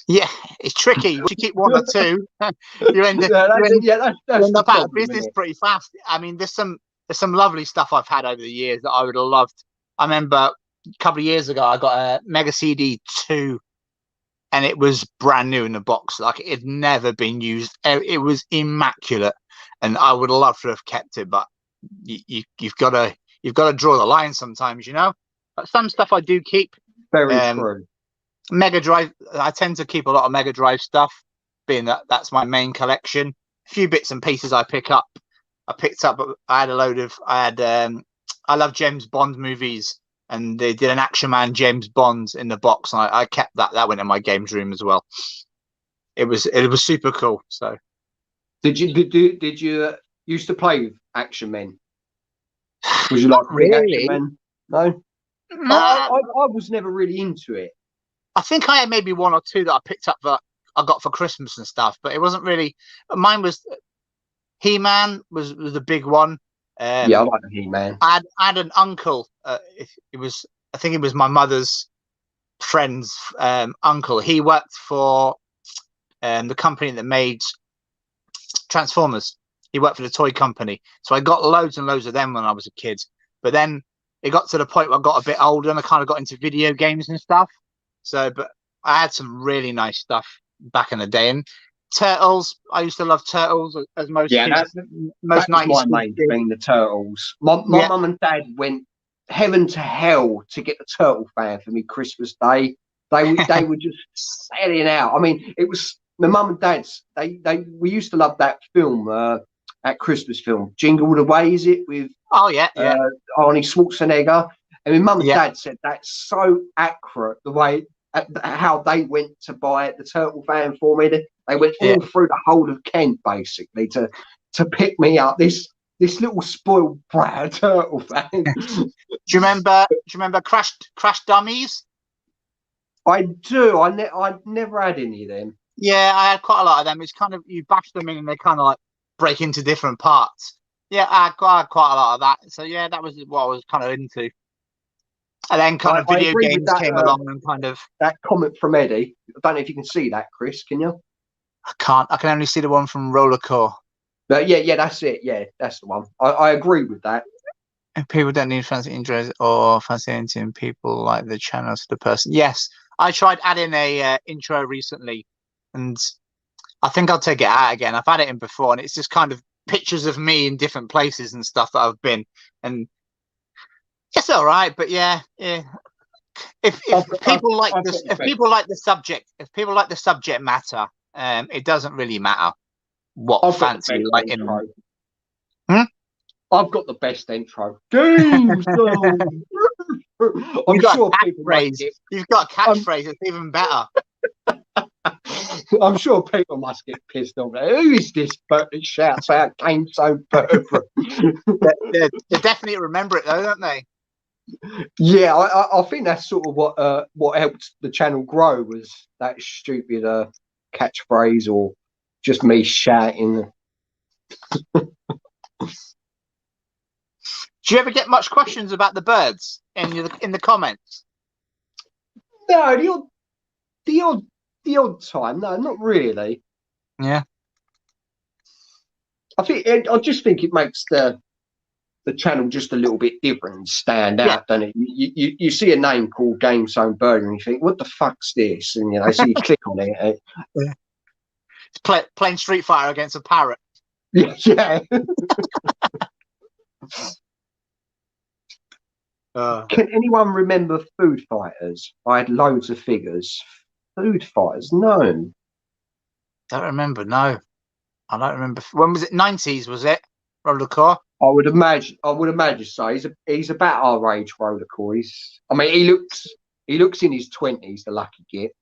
Yeah, it's tricky. If you keep one or two, you end up out of business pretty fast. I mean, there's some lovely stuff I've had over the years that I would have loved. I remember a couple of years ago, I got a Mega CD 2, and it was brand new in the box. Like, it had never been used. It was immaculate, and I would love to have kept it, but you've got to draw the line sometimes, you know. But some stuff I do keep. Very true. Mega Drive, I tend to keep a lot of Mega Drive stuff, being that's my main collection. A few bits and pieces I pick up. I love James Bond movies, and they did an Action Man James Bond in the box, and I kept that. That went in my games room as well. It was super cool. So, did you used to play with Action Men? Was you like really? Action Men? No. I was never really into it. I think I had maybe one or two that I picked up that I got for Christmas and stuff, but it wasn't really. Mine was He-Man was the big one. Yeah, I like the He-Man. I had an uncle. I think it was my mother's friend's uncle. He worked for the company that made Transformers. He worked for the toy company, so I got loads and loads of them when I was a kid. But then it got to the point where I got a bit older and I kind of got into video games and stuff. So, but I had some really nice stuff back in the day, and Turtles. I used to love Turtles, as most Yeah, kids, that most was 90s my kids main did. thing, the turtles. My Yeah, mum and dad went heaven to hell to get the turtle fan for me Christmas Day. They were just selling out. I mean, it was my mum and dad's. We used to love that film, that Christmas film, Jingle All the Way, is it, with oh yeah, yeah, Arnie Schwarzenegger? And my mum and yeah, dad said that's so accurate the way how they went to buy the turtle fan for me. They went yeah. all through the whole of Kent basically to pick me up. This little spoiled brat turtle fan. Do you remember? Do you remember Crash Dummies? I do. I never had any of them. Yeah, I had quite a lot of them. It's kind of, you bash them in and they kind of like break into different parts. Yeah, I had quite a lot of that. So yeah, that was what I was kind of into. And then kind of I video agree with games that. came along and kind of, That comment from Eddie. I don't know if you can see that, Chris. Can you? I can only see the one from Rollercore. But yeah, that's it. Yeah, that's the one. I agree with that. If people don't need fancy intros or fancy anything, people like the channels for the person. Yes, I tried adding a intro recently, and I think I'll take it out again. I've had it in before, and it's just kind of pictures of me in different places and stuff that I've been, and it's all right. But yeah. If people like this, if people like the subject matter, it doesn't really matter what fancy like in. I've got the best intro. GameZone. I'm sure people must get. You've got a catchphrase. It's even better. I'm sure people must get pissed off. Who is this bird that shouts out GameZone Birdroom? They definitely remember it though, don't they? Yeah, I think that's sort of what helped the channel grow, was that stupid catchphrase or just me shouting. Do you ever get much questions about the birds in the comments? No, the odd time. No, not really. Yeah. I just think it makes the channel just a little bit different and stand out, doesn't it? You see a name called GameZone Birdroom and you think, what the fuck's this? And so you click on it. It's playing Street Fighter against a parrot. Yeah. Can anyone remember Food Fighters? I had loads of figures. Food Fighters? No. Don't remember. No, I don't remember. When was it? 90s, was it? Rollercore. I would imagine so. He's about our age, Rollercore. He looks in his 20s, the lucky git.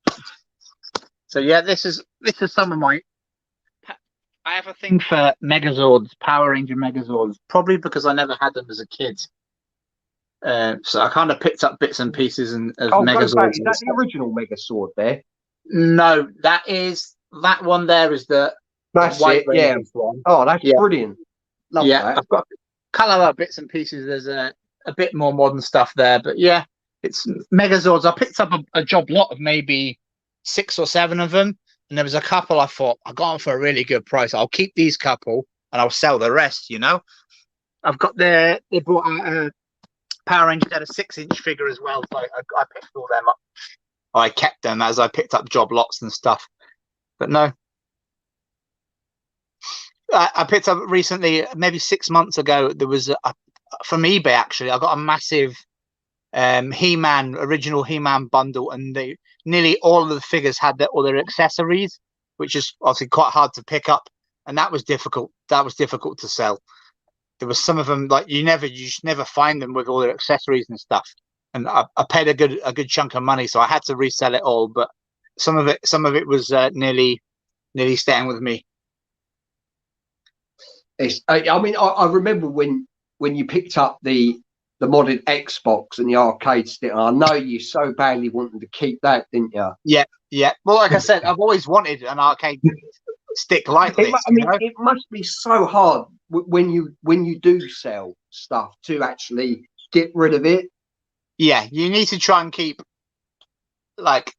So yeah, this is some of my. I have a thing for Megazords, Power Ranger Megazords, probably because I never had them as a kid. So I kind of picked up bits and pieces of Megazords. Is that the original Megazord there? No, that one there is the White Rangers one. Oh, that's brilliant. Love that. I've got a couple of bits and pieces. There's a bit more modern stuff there, but yeah, it's Megazords. I picked up a job lot of maybe 6 or 7 of them, and there was a couple I thought I got them for a really good price. I'll keep these couple and I'll sell the rest. I've got they brought out Power Rangers had a 6-inch figure as well, so I picked all them up. I kept them as I picked up job lots and stuff. But no, I picked up recently, maybe 6 months ago. There was from eBay actually. I got a massive original He-Man bundle, and nearly all of the figures had all their accessories, which is obviously quite hard to pick up, and that was difficult. That was difficult to sell. There was some of them like you just never find them with all their accessories and stuff. And I paid a good chunk of money, so I had to resell it all. But some of it was nearly staying with me. I remember when you picked up the modded Xbox and the arcade stick. I know you so badly wanted to keep that, didn't you? Yeah. Well, like I said, I've always wanted an arcade stick like this. It must be so hard when you do sell stuff to actually get rid of it. Yeah, you need to try and keep not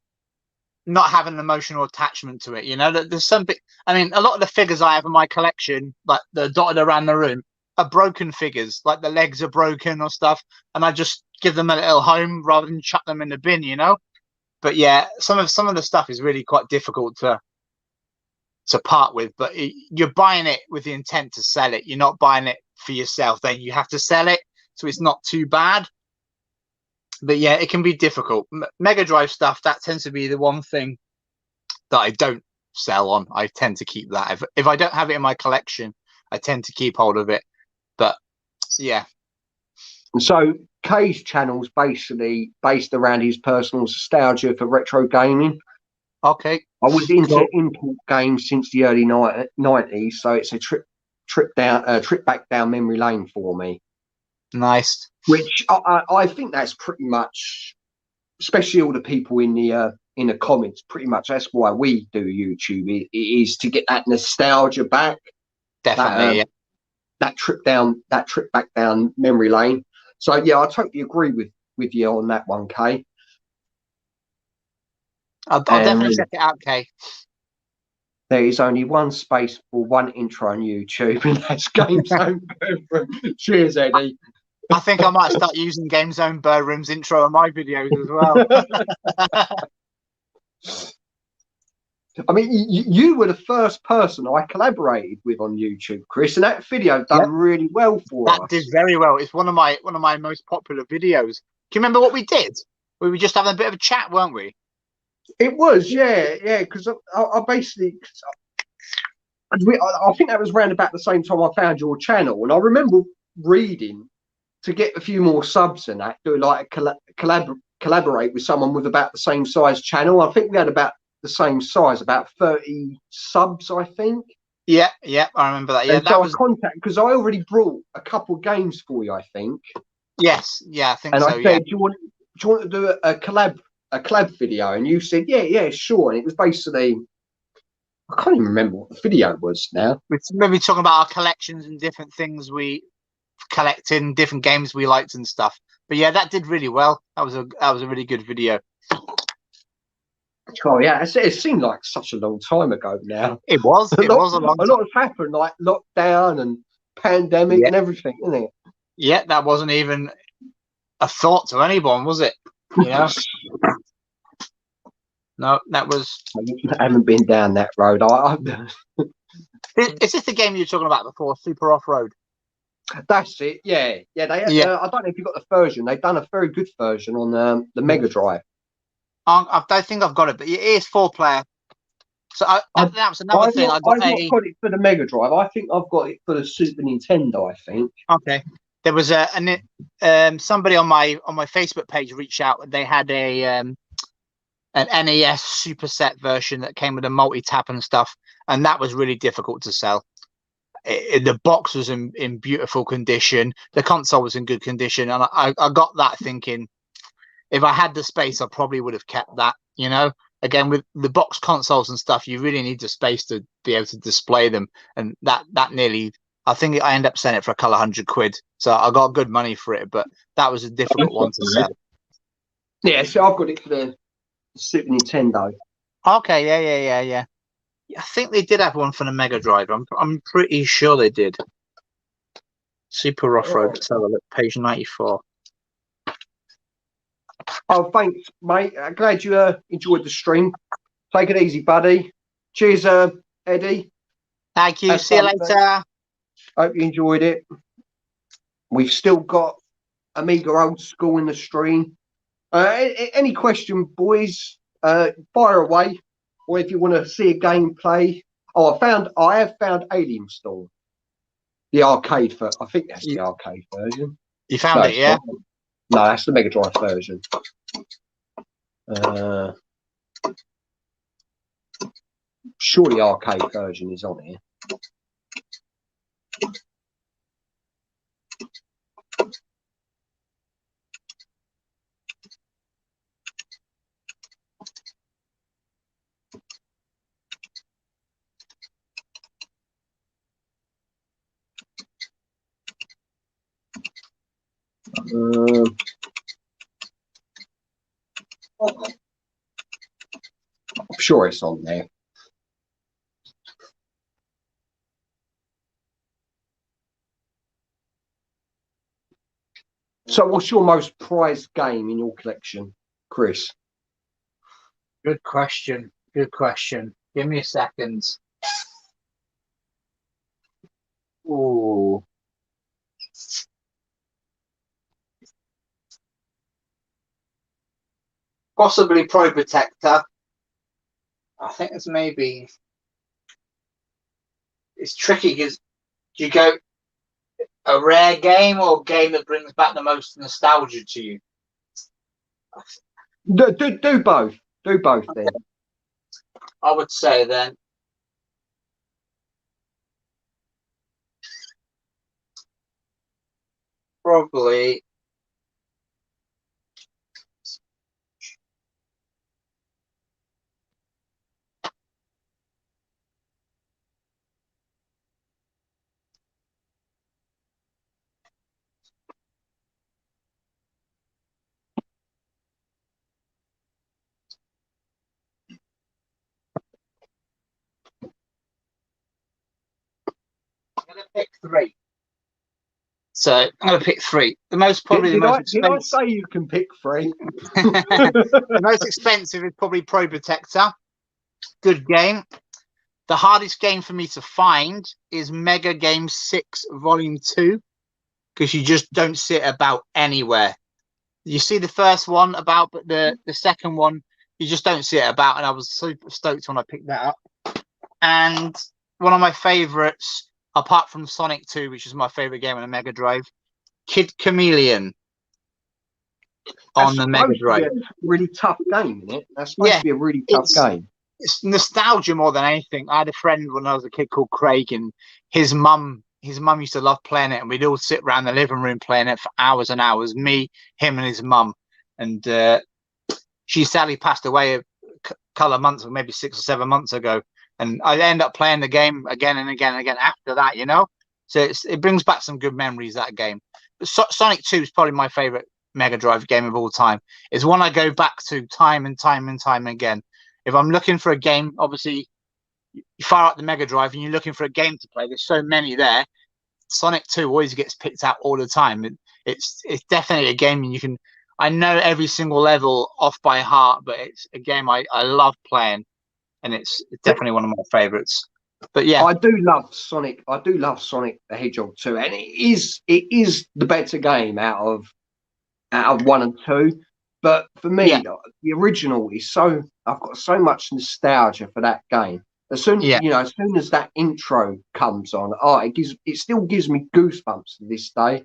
have an emotional attachment to it. There's some bit. I mean, a lot of the figures I have in my collection, like the dotted around the room, are broken figures. Like the legs are broken or stuff, and I just give them a little home rather than chuck them in the bin. But yeah, some of the stuff is really quite difficult to to part with, but you're buying it with the intent to sell it. You're not buying it for yourself. Then you have to sell it, so it's not too bad. But yeah, it can be difficult. Mega Drive stuff, that tends to be the one thing that I don't sell on. I tend to keep that. If I don't have it in my collection, I tend to keep hold of it. But yeah. So Kay's channel's basically based around his personal nostalgia for retro gaming. Okay. I was into import games since the early 90s, so it's a trip back down memory lane for me. Nice. Which I think that's pretty much, especially all the people in the comments, pretty much that's why we do YouTube. It is to get that nostalgia back. Definitely. That trip back down memory lane. So yeah, I totally agree with you on that one, Kay. I'll definitely check it out, Kay. There is only one space for one intro on YouTube, and that's GameZone Birdroom. Cheers, Eddie. I think I might start using GameZone Birdroom's intro on my videos as well. I mean, you were the first person I collaborated with on YouTube, Chris, and that video done really well for us. That did very well. It's one of my most popular videos. Do you remember what we did? We were just having a bit of a chat, weren't we? It was, yeah. Because I basically, I think that was around about the same time I found your channel, and I remember reading to get a few more subs and that, do like a collaborate with someone with about the same size channel. I think we had about the same size, about 30 subs, I think. Yeah, I remember that. Yeah, and so I contacted, because I already brought a couple of games for you, I think. Yes, yeah, I think and so. And I said, do you want to do a collab video? And you said, yeah, sure. And it was basically, I can't even remember what the video was now. We're maybe talking about our collections and different things we collected and different games we liked and stuff. But yeah, that did really well. That was a really good video. Oh yeah, it seemed like such a long time ago now. It was a long time. A lot has happened, like lockdown and pandemic and everything, isn't it? Yeah, that wasn't even a thought to anyone, was it? You know. No, that was. I haven't been down that road. Is this the game you were talking about before, Super Off Road? That's it. Yeah. They had, I don't know if you got the version. They've done a very good version on the Mega Drive. I don't think I've got it, but it is 4-player. So that was another thing. I've not got it for the Mega Drive. I think I've got it for the Super Nintendo. I think. Okay. There was somebody on my Facebook page reached out. They had an NES superset version that came with a multi-tap and stuff, and that was really difficult to sell. The box was in beautiful condition. The console was in good condition, and I got that thinking, if I had the space, I probably would have kept that. You know, again with the box consoles and stuff, you really need the space to be able to display them, and that nearly. I think I ended up selling it for a couple of £100. So I got good money for it, but that was a difficult one to sell. Yeah, so I've got it for the Super Nintendo. Okay, yeah. I think they did have one for the Mega Drive. I'm pretty sure they did. Super Off Road. Let's have a look. Page 94. Oh, thanks, mate. I'm glad you enjoyed the stream. Take it easy, buddy. Cheers, Eddie. Thank you. See you later. Hope you enjoyed it. We've still got Amiga Old School in the stream. Any question, boys? Fire away. Or if you want to see a gameplay. Oh, I have found Alien Storm. The arcade I think that's the arcade version. You found it, yeah? No, that's the Mega Drive version. Sure, the arcade version is on here. I'm sure it's on there. So what's your most prized game in your collection, Chris? Good question. Give me a second. Ooh. Possibly Pro Protector. I think it's maybe. It's tricky because do you go a rare game or a game that brings back the most nostalgia to you? Do both. Do both then. I would say then. Probably. I'm going to pick three. So I'm going to pick three. The most probably Did the most I expensive. say you can pick three? The most expensive is probably Pro Protector. Good game. The hardest game for me to find is Mega Game 6 Volume 2 because you just don't see it about anywhere. You see the first one about, but the second one you just don't see it about, and I was super stoked when I picked that up. And one of my favorites, apart from Sonic 2, which is my favorite game on the Mega Drive, Kid Chameleon on the Mega Drive. That's supposed to be a really tough game, isn't it? That's supposed Yeah, to be a really tough game. It's nostalgia more than anything. I had a friend when I was a kid called Craig, and his mum used to love playing it, and we'd all sit around the living room playing it for hours and hours. Me, him, and his mum. And she sadly passed away a couple of months, or maybe 6 or 7 months ago. And I end up playing the game again and again and again after that, you know. So it brings back some good memories, that game. But Sonic 2 is probably my favorite Mega Drive game of all time. It's one I go back to time and time and time again. If I'm looking for a game, obviously you fire up the Mega Drive and you're looking for a game to play. There's so many there. Sonic 2 always gets picked out all the time. It's definitely a game you can. I know every single level off by heart, but it's a game I love playing, and it's definitely one of my favorites. But yeah, I do love Sonic. I do love Sonic the Hedgehog 2, and it is the better game out of 1 and 2. But for me, yeah, the original is so. I've got so much nostalgia for that game. As soon yeah, as soon as that intro comes on, it still gives me goosebumps to this day.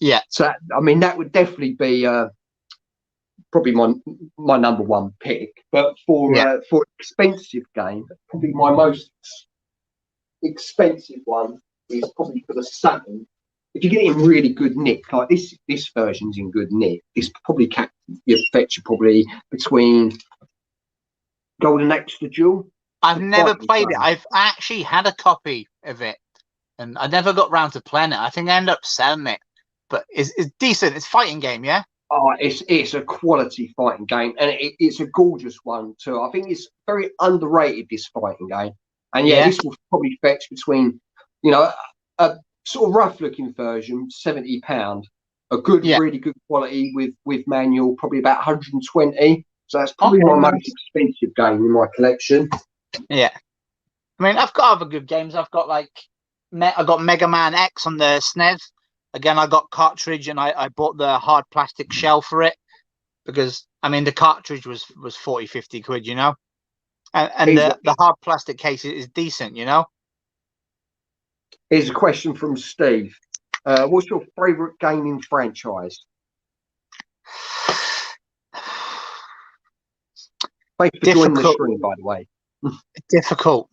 yeah. So I mean, that would definitely be probably my number one pick. But for Yeah. expensive game, probably my most expensive one is probably for the Saturn. If you get it in really good nick, like this version's in good nick, it's probably fetch you probably between Golden Axe to Duel. I've never played it. I've actually had a copy of it, and I never got round to playing it. I think I ended up selling it, but it's decent. It's a fighting game, yeah. Oh, it's a quality fighting game, and it's a gorgeous one too. I think it's very underrated, this fighting game. And yeah, this will probably fetch between, a sort of rough looking version, £70. A good, really good quality with manual, probably about 120. So that's probably my most expensive game in my collection. Yeah, I mean, I've got other good games. I've got I got Mega Man X on the SNES. Again, I got cartridge, and I bought the hard plastic shell for it because I mean the cartridge was 40, 50 quid, you know, and the hard plastic case is decent, you know. Here's a question from Steve. What's your favourite gaming franchise? Thanks for joining the stream, by the way. Difficult.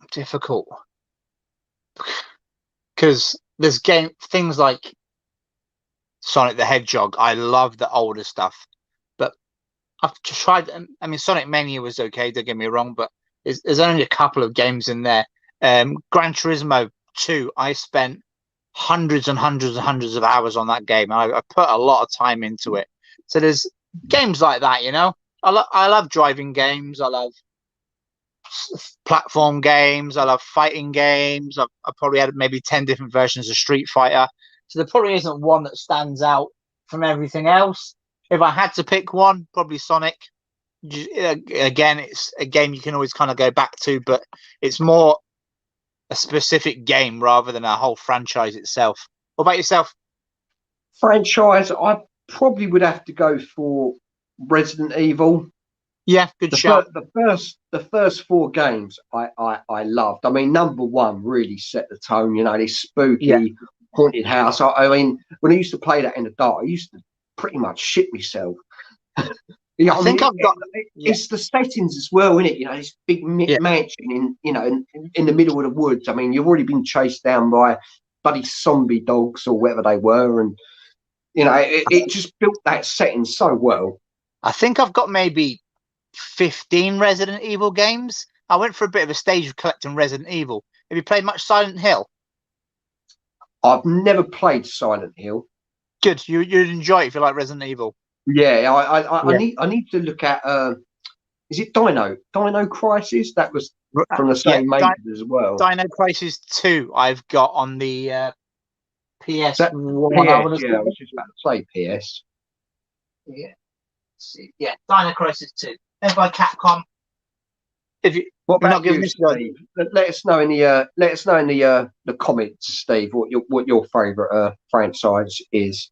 Because there's things like Sonic the Hedgehog. I love the older stuff, but I've tried. I mean, Sonic Mania was okay. Don't get me wrong, but there's only a couple of games in there. Gran Turismo 2. I spent hundreds and hundreds and hundreds of hours on that game. I put a lot of time into it. So there's games like that, you know. I love driving games. I love platform games. I love fighting games. I probably had maybe 10 different versions of Street Fighter. So there probably isn't one that stands out from everything else. If I had to pick one, probably Sonic. Again, it's a game you can always kind of go back to, but it's more a specific game rather than a whole franchise itself. What about yourself? Franchise, I probably would have to go for Resident Evil. Yeah, good shout. The first four games I loved. I mean, number one really set the tone. You know, this spooky haunted house. I mean, when I used to play that in the dark, I used to pretty much shit myself. Yeah, I think I've got. It's the settings as well, isn't it? You know, this big mansion in the middle of the woods. I mean, you've already been chased down by bloody zombie dogs or whatever they were, and you know, it just built that setting so well. I think I've got maybe 15 Resident Evil games. I went for a bit of a stage of collecting Resident Evil. Have you played much Silent Hill? I've never played Silent Hill. Good, you'd enjoy it if you like Resident Evil. Yeah, I need to look at. Is it Dino Crisis? That was from the same makers as well. Dino Crisis 2. I've got on the PS1. PS, yeah, I was just about to say PS. Yeah, Dino Crisis 2. Made by Capcom. If you what about you, Steve? Let us know in the comments, Steve, what your favourite franchise is.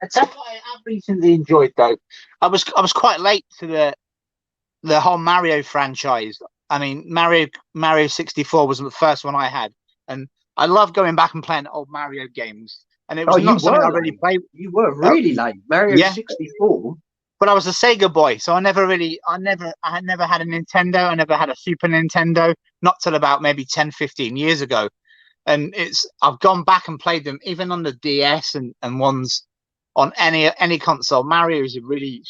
I tell you what I have recently enjoyed though. I was quite late to the whole Mario franchise. I mean, Mario 64 was the first one I had, and I love going back and playing old Mario games. And it was not something I really played. You were really late. Mario 64. But I was a Sega boy, so I never had a Nintendo. I never had a Super Nintendo, not till about maybe 10, 15 years ago. And I've gone back and played them even on the DS and ones on any console. Mario is really,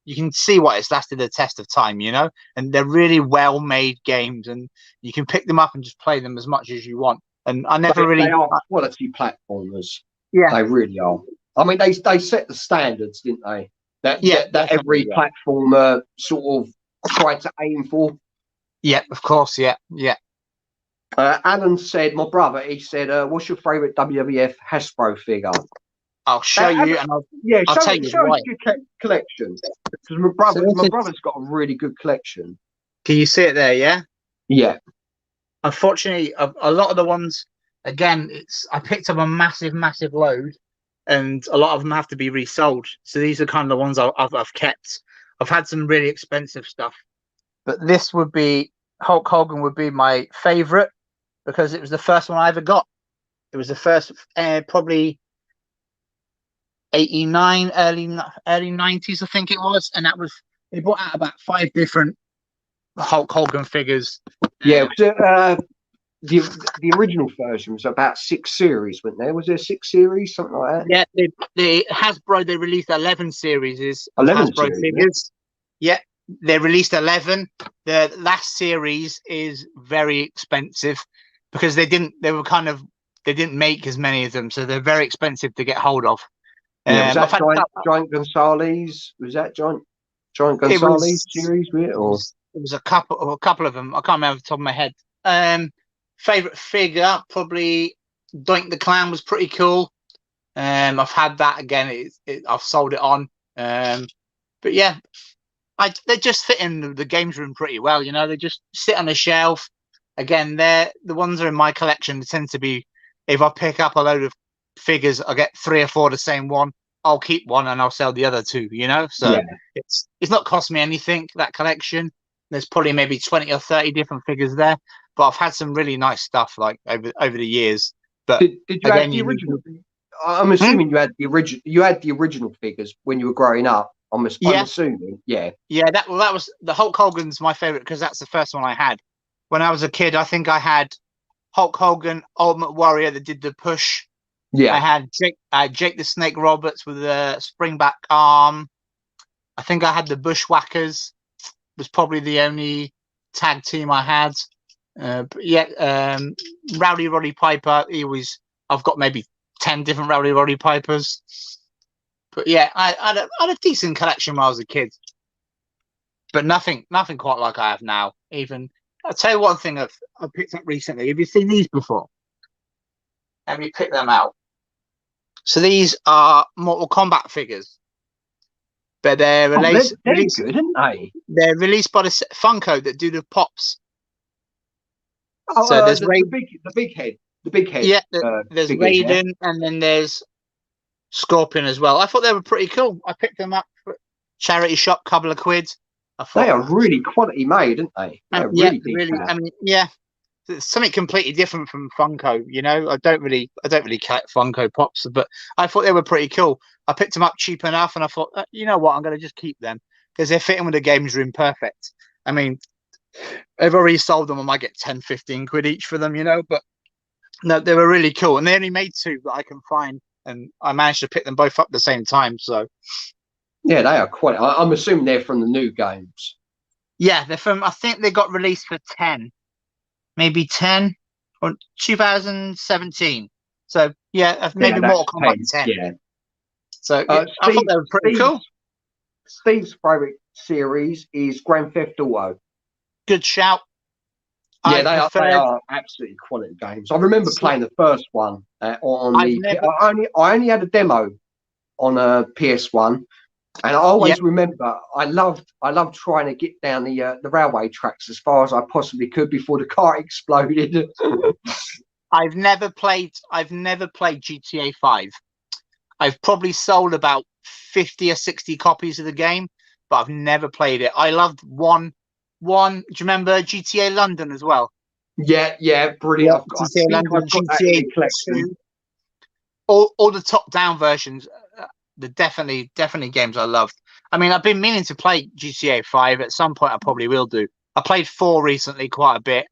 you can see what it's lasted the test of time, you know, and they're really well made games, and you can pick them up and just play them as much as you want. And I never they are quality platformers. Yeah, they really are. I mean, they set the standards, didn't they? That every platformer sort of tried to aim for. Yeah, of course. Yeah. Alan said, my brother, he said, what's your favourite WWF Hasbro figure? I'll show you, and I'll tell you show us your collection. Because my brother's got a really good collection. Can you see it there? Yeah. Yeah. Unfortunately, a lot of the ones, again, I picked up a massive load, and a lot of them have to be resold. So these are kind of the ones I've kept. I've had some really expensive stuff, but this would be Hulk Hogan would be my favorite because it was the first one I ever got. It was the first, probably 89, early 90s, I think it was, and they brought out about 5 different Hulk Hogan figures. Yeah, the original version was about 6 series, wasn't there? Was there 6 series, something like that? Yeah, the Hasbro, they released 11 series. 11 Hasbro series, figures. Yeah, they released 11. The last series is very expensive because they didn't make as many of them, so they're very expensive to get hold of. Yeah, was that Giant Gonzalez? Was that Giant Gonzalez series? It was a couple of them. I can't remember off the top of my head. Favorite figure, probably Doink the Clown was pretty cool. I've had that again. I've sold it on. But yeah, they just fit in the games room pretty well. You know, they just sit on a shelf. Again, the ones that are in my collection. They tend to be, if I pick up a load of figures, I get 3 or 4 the same one. I'll keep one and I'll sell the other 2. You know, so it's not cost me anything, that collection. There's probably maybe 20 or 30 different figures there, but I've had some really nice stuff like over the years. But did you have the original? I'm assuming you had the original. You had the original figures when you were growing up. I'm assuming. Yeah. That was the Hulk Hogan's my favorite because that's the first one I had when I was a kid. I think I had Hulk Hogan, Ultimate Warrior that did the push. Yeah. I had Jake the Snake Roberts with a springback arm. I think I had the Bushwhackers. Was probably the only tag team I had. Rowdy Roddy Piper. I've got maybe 10 different Rowdy Roddy Pipers. But yeah, I had a decent collection when I was a kid. But nothing quite like I have now. Even I'll tell you one thing I picked up recently. Have you seen these before? Have you picked them out? So these are Mortal Kombat figures. But they're released. They're good, aren't they? They're released by the Funko that do the pops. Oh, So there's the big head. yeah, there's Figures, yeah. Raiden, and then there's Scorpion as well. I thought they were pretty cool. I picked them up for charity shop, couple of quid. I They thought, are really quality made, aren't they? They're yeah, really big. really. I mean, yeah, it's something completely different from Funko. You know, I don't really collect Funko Pops, but I thought they were pretty cool. I picked them up cheap enough, and I thought, you know what, I'm going to just keep them because they're fitting with the games room perfect. I mean, I've already sold them. I might get 10, 15 quid each for them, you know, but no, they were really cool, and they only made two that I can find, and I managed to pick them both up at the same time. So Yeah, they are quite. I'm assuming they're from the new games. yeah, they're from. I think they got released for 10, maybe 10 or 2017. So yeah, Yeah, maybe that's Mortal Kombat 10. 10. Yeah. So yeah, I thought they were pretty cool. Steve's favourite series is Grand Theft Auto. Good shout. Yeah, I they preferred. are absolutely quality games. I remember So playing the first one on I've the. never. I only had a demo on a PS1, and I Yeah, always remember I loved trying to get down the railway tracks as far as I possibly could before the car exploded. I've never played. I've never played GTA 5. I've probably sold about 50 or 60 copies of the game, but I've never played it. I loved one. Do you remember GTA London as well? Yeah, brilliant. Yeah, I GTA think London, I've got that in GTA the collection. 2. All the top-down versions. The definitely games I loved. I mean, I've been meaning to play GTA 5. At some point, I probably will do. I played 4 recently quite a bit,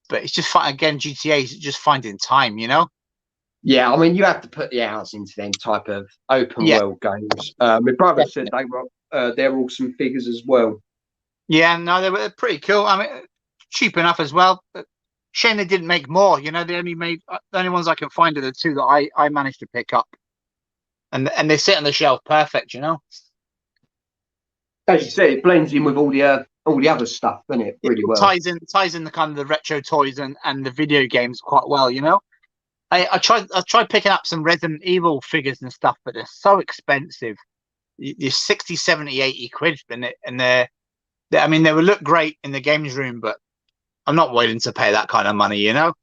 but it's just fun. Again, GTA is just finding time, you know? Yeah, I mean, you have to put the hours into them type of open Yeah, world games. My brother said definitely. they're awesome figures as well. Yeah, no, they were pretty cool. I mean, cheap enough as well. But shame they didn't make more. You know, they only made the only ones I can find are the two that I managed to pick up, and they sit on the shelf perfect. You know, As you said, it blends in with all the other stuff, doesn't it? Really it well. ties in the kind of the retro toys and the video games quite well. You know, I tried picking up some Resident Evil figures and stuff, but they're so expensive. You're 60, 70, 80 quid, and I mean, they would look great in the games room, but I'm not willing to pay that kind of money. You know.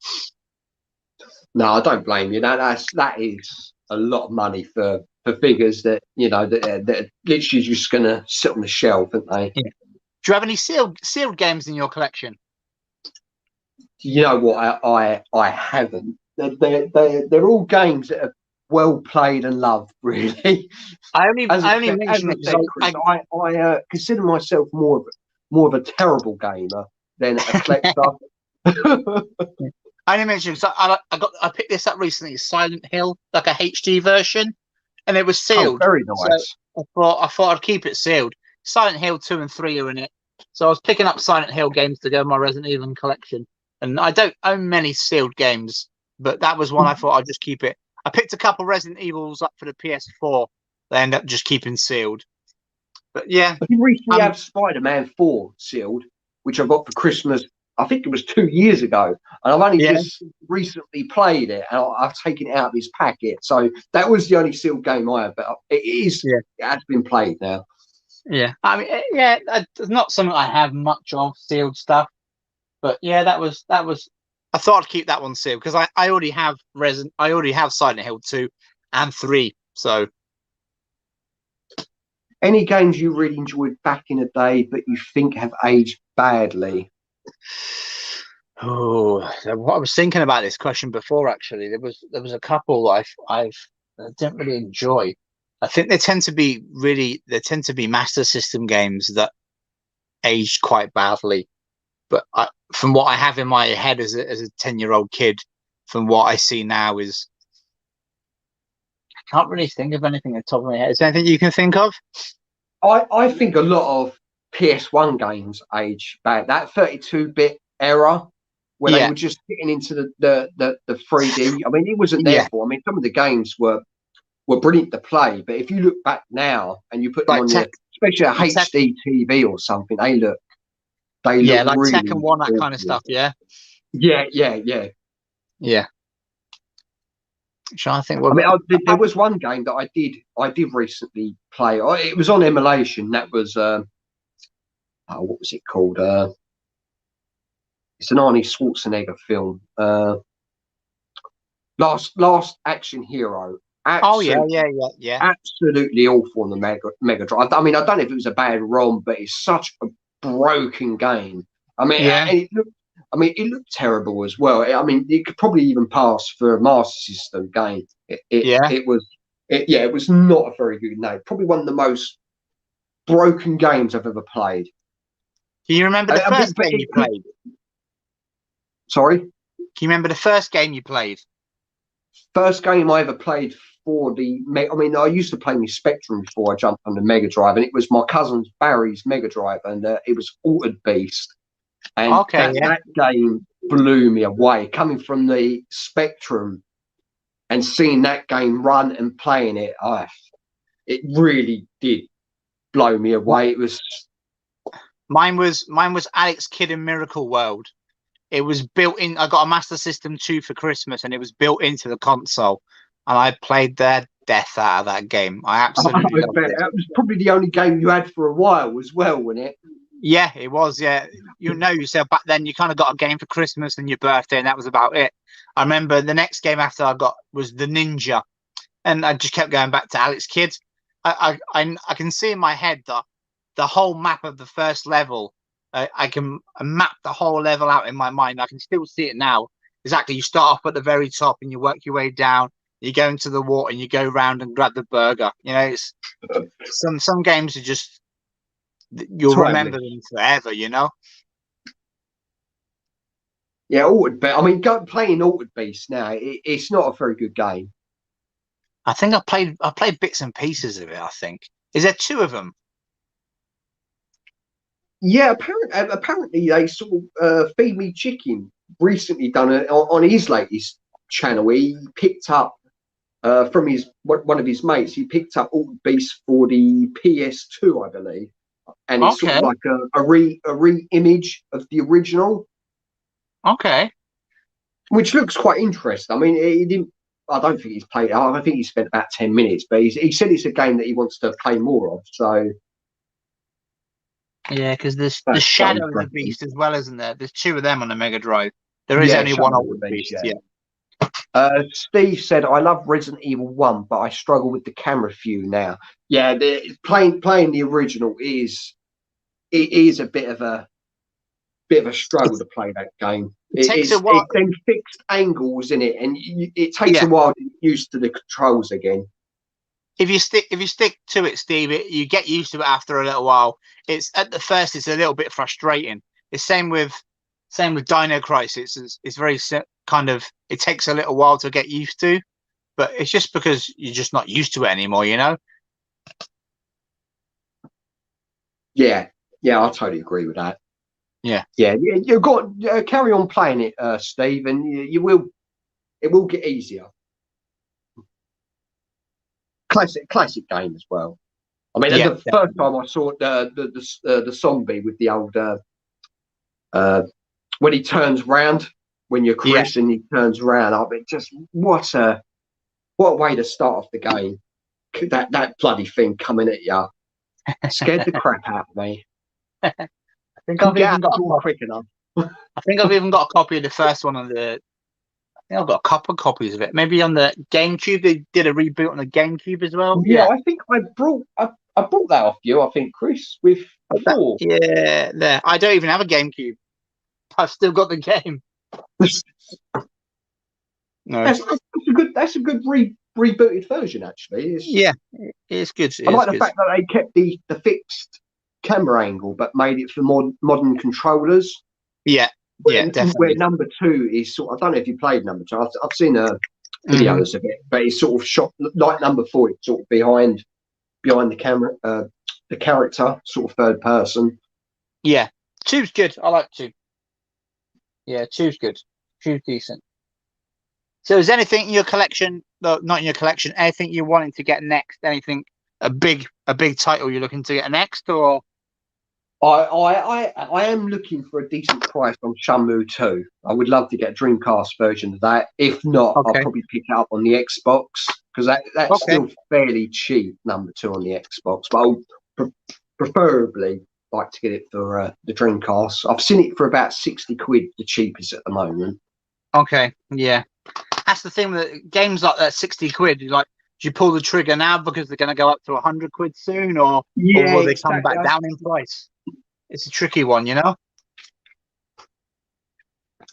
No, I don't blame you. That is a lot of money for figures that that are literally just going to sit on the shelf, aren't they? Yeah. Do you have any sealed games in your collection? You know what? I haven't. They're all games that are well played and loved, really. I only As mention I it because said, Chris, I consider myself more of a terrible gamer than a collector. I only mention because I picked this up recently, Silent Hill, like a HD version, and it was Oh, sealed. very So nice. I thought I'd keep it sealed. Silent Hill 2 and 3 are in it. So I was picking up Silent Hill games to go in my Resident Evil collection. And I don't own many sealed games, but that was one I thought I'd just keep it. I picked a couple Resident Evils up for the PS4. They end up just keeping sealed. But yeah, I did recently um, have Spider-Man 4 sealed, which I got for Christmas. I think it was 2 years ago, and I've only yeah, just recently played it, and I've taken it out of his packet. So that was the only sealed game I have, but yeah. it has been played now. Yeah, I mean, yeah, it's not something I have much of sealed stuff, but yeah, that was. I thought I'd keep that one sealed because I already have I already have Silent Hill 2 and 3. So Any games you really enjoyed back in the day, but you think have aged badly? oh, what I was thinking about this question before actually. There was a couple I didn't really enjoy. I think they tend to be Master System games that aged quite badly. But from what I have in my head as a 10-year-old kid, from what I see now is I can't really think of anything at the top of my head. Is there anything you can think of? I think a lot of PS1 games age bad. That 32-bit era where they Yeah, were just getting into the 3D. I mean, it wasn't there yeah. for. I mean, some of the games were brilliant to play, but if you look back now and you put them Like on tech, your, especially a tech, HD TV or something, they look yeah, like Tech and really One, that kind of awful. stuff. Yeah, Yeah. yeah. Trying to think. I mean, there I, was one game that I did recently play. It was on emulation. That was what was it called? It's an Arnie Schwarzenegger film. Last Action Hero. Oh yeah, Absolutely awful on the Mega Drive. I mean, I don't know if it was a bad ROM, but it's such a broken game. I mean, yeah. and it looked terrible as well. I mean, it could probably even pass for a Master System game. It was not a very good name. Probably one of the most broken games I've ever played. Can you remember the first game you played? Sorry? Can you remember the first game you played? First game I ever played for I used to play my Spectrum before I jumped on the Mega Drive, and it was my cousin Barry's Mega Drive, and it was Altered Beast. And that game blew me away. Coming from the Spectrum and seeing that game run and playing it, it really did blow me away. It was mine was Alex Kidd in Miracle World. It was built in. I got a Master System 2 for Christmas, and it was built into the console. And I played the death out of that game. I absolutely loved it. That was probably the only game you had for a while as well, wasn't it? Yeah, it was. Yeah, you know yourself back then. You kind of got a game for Christmas and your birthday, and that was about it. I remember the next game after I got was the Ninja, and I just kept going back to Alex Kidd. I can see in my head that the whole map of the first level. I can map the whole level out in my mind. I can still see it now. Exactly. You start off at the very top and you work your way down. You go into the water and you go round and grab the burger. You know, it's some games are just you'll remember them forever. You know. Yeah, Altered Beast. I mean, playing Altered Beast now, it's not a very good game. I think I played bits and pieces of it. I think is there 2 of them? Yeah, apparently they sort of Feed Me Chicken recently done it on his latest channel. He picked up from one of his mates. He picked up Altered Beast for the PS2, I believe, and it's sort of like a re-image of the original. Okay, which looks quite interesting. I mean, he didn't. I don't think he's played. I think he spent about 10 minutes, but he said it's a game that he wants to play more of. So. Yeah, because there's the Shadow of the Beast as well, isn't there? There's 2 of them on the Mega Drive. There is only one Altered Beast. Yeah. Steve said, "I love Resident Evil 1, but I struggle with the camera view now." Yeah, playing the original is a bit of a struggle to play that game. It takes a while. It's them fixed angles in it, and it takes a while to get used to the controls again. If you stick to it, Steve, you get used to it after a little while. It's at the first, it's a little bit frustrating. It's same with Dino Crisis. It's very kind of, it takes a little while to get used to, but it's just because you're just not used to it anymore, you know? Yeah, I totally agree with that. Yeah. You've got carry on playing it, Steve, and it will get easier. Classic game as well. I mean, the first time I saw the zombie with the old when he turns round, when you're Chris and he turns round, I mean, just what a way to start off the game. That bloody thing coming at you scared the crap out of me. I think I've even got quick enough. I think I've even got a copy of the first one on the. I think I've got a couple of copies of it. Maybe on the GameCube. They did a reboot on the GameCube as well. Yeah, I think I brought that off you. I think Chris with 4. Yeah, there. I don't even have a GameCube. I've still got the game. No, that's a good rebooted version actually. It's good. I like the fact that they kept the fixed camera angle, but made it for more modern controllers. Yeah, definitely. Where number 2 is sort of, I don't know if you played number 2. I've seen videos of it, but it's sort of shot like number 4. It's sort of behind the camera, the character, sort of third person. Yeah, 2's good. I like 2. Yeah, 2's good. 2's decent. So, is anything in your collection? No, not in your collection. Anything you're wanting to get next? Anything a big title you're looking to get next, or? I am looking for a decent price on Shenmue 2. I would love to get a Dreamcast version of that. If not, I'll probably pick it up on the Xbox, because that's still fairly cheap, number 2 on the Xbox. But I'll preferably like to get it for the Dreamcast. I've seen it for about 60 quid, the cheapest at the moment. Okay, yeah. That's the thing with games like that, 60 quid. You're like, do you pull the trigger now because they're going to go up to 100 quid soon, or Yeah, will they come exactly. back down in price? It's a tricky one, you know?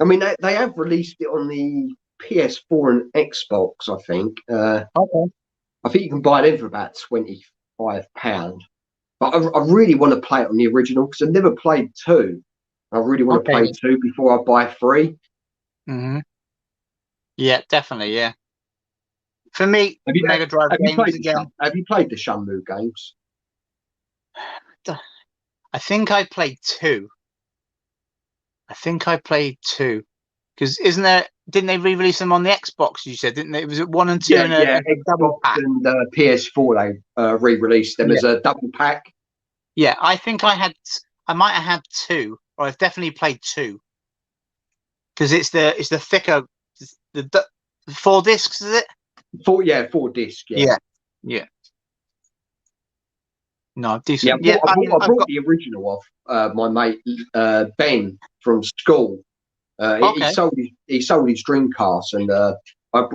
I mean, they have released it on the PS4 and Xbox, I think. Okay. I think you can buy them for about £25. But I really want to play it on the original because I've never played 2. I really want to Okay. play 2 before I buy 3. Mm-hmm. Yeah, definitely, yeah. For me, Have you, Mega Drive have you games played again. have you played the Shenmue games? I think I played 2. I think I played 2. Because didn't they re-release them on the Xbox, you said, didn't they? Was it 1 and 2 Yeah, in yeah. a double Xbox pack? and PS4 they re-released them Yeah. as a double pack. Yeah, I think I might have had 2, or I've definitely played 2. Because it's the thicker, the 4 discs, is it? 4 disc. Yeah, Yeah. No, yeah. decent. Yeah, I mean, I I've brought got. the original off my mate Ben from school. He Okay. sold his Dreamcast, and I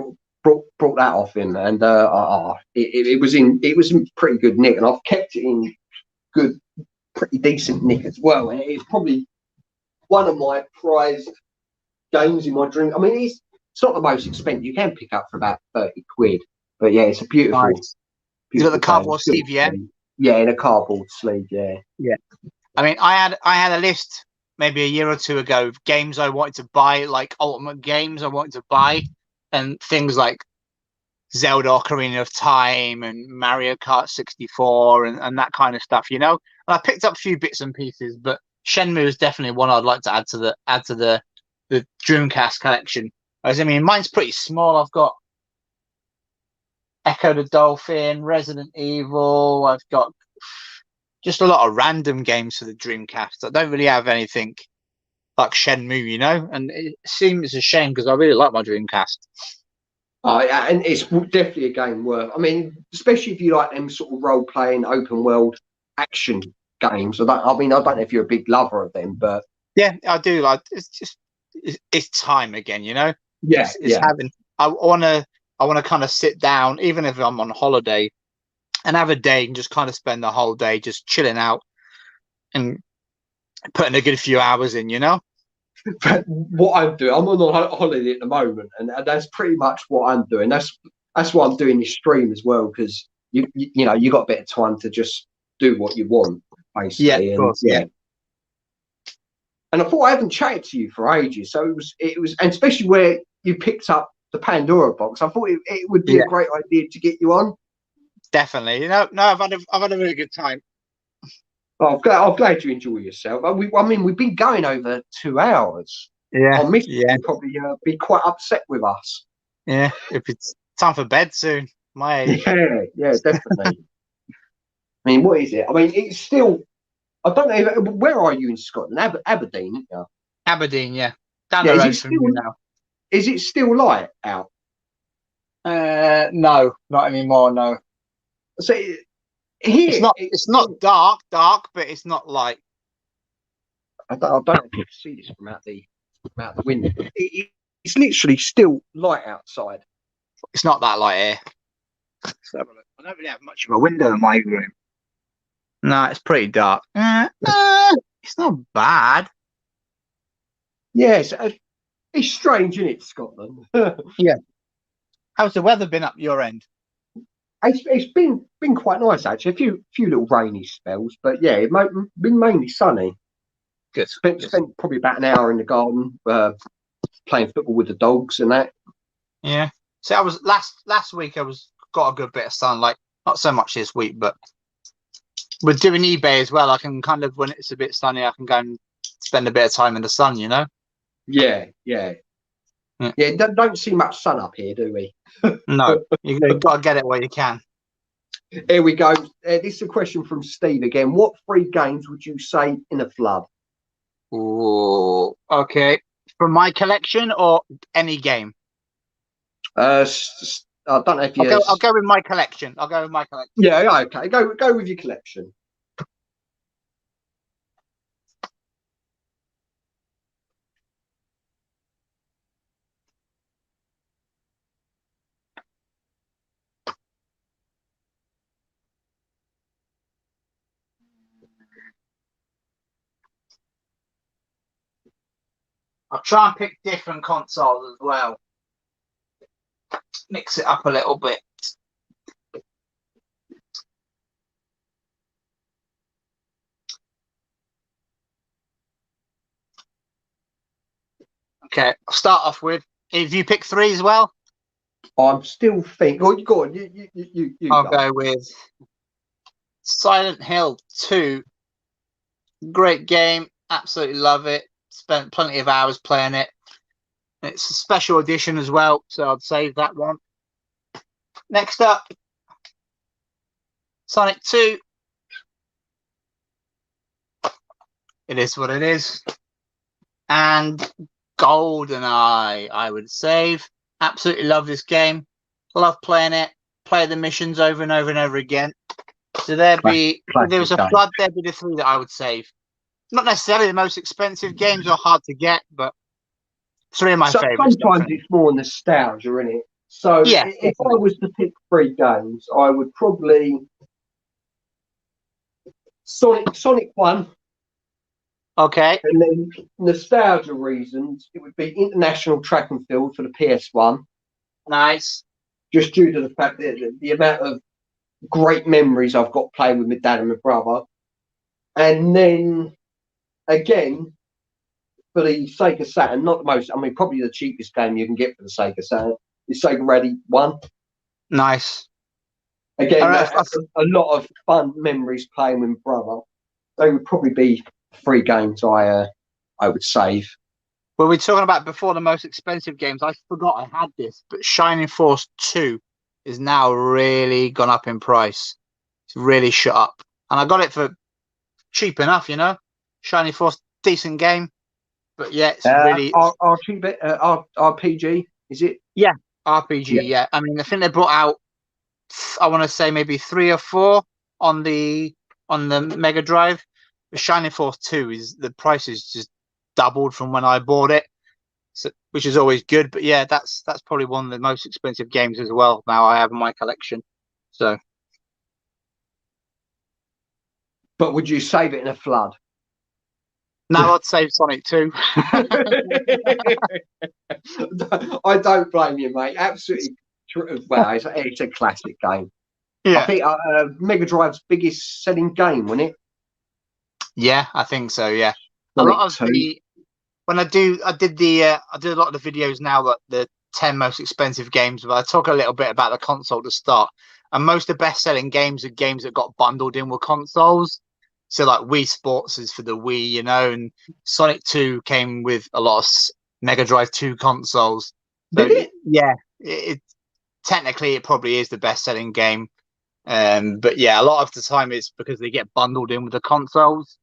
brought that off him, and it was in pretty good nick, and I've kept it in good, pretty decent nick as well. And it's probably one of my prized games in my dream. I mean, it's not the most expensive. You can pick up for about 30 quid, but yeah, it's a beautiful, Nice. You got the beautiful game. cardboard sleeve, yeah. Yeah, in a cardboard sleeve. Yeah. Yeah. I mean, I had a list maybe a year or two ago of games I wanted to buy, like ultimate games I wanted to buy, and things like Zelda Ocarina of Time and Mario Kart 64 and that kind of stuff, you know. And I picked up a few bits and pieces, but Shenmue is definitely one I'd like to add to the Dreamcast collection. As I mean, mine's pretty small. I've got Echo the Dolphin, Resident Evil. I've got just a lot of random games for the Dreamcast. I don't really have anything like Shenmue, you know, and it seems a shame because I really like my Dreamcast. Yeah, and it's definitely a game worth. I mean, especially if you like them sort of role playing, open world action games. I mean, I don't know if you're a big lover of them, but Yeah, I do. Like it's just it's time again, you know. yeah, It's yeah. having. I wanna kind of sit down, even if I'm on holiday, and have a day and just kind of spend the whole day just chilling out and putting a good few hours in, you know. But what I'm doing, I'm on a holiday at the moment, and that's pretty much what I'm doing. That's why I'm doing this stream as well, because you know you got a bit of time to just do what you want, Yeah, basically, of and course. yeah. And I thought I haven't chatted to you for ages, so it was, and especially where you picked up the Pandora box. I thought it would be a Yeah, great idea to get you on. definitely. You know, no, I've had a really good time. Oh, I'm glad you enjoy yourself. I mean, we've been going over 2 hours. Yeah, Our missus yeah, will probably be quite upset with us. yeah. If it's time for bed soon, my age. Yeah, yeah, definitely. I mean, what is it? I mean, it's still. I don't know. Where are you in Scotland? Aberdeen, isn't you? Aberdeen, yeah, down Yeah. the Is it road from still? you now. Is it still light out? No, not anymore. No, So it's here, not. It's not dark, but it's not like. I don't know if you can see this from out the window. It's literally still light outside. It's not that light here. Let's have a look. I don't really have much of a window in my room. No, it's pretty dark. It's not bad. Yes, it's strange, isn't it, Scotland? Yeah. How's the weather been up your end? It's been quite nice actually. A few little rainy spells, but yeah, been mainly sunny. Good. Spent probably about an hour in the garden playing football with the dogs and that. Yeah. So I was last week. I was got a good bit of sun. Like not so much this week, but we're doing eBay as well. I can kind of when it's a bit sunny, I can go and spend a bit of time in the sun. You know. Yeah, yeah, Yeah. yeah. Don't see much sun up here, do we? No, you've got to get it where you can. Here we go. This is a question from Steve again. What 3 games would you say in a flood? Ooh, okay. From my collection or any game? I don't know if you. I'll go with my collection. I'll go with my collection. Yeah, okay. Go with your collection. I'll try and pick different consoles as well. Mix it up a little bit. Okay, I'll start off with. If you pick 3 as well, I'm still thinking. Go on. You I'll go. go with Silent Hill 2. Great game. Absolutely love it. Spent plenty of hours playing it. It's a special edition as well, so I'd save that one. Next up, Sonic 2. It is what it is. And GoldenEye, I would save. Absolutely love this game. Love playing it. Play the missions over and over and over again. So if there was a flood, there'd be the 3 that I would save. Not necessarily the most expensive games or hard to get, but 3 of my favourites. Sometimes it's more nostalgia, isn't it? So yeah, if I was to pick 3 games, I would probably Sonic 1. Okay. And then nostalgia reasons, it would be International Track and Field for the PS1. Nice. Just due to the fact that the amount of great memories I've got playing with my dad and my brother. And then again, for the Sega Saturn, not the most, I mean, probably the cheapest game you can get for the Sega Saturn is Sega Rally 1. Nice. Again, that's a lot of fun memories playing with my brother. They would probably be 3 games I would save. Well, we were talking about before the most expensive games. I forgot I had this, but Shining Force 2 is now really gone up in price. It's really shot up. And I got it for cheap enough, you know. Shining Force, decent game. But yeah, it's really... RPG, is it? Yeah, RPG, yeah. I mean, I think they brought out, I want to say maybe 3 or 4 on the Mega Drive. The Shining Force 2 is the price is just doubled from when I bought it, so, which is always good. But yeah, that's probably one of the most expensive games as well. Now I have in my collection. So, but would you save it in a flood? Now I'd save Sonic 2. I don't blame you, mate. Absolutely. Well, it's a classic game. Yeah. I think Mega Drive's biggest selling game, wasn't it? Yeah, I think so. Yeah, a lot of the when I did a lot of the videos now that the 10 most expensive games, but I talk a little bit about the console to start. And most of the best-selling games are games that got bundled in with consoles. So like Wii Sports is for the Wii, you know, and Sonic 2 came with a lot of Mega Drive 2 consoles. So, did it? Yeah, technically it probably is the best-selling game. But yeah, a lot of the time it's because they get bundled in with the consoles.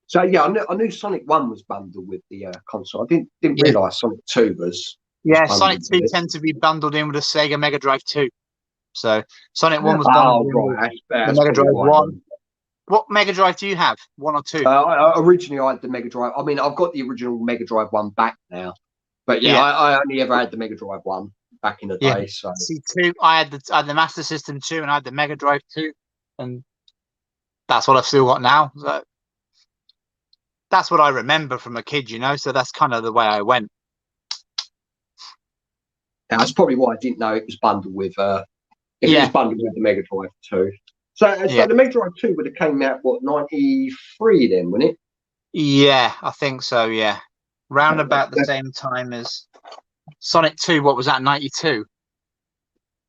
So yeah, I knew Sonic 1 was bundled with the console. I didn't realise Sonic 2 was. Yeah, Sonic 2 tends to be bundled in with a Sega Mega Drive 2. So Sonic 1 was bundled in with the Mega Drive 1. What Mega Drive do you have? 1 or 2? Originally, I had the Mega Drive. I mean, I've got the original Mega Drive 1 back now. But yeah, I only ever had the Mega Drive 1 back in the day. So see, 2, I had the Master System 2 and I had the Mega Drive 2. And that's what I've still got now. So that's what I remember from a kid, you know. So that's kind of the way I went. That's probably why I didn't know it was bundled with. It was bundled with the Mega Drive 2. So the Mega Drive 2 would have came out, what, 93 then, wouldn't it? Yeah, I think so, yeah. Round about the same time as Sonic 2, what was that, 92?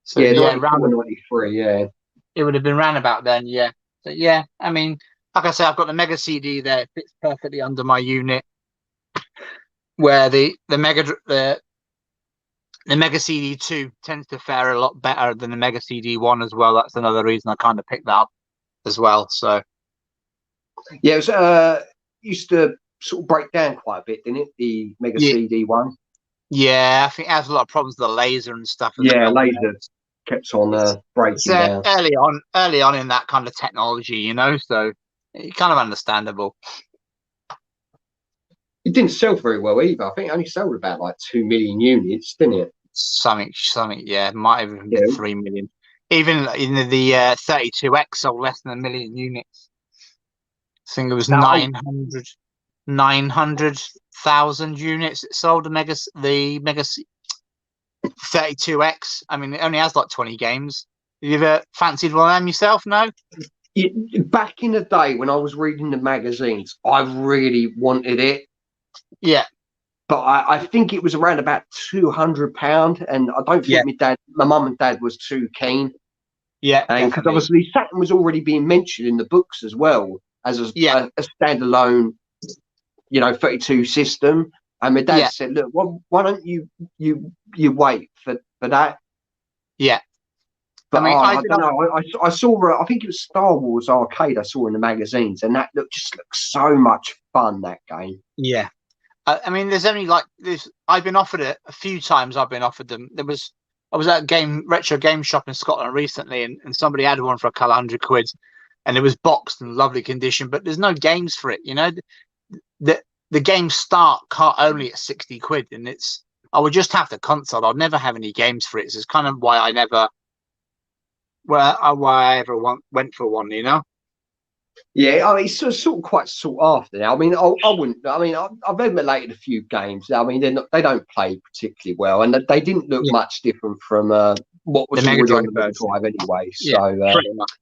So, yeah, around 93, yeah. It would have been round about then, yeah. So, yeah, I mean, like I say, I've got the Mega CD there. It fits perfectly under my unit. Where the Mega CD 2 tends to fare a lot better than the Mega CD 1 as well. That's another reason I kind of picked that up as well. So, yeah, it was, used to sort of break down quite a bit, didn't it? The Mega CD 1. Yeah, I think it has a lot of problems with the laser and stuff. Yeah, laser kept on breaking down. Early on in that kind of technology, you know, so it's kind of understandable. It didn't sell very well either. I think it only sold about like 2 million units, didn't it? Something, yeah, might have even been 3 million. Even in the 32X sold less than 1 million units. I think it was Now, 900,000 units it sold the Mega 32X. I mean, it only has like 20 games. Have you ever fancied one of them yourself? No? back in the day when I was reading the magazines, I really wanted it. Yeah. But I think it was around about £200, and I don't think my mum and dad was too keen. Yeah, and because obviously Saturn was already being mentioned in the books as well as a standalone, 32 system. And my dad said, "Look, why don't you wait for that?" Yeah. But I don't know. I saw. I think it was Star Wars Arcade. I saw in the magazines, and that just looks so much fun. That game. Yeah. I mean, there's only like this. I've been offered it a few times. I've been offered them. I was at a retro game shop in Scotland recently, and somebody had one for a couple £100, and it was boxed in lovely condition. But there's no games for it. The games start only at £60, and I would just have the console. I'd never have any games for it. So it's kind of why I never, why I ever went for one. Yeah, I mean, it's sort of quite sought after now. I mean, I wouldn't. I mean, I've emulated a few games. I mean, they don't play particularly well, and they didn't look much different from what was already on the Mega Drive anyway. So, pretty much,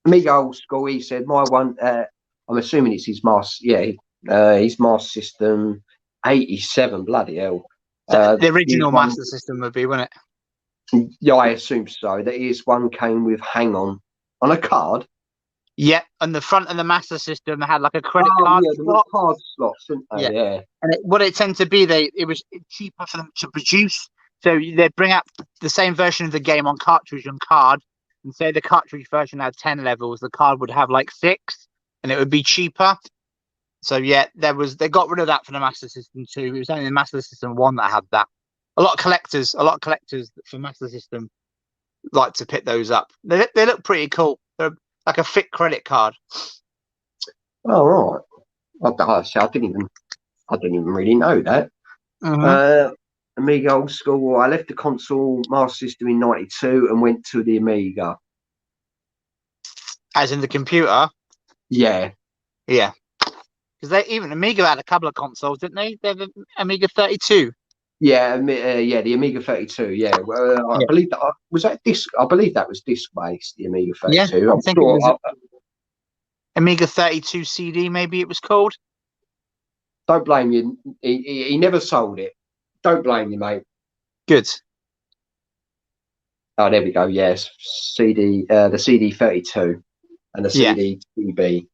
Amiga old school. He said my one. I'm assuming it's his Master. Yeah, his Master System 87. Bloody hell. The original Master System would be, wouldn't it? Yeah, I assume so. That his one came with Hang On a card. Yeah, on the front of the Master System, they had like a credit card slot. Card slots, didn't they? Yeah. And what it tended to be, it was cheaper for them to produce. So they'd bring out the same version of the game on cartridge and card, and say the cartridge version had 10 levels, the card would have like 6, and it would be cheaper. So yeah, they got rid of that for the Master System 2. It was only the Master System 1 that had that. A lot of collectors for Master System like to pick those up. They look pretty cool. They're like a fit credit card. Oh right. I didn't even really know that. Amiga old school. I left the console Master System in '92 and went to the Amiga. As in the computer? Yeah. Yeah. Because even Amiga had a couple of consoles, didn't they? They have the Amiga 32. Yeah, the Amiga 32. Yeah, I believe that was that disc. I believe that was disc based. The Amiga 32. Yeah, I think it was Amiga 32 CD. Maybe it was called. Don't blame you. He never sold it. Don't blame you, mate. Good. Oh, there we go. Yes, CD. The CD 32 and the CD TB.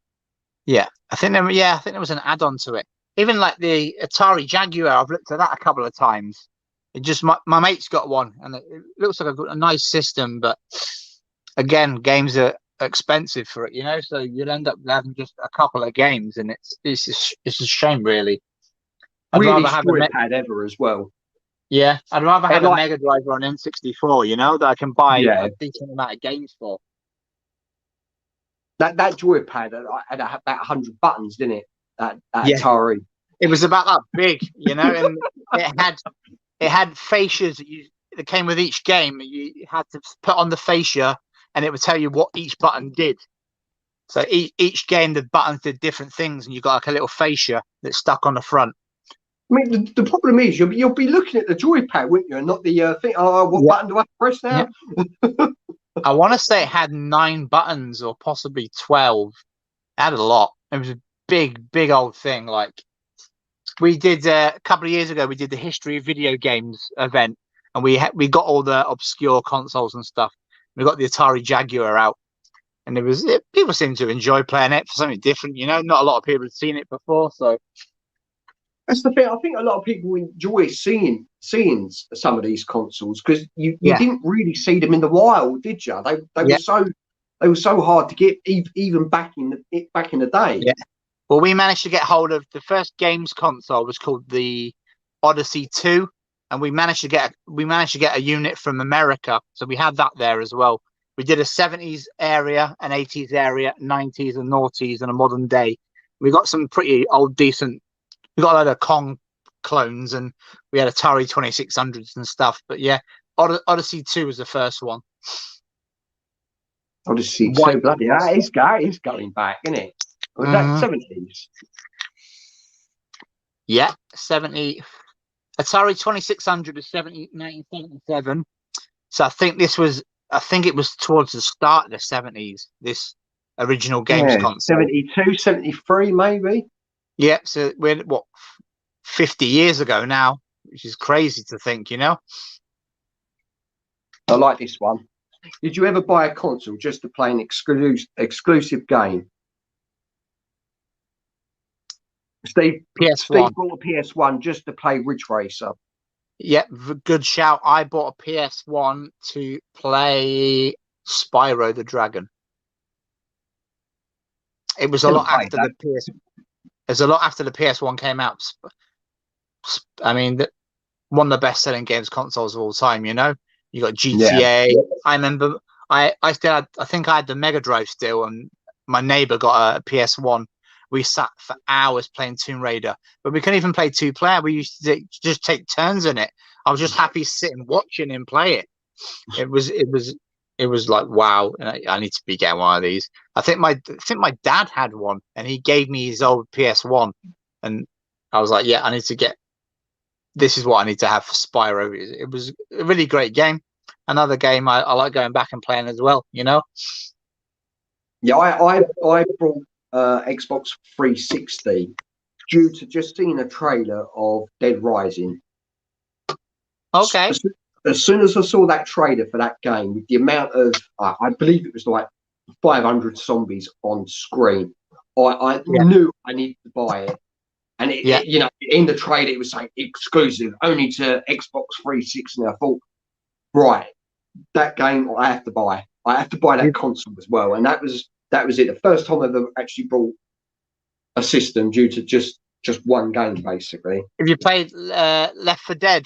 Yeah, I think there was an add-on to it. Even like the Atari Jaguar, I've looked at that a couple of times. It just my mate's got one, and it looks like a nice system, but again, games are expensive for it, so you'll end up having just a couple of games, and it's a shame, really. I'd rather have a pad ever as well. Yeah, I'd rather have a Mega Drive or an N64, that I can buy a decent amount of games for. That joypad had about 100 buttons, didn't it? That Atari. It was about that big, and it had fascias that came with each game. You had to put on the fascia, and it would tell you what each button did. So each game, the buttons did different things, and you got like a little fascia that stuck on the front. I mean, the problem is you'll be looking at the joypad, wouldn't you, and not the thing. Oh, what button do I press now? Yeah. I want to say it had 9 buttons or possibly 12. It had a lot. It was a big old thing. Like we did a couple of years ago, we did the history of video games event, and we got all the obscure consoles and stuff. We got the Atari Jaguar out, and people seemed to enjoy playing it for something different. Not a lot of people had seen it before, so. That's the thing. I think a lot of people enjoy seeing some of these consoles because you didn't really see them in the wild, did you? They were so hard to get even back in the day. Yeah. Well, we managed to get hold of the first games console was called the Odyssey 2, and we managed to get a unit from America, so we had that there as well. We did a 70s area, an 80s area, 90s and noughties, and a modern day. We got some pretty old, decent. We got a lot of Kong clones, and we had Atari 2600s and stuff. But yeah, Odyssey 2 was the first one. Odyssey White 2, bloody that is going back, isn't it? Was that 70s? Yeah, 70. Atari 2600 is 1977. So I think it was towards the start of the 70s, this original games Yeah, console. 72, 73 maybe. Yeah, so we're what 50 years ago now, which is crazy to think, you know. I like this one. Did you ever buy a console just to play an exclusive game? Steve PS1. bought a PS1 just to play Ridge Racer. Yeah, good shout. I bought a PS1 to play Spyro the Dragon. It was a lot after the PS. There's a lot after the PS1 came out. I mean, one of the best-selling games consoles of all time. You know, you got GTA. Yeah. I remember. I still had. I think I had the Mega Drive still, and my neighbor got a PS1. We sat for hours playing Tomb Raider, but we couldn't even play two-player. We used to just take turns in it. I was just happy sitting watching him play it. It was like, wow, I need to be getting one of these. I think my dad had one, and he gave me his old PS1, and I was like, yeah, I need to get. This is what I need to have for Spyro. It was a really great game. Another game I like going back and playing as well. You know. Yeah, I brought Xbox 360 due to just seeing a trailer of Dead Rising. Okay. As soon as I saw that trailer for that game, with the amount of, I believe it was like 500 zombies on screen, I knew I needed to buy it. And it, you know, in the trailer, it was saying exclusive only to Xbox 360. And I thought, right, that game I have to buy. I have to buy that console as well. And that was it. The first time I've ever actually bought a system due to just one game, basically. Have you played Left 4 Dead?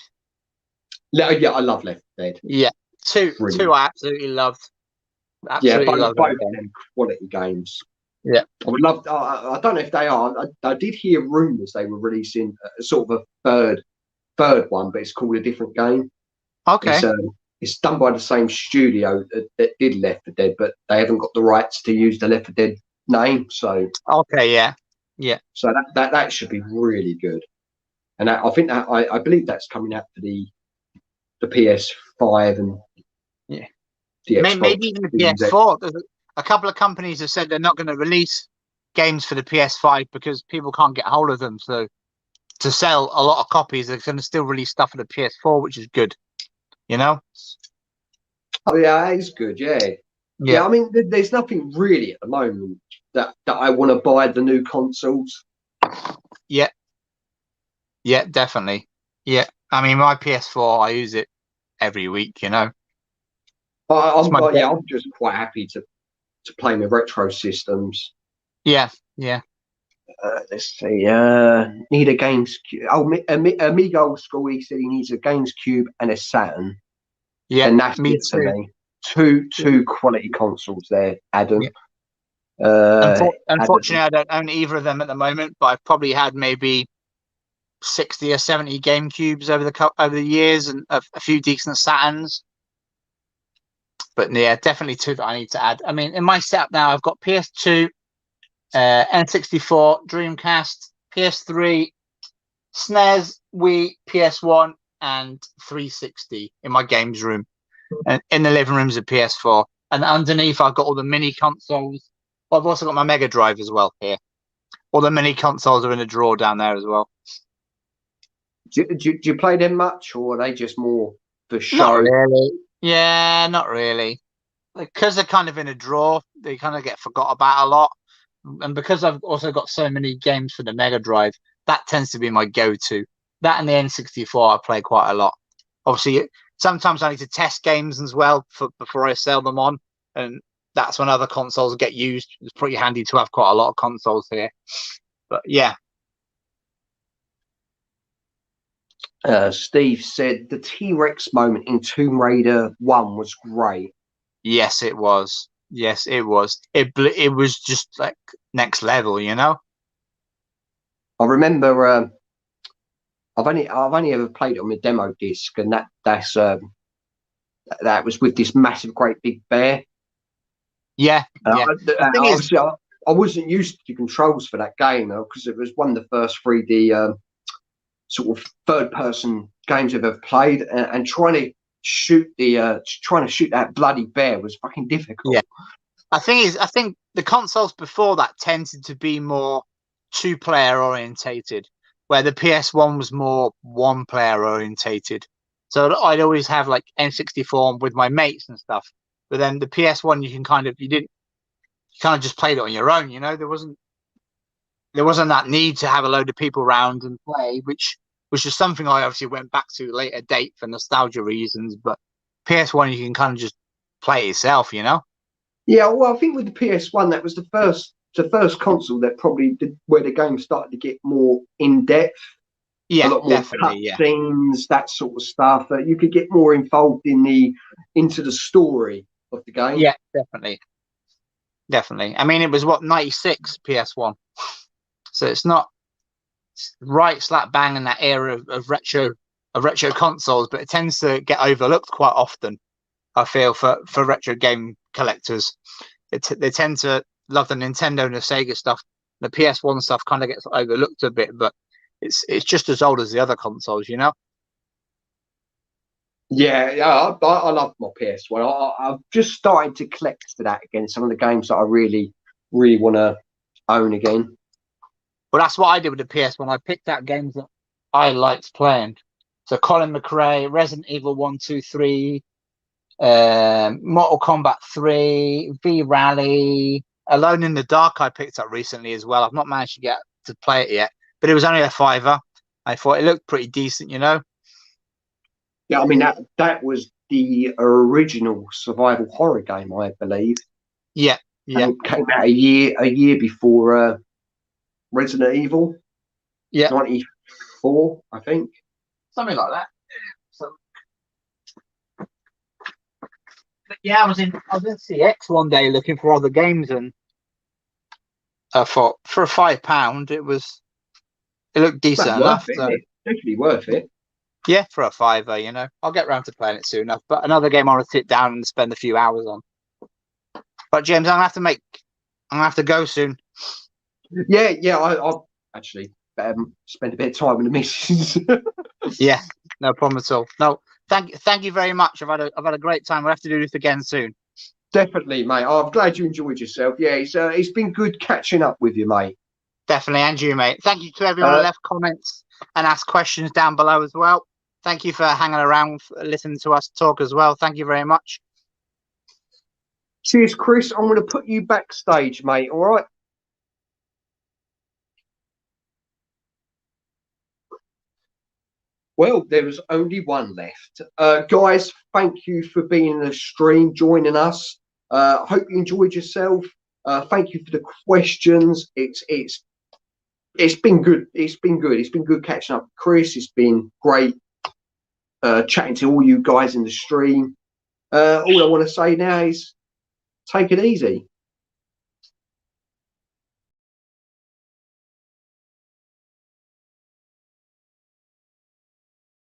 Yeah, I love Left 4 Dead. Yeah, two I absolutely loved. Absolutely both of them quality games. Yeah, I would love. I don't know if they are. I did hear rumours they were releasing sort of a third one, but it's called a different game. Okay. It's done by the same studio that did Left 4 Dead, but they haven't got the rights to use the Left 4 Dead name. So okay, yeah. So that should be really good, and I think that I believe that's coming out for the PS5 and the Xbox. Maybe even the PS4. There's a couple of companies have said they're not going to release games for the PS5 because people can't get hold of them. So to sell a lot of copies, they're going to still release stuff for the PS4, which is good. You know? Oh yeah, that is good. Yeah. I mean, there's nothing really at the moment that I want to buy the new consoles. Yeah, definitely. Yeah, I mean, my PS4, I use it every week. You know. I'm just quite happy to play my retro systems. Yeah. Let's see. Need a games cube. Oh, Amigo old school. He said he needs a games cube and a Saturn. Yeah, and that's it for me. Two quality consoles there, Adam. Yeah. Unfortunately, I don't own either of them at the moment, but I've probably had maybe 60 or 70 GameCubes over the years, and a few decent Saturns. But yeah, definitely two that I need to add. I mean, in my setup now, I've got PS2, N64, Dreamcast, PS3, SNES, Wii, PS1, and 360 in my games room. And in the living room's a PS4. And underneath, I've got all the mini consoles. Well, I've also got my Mega Drive as well here. All the mini consoles are in a drawer down there as well. Do you play them much, or are they just more for show? Not really. Yeah, not really. Because they're kind of in a drawer, they kind of get forgot about a lot. And because I've also got so many games for the Mega Drive, that tends to be my go-to. That and the N64 I play quite a lot. Obviously, sometimes I need to test games as well before I sell them on. And that's when other consoles get used. It's pretty handy to have quite a lot of consoles here. But yeah. Steve said the T-Rex moment in Tomb Raider 1 was great. Yes, it was. Yes, it was. It was just like next level, you know. I remember. I've only ever played it on the demo disc, and that was with this massive, great big bear. Yeah, yeah. The thing is, obviously, I wasn't used to the controls for that game because it was one of the first 3D sort of third-person games I've ever played, and trying to shoot that bloody bear was fucking difficult. yeah. I think the consoles before that tended to be more two-player orientated, where the PS1 was more one-player orientated. So I'd always have like N64 with my mates and stuff. But then the PS1, you kind of just played it on your own. You know, there wasn't that need to have a load of people around and play, which was just something I obviously went back to later date for nostalgia reasons. But PS1, you can kind of just play it yourself. You know. Yeah, well, I think with the PS1, that was the first console that probably did where the game started to get more in depth. A Yeah, lot more definitely. Yeah. cutscenes, that sort of stuff. You could get more involved into the story of the game. Yeah, definitely. I mean, it was what 96 PS1, so it's not right slap bang in that era of retro consoles, but it tends to get overlooked quite often. I feel for retro game collectors, they tend to love the Nintendo and the Sega stuff. The PS1 stuff kind of gets overlooked a bit, but it's just as old as the other consoles, you know. Yeah, I love my PS1. I've just started to collect for that again. Some of the games that I really, really want to own again. Well, that's what I did with the PS1. I picked out games that I liked playing. So Colin McRae, Resident Evil 1, 2, 3, Mortal Kombat 3, V Rally, Alone in the Dark. I picked up recently as well. I've not managed to get to play it yet, but it was only a £5. I thought it looked pretty decent, you know. Yeah, I mean that was the original survival horror game, I believe. Yeah, yeah, And it came out a year before Resident Evil. yeah, 94, I think. something like that. So, but yeah, I was in CX one day looking for other games, and I thought for a £5, it looked decent Well, enough. worth it, So isn't it? Definitely worth it. yeah, for a fiver, you know, I'll get around to playing it soon enough. But another game I want to sit down and spend a few hours on. But James, I'm gonna have to go soon. Yeah. I'll actually spend a bit of time with the missus. Yeah, no problem at all. No, thank you very much. I've had a great time. We'll have to do this again soon. Definitely, mate. I'm glad you enjoyed yourself. Yeah, it's been good catching up with you, mate. Definitely, and you, mate. Thank you to everyone who left comments and asked questions down below as well. Thank you for hanging around, listening to us talk as well. Thank you very much. Cheers, Chris. I'm going to put you backstage, mate. All right. Well, there was only one left. Guys, thank you for being in the stream, joining us. Hope you enjoyed yourself. Thank you for the questions. It's been good. It's been good. It's been good catching up with Chris. It's been great chatting to all you guys in the stream. All I want to say now is take it easy.